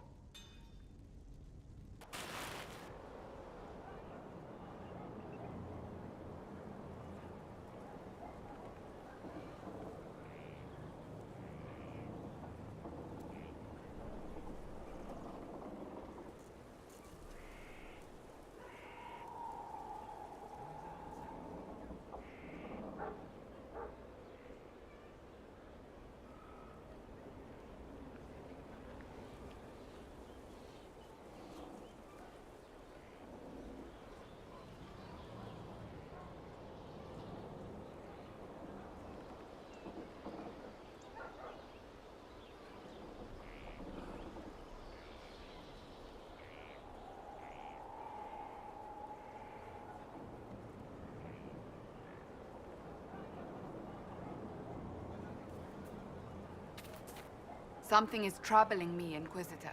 Something is troubling me, Inquisitor.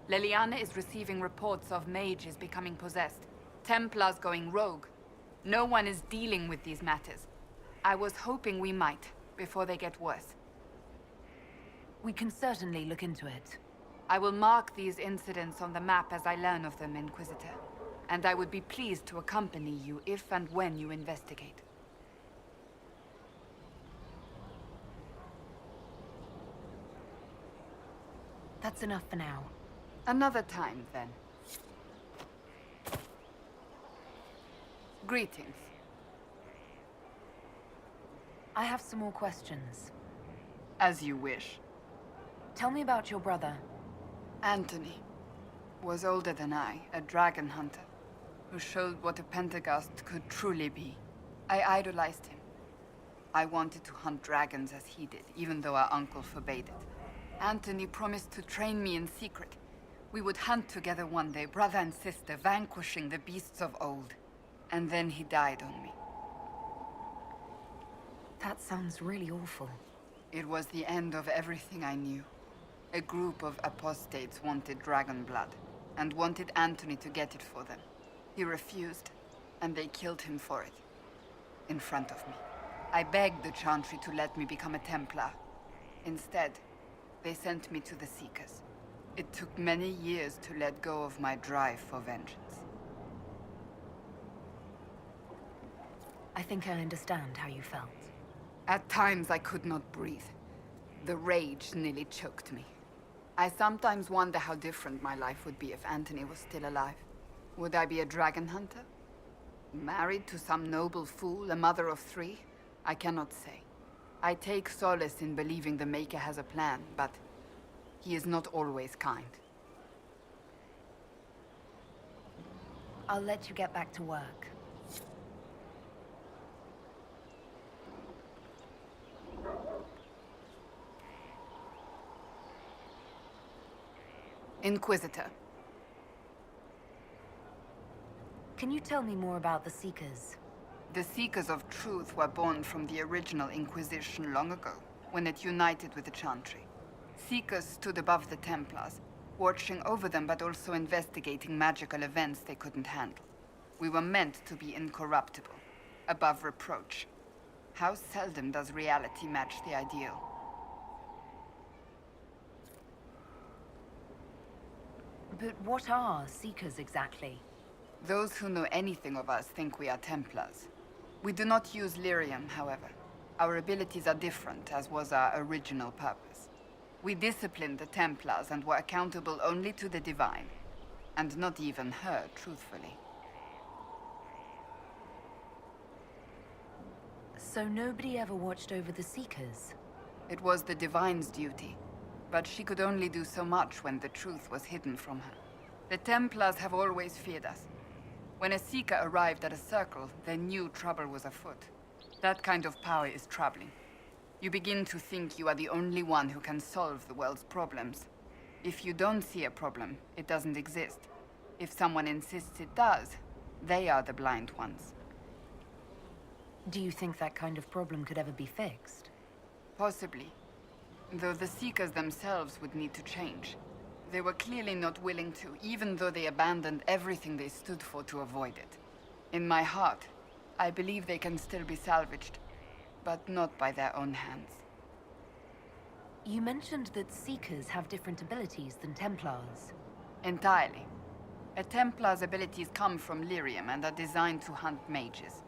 Leliana is receiving reports of mages becoming possessed, Templars going rogue. No one is dealing with these matters. I was hoping we might, before they get worse. We can certainly look into it. I will mark these incidents on the map as I learn of them, Inquisitor. And I would be pleased to accompany you if and when you investigate. That's enough for now. Another time, then. Greetings. I have some more questions. As you wish. Tell me about your brother. Anthony was older than I, a dragon hunter, who showed what a Pentagast could truly be. I idolized him. I wanted to hunt dragons as he did, even though our uncle forbade it. Anthony promised to train me in secret. We would hunt together one day, brother and sister, vanquishing the beasts of old. And then he died on me. That sounds really awful. It was the end of everything I knew. A group of apostates wanted dragon blood, and wanted Anthony to get it for them. He refused, and they killed him for it. In front of me. I begged the Chantry to let me become a Templar. Instead, they sent me to the Seekers. It took many years to let go of my drive for vengeance. I think I understand how you felt. At times I could not breathe. The rage nearly choked me. I sometimes wonder how different my life would be if Anthony was still alive. Would I be a dragon hunter? Married to some noble fool, a mother of 3? I cannot say. I take solace in believing the Maker has a plan, but he is not always kind. I'll let you get back to work. Inquisitor. Can you tell me more about the Seekers? The Seekers of Truth were born from the original Inquisition long ago, when it united with the Chantry. Seekers stood above the Templars, watching over them but also investigating magical events they couldn't handle. We were meant to be incorruptible, above reproach. How seldom does reality match the ideal? But what are Seekers exactly? Those who know anything of us think we are Templars. We do not use lyrium, however. Our abilities are different, as was our original purpose. We disciplined the Templars and were accountable only to the Divine. And not even her, truthfully. So nobody ever watched over the Seekers? It was the Divine's duty. But she could only do so much when the truth was hidden from her. The Templars have always feared us. When a Seeker arrived at a circle, they knew trouble was afoot. That kind of power is troubling. You begin to think you are the only one who can solve the world's problems. If you don't see a problem, it doesn't exist. If someone insists it does, they are the blind ones. Do you think that kind of problem could ever be fixed? Possibly. Though the Seekers themselves would need to change. They were clearly not willing to, even though they abandoned everything they stood for to avoid it. In my heart, I believe they can still be salvaged, but not by their own hands. You mentioned that Seekers have different abilities than Templars. Entirely. A Templar's abilities come from lyrium and are designed to hunt mages.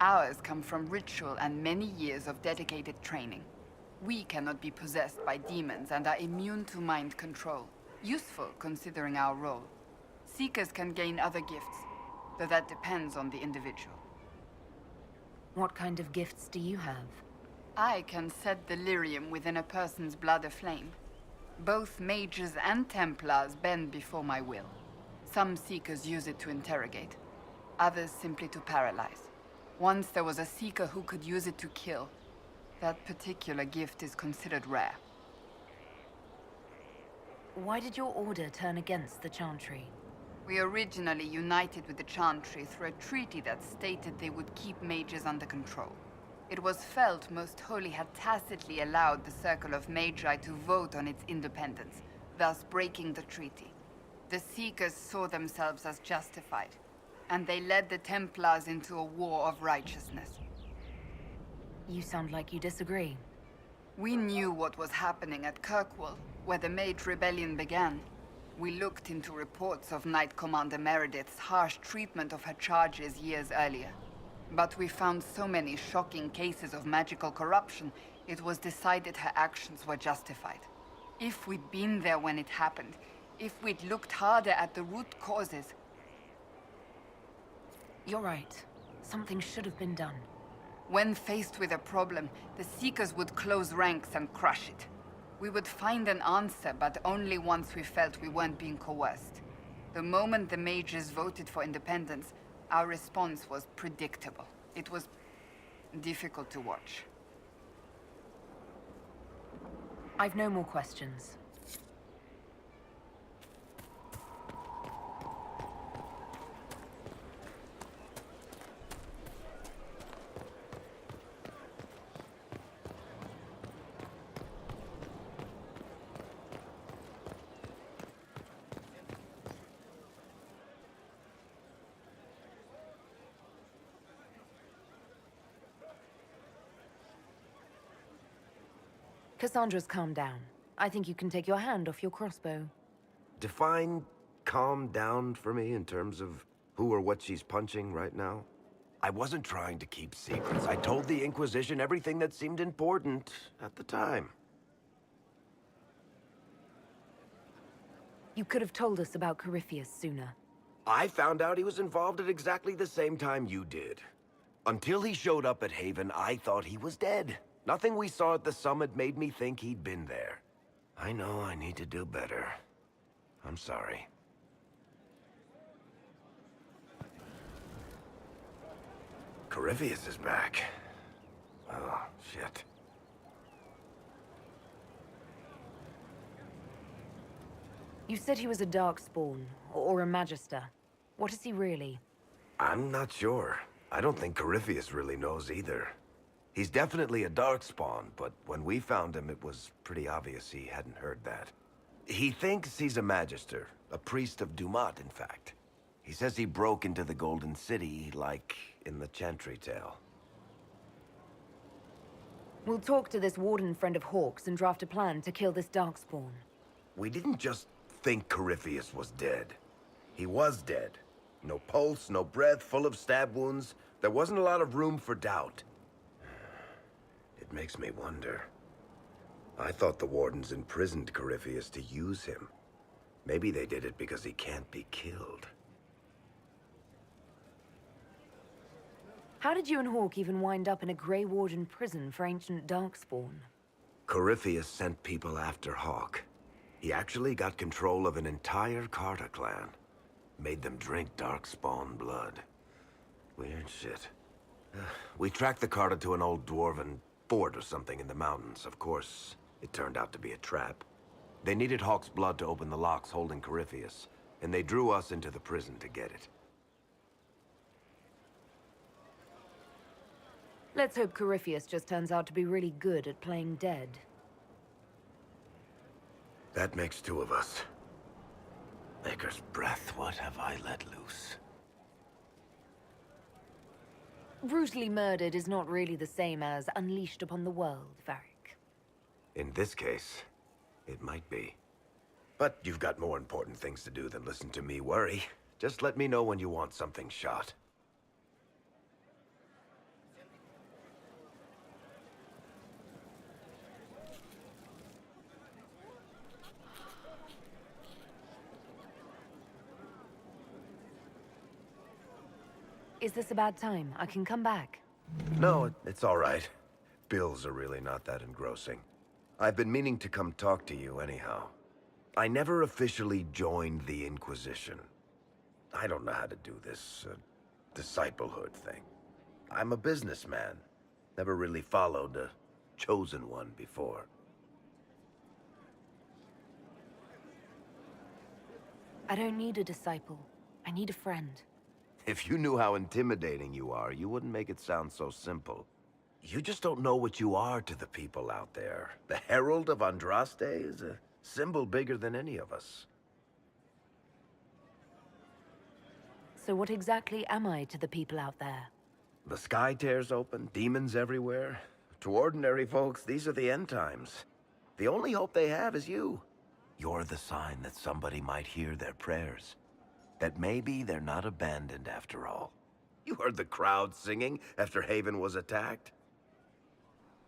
Ours come from ritual and many years of dedicated training. We cannot be possessed by demons and are immune to mind control. Useful, considering our role. Seekers can gain other gifts, though that depends on the individual. What kind of gifts do you have? I can set the lyrium within a person's blood aflame. Both mages and Templars bend before my will. Some Seekers use it to interrogate, others simply to paralyze. Once there was a Seeker who could use it to kill. That particular gift is considered rare. Why did your order turn against the Chantry? We originally united with the Chantry through a treaty that stated they would keep mages under control. It was felt Most Holy had tacitly allowed the Circle of Magi to vote on its independence, thus breaking the treaty. The Seekers saw themselves as justified, and they led the Templars into a war of righteousness. You sound like you disagree. We knew what was happening at Kirkwall, where the Mage Rebellion began. We looked into reports of Knight Commander Meredith's harsh treatment of her charges years earlier. But we found so many shocking cases of magical corruption, it was decided her actions were justified. If we'd been there when it happened, if we'd looked harder at the root causes... You're right. Something should have been done. When faced with a problem, the Seekers would close ranks and crush it. We would find an answer, but only once we felt we weren't being coerced. The moment the mages voted for independence, our response was predictable. It was difficult to watch. I've no more questions. Cassandra's calmed down. I think you can take your hand off your crossbow. Define calm down for me in terms of who or what she's punching right now. I wasn't trying to keep secrets. I told the Inquisition everything that seemed important at the time. You could have told us about Corypheus sooner. I found out he was involved at exactly the same time you did. Until he showed up at Haven, I thought he was dead. Nothing we saw at the summit made me think he'd been there. I know I need to do better. I'm sorry. Corypheus is back. Oh, shit. You said he was a Darkspawn, or a Magister. What is he really? I'm not sure. I don't think Corypheus really knows either. He's definitely a Darkspawn, but when we found him, it was pretty obvious he hadn't heard that. He thinks he's a Magister, a priest of Dumat, in fact. He says he broke into the Golden City, like in the Chantry tale. We'll talk to this Warden friend of Hawke's and draft a plan to kill this Darkspawn. We didn't just think Corypheus was dead. He was dead. No pulse, no breath, full of stab wounds. There wasn't a lot of room for doubt. It makes me wonder. I thought the Wardens imprisoned Corypheus to use him. Maybe they did it because he can't be killed. How did you and Hawke even wind up in a Grey Warden prison for ancient Darkspawn? Corypheus sent people after Hawke. He actually got control of an entire Carter clan. Made them drink Darkspawn blood. Weird shit. We tracked the Carter to an old dwarven fort or something in the mountains. Of course, it turned out to be a trap. They needed Hawke's blood to open the locks holding Corypheus, and they drew us into the prison to get it. Let's hope Corypheus just turns out to be really good at playing dead. That makes two of us. Maker's breath, what have I let loose? Brutally murdered is not really the same as unleashed upon the world, Varric. In this case, it might be. But you've got more important things to do than listen to me worry. Just let me know when you want something shot. Is this a bad time? I can come back. No, it's all right. Bills are really not that engrossing. I've been meaning to come talk to you anyhow. I never officially joined the Inquisition. I don't know how to do this, disciplehood thing. I'm a businessman. Never really followed a chosen one before. I don't need a disciple. I need a friend. If you knew how intimidating you are, you wouldn't make it sound so simple. You just don't know what you are to the people out there. The Herald of Andraste is a symbol bigger than any of us. So what exactly am I to the people out there? The sky tears open, demons everywhere. To ordinary folks, these are the end times. The only hope they have is you. You're the sign that somebody might hear their prayers. That maybe they're not abandoned after all. You heard the crowd singing after Haven was attacked?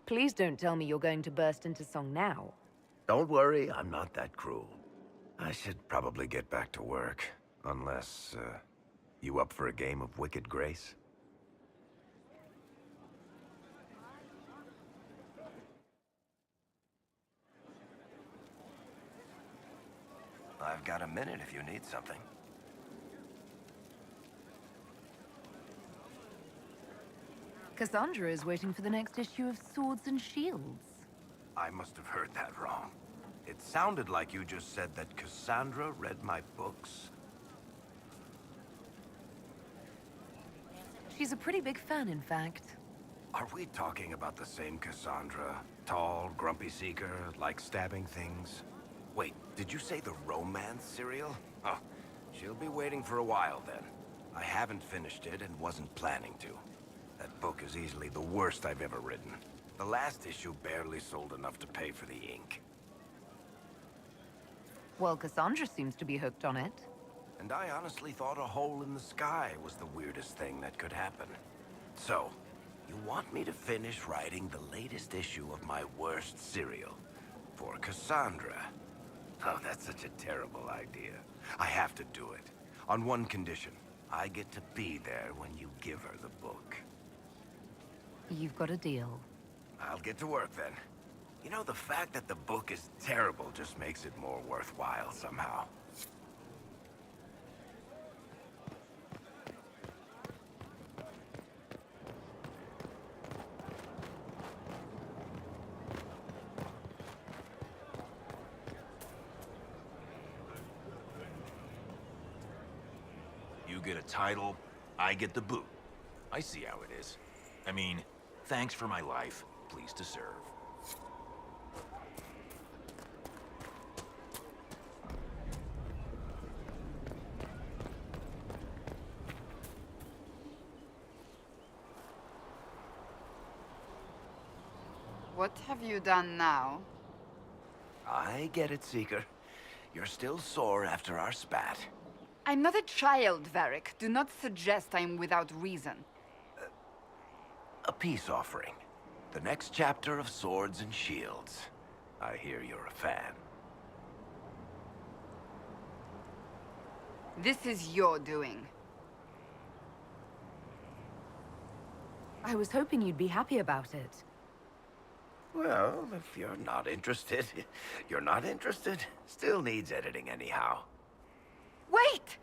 Please don't tell me you're going to burst into song now. Don't worry, I'm not that cruel. I should probably get back to work. Unless, you up for a game of Wicked Grace? I've got a minute if you need something. Cassandra is waiting for the next issue of Swords and Shields. I must have heard that wrong. It sounded like you just said that Cassandra read my books. She's a pretty big fan, in fact. Are we talking about the same Cassandra? Tall, grumpy seeker, like stabbing things? Wait, did you say the romance serial? Oh, she'll be waiting for a while then. I haven't finished it and wasn't planning to. That book is easily the worst I've ever written. The last issue barely sold enough to pay for the ink. Well, Cassandra seems to be hooked on it. And I honestly thought a hole in the sky was the weirdest thing that could happen. So, you want me to finish writing the latest issue of my worst serial for Cassandra? Oh, that's such a terrible idea. I have to do it. On one condition. I get to be there when you give her the book. You've got a deal. I'll get to work then. You know, the fact that the book is terrible just makes it more worthwhile somehow. get a title, I get the boot. I see how it is. I mean, thanks for my life. Pleased to serve. What have you done now? I get it, Seeker. You're still sore after our spat. I'm not a child, Varric. Do not suggest I'm without reason. A peace offering. The next chapter of Swords and Shields. I hear you're a fan. This is your doing. I was hoping you'd be happy about it. Well, if you're not interested, you're not interested. Still needs editing anyhow. Wait!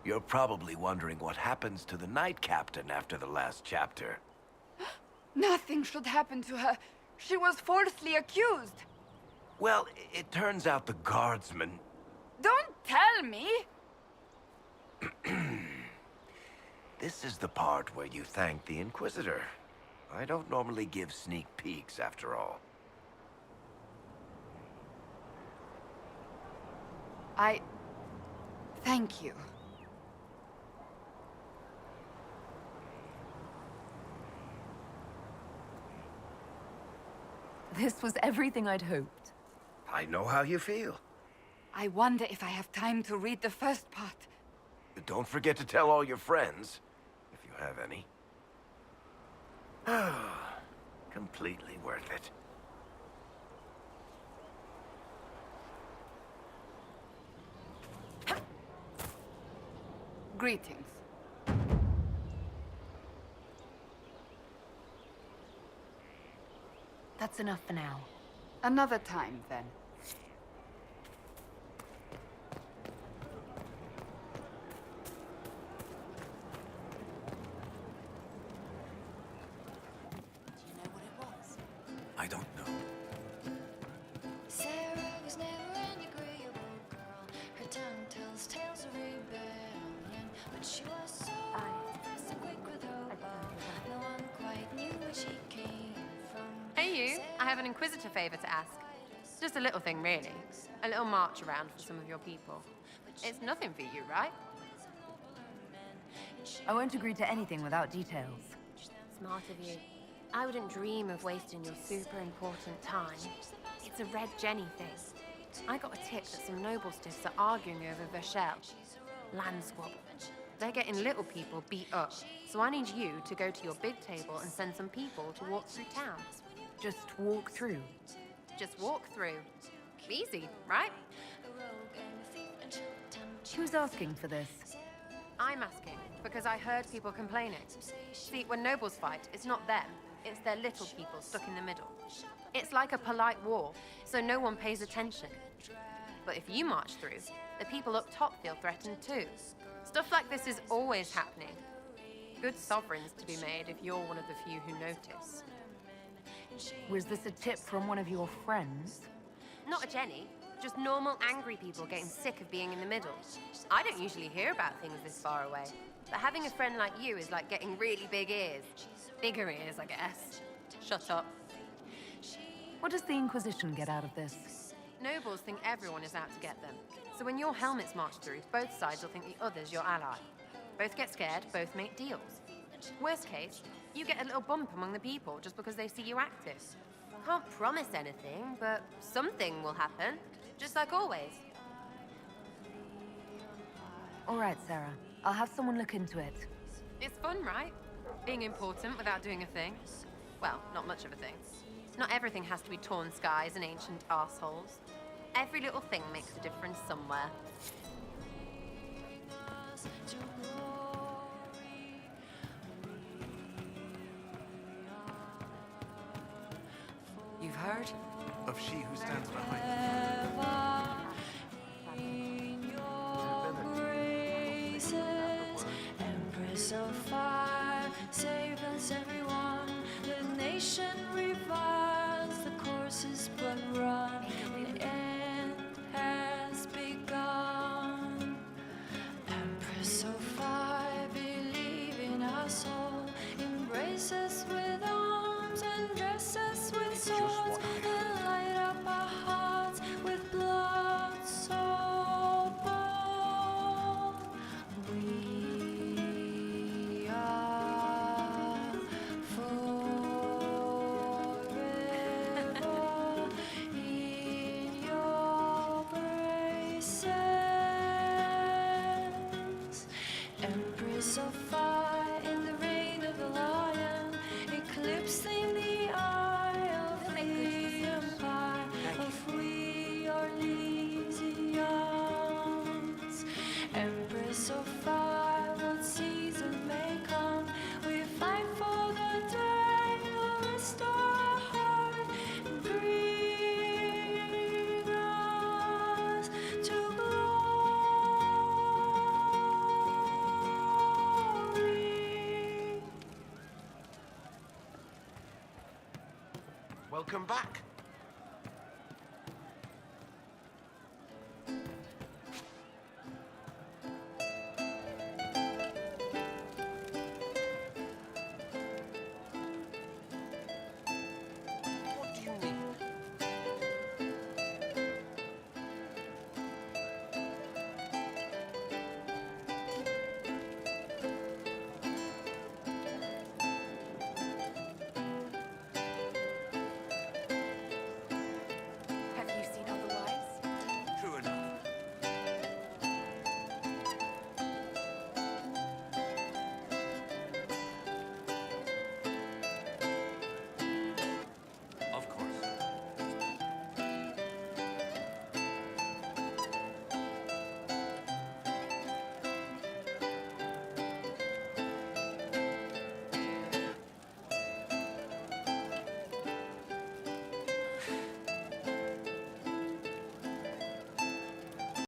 You're probably wondering what happens to the Knight Captain after the last chapter. Nothing should happen to her. She was falsely accused. Well, it turns out the guardsman... Don't tell me! This is the part where you thank the Inquisitor. I don't normally give sneak peeks, after all. Thank you. This was everything I'd hoped. I know how you feel. I wonder if I have time to read the first part. Don't forget to tell all your friends, if you have any. Completely worth it. Greetings. That's enough for now. Another time, then. I don't know. Sarah was never an agreeable girl. Her tongue tells tales of rebellion, but she was so fast and quick with her bow. No one quite knew where she came from. Hey you, I have an Inquisitor favor to ask. Just a little thing, really. A little march around for some of your people. It's nothing for you, right? I won't agree to anything without details. Smart of you. I wouldn't dream of wasting your super important time. It's a Red Jenny thing. I got a tip that some noble stiffs are arguing over Vershel. Land squabble. They're getting little people beat up. So I need you to go to your big table and send some people to walk through town. Just walk through. Just walk through. Easy, right? Who's asking for this? I'm asking because I heard people complaining. See, when nobles fight, it's not them. It's their little people stuck in the middle. It's like a polite war, so no one pays attention. But if you march through, the people up top feel threatened too. Stuff like this is always happening. Good sovereigns to be made if you're one of the few who notice. Was this a tip from one of your friends? Not a Jenny, just normal angry people getting sick of being in the middle. I don't usually hear about things this far away, but having a friend like you is like getting really big ears. Bigger ears, I guess. Shut up. What does the Inquisition get out of this? Nobles think everyone is out to get them. So when your helmets march through, both sides will think the other's your ally. Both get scared, both make deals. Worst case, you get a little bump among the people just because they see you active. Can't promise anything, but something will happen. Just like always. All right, Sarah. I'll have someone look into it. It's fun, right? Being important without doing a thing. Well, not much of a thing. Not everything has to be torn skies and ancient arseholes. Every little thing makes a difference somewhere. You've heard? Of she who stands behind Empress of fire, save us everyone. The nation revives, the course is but run. The end has begun. come back.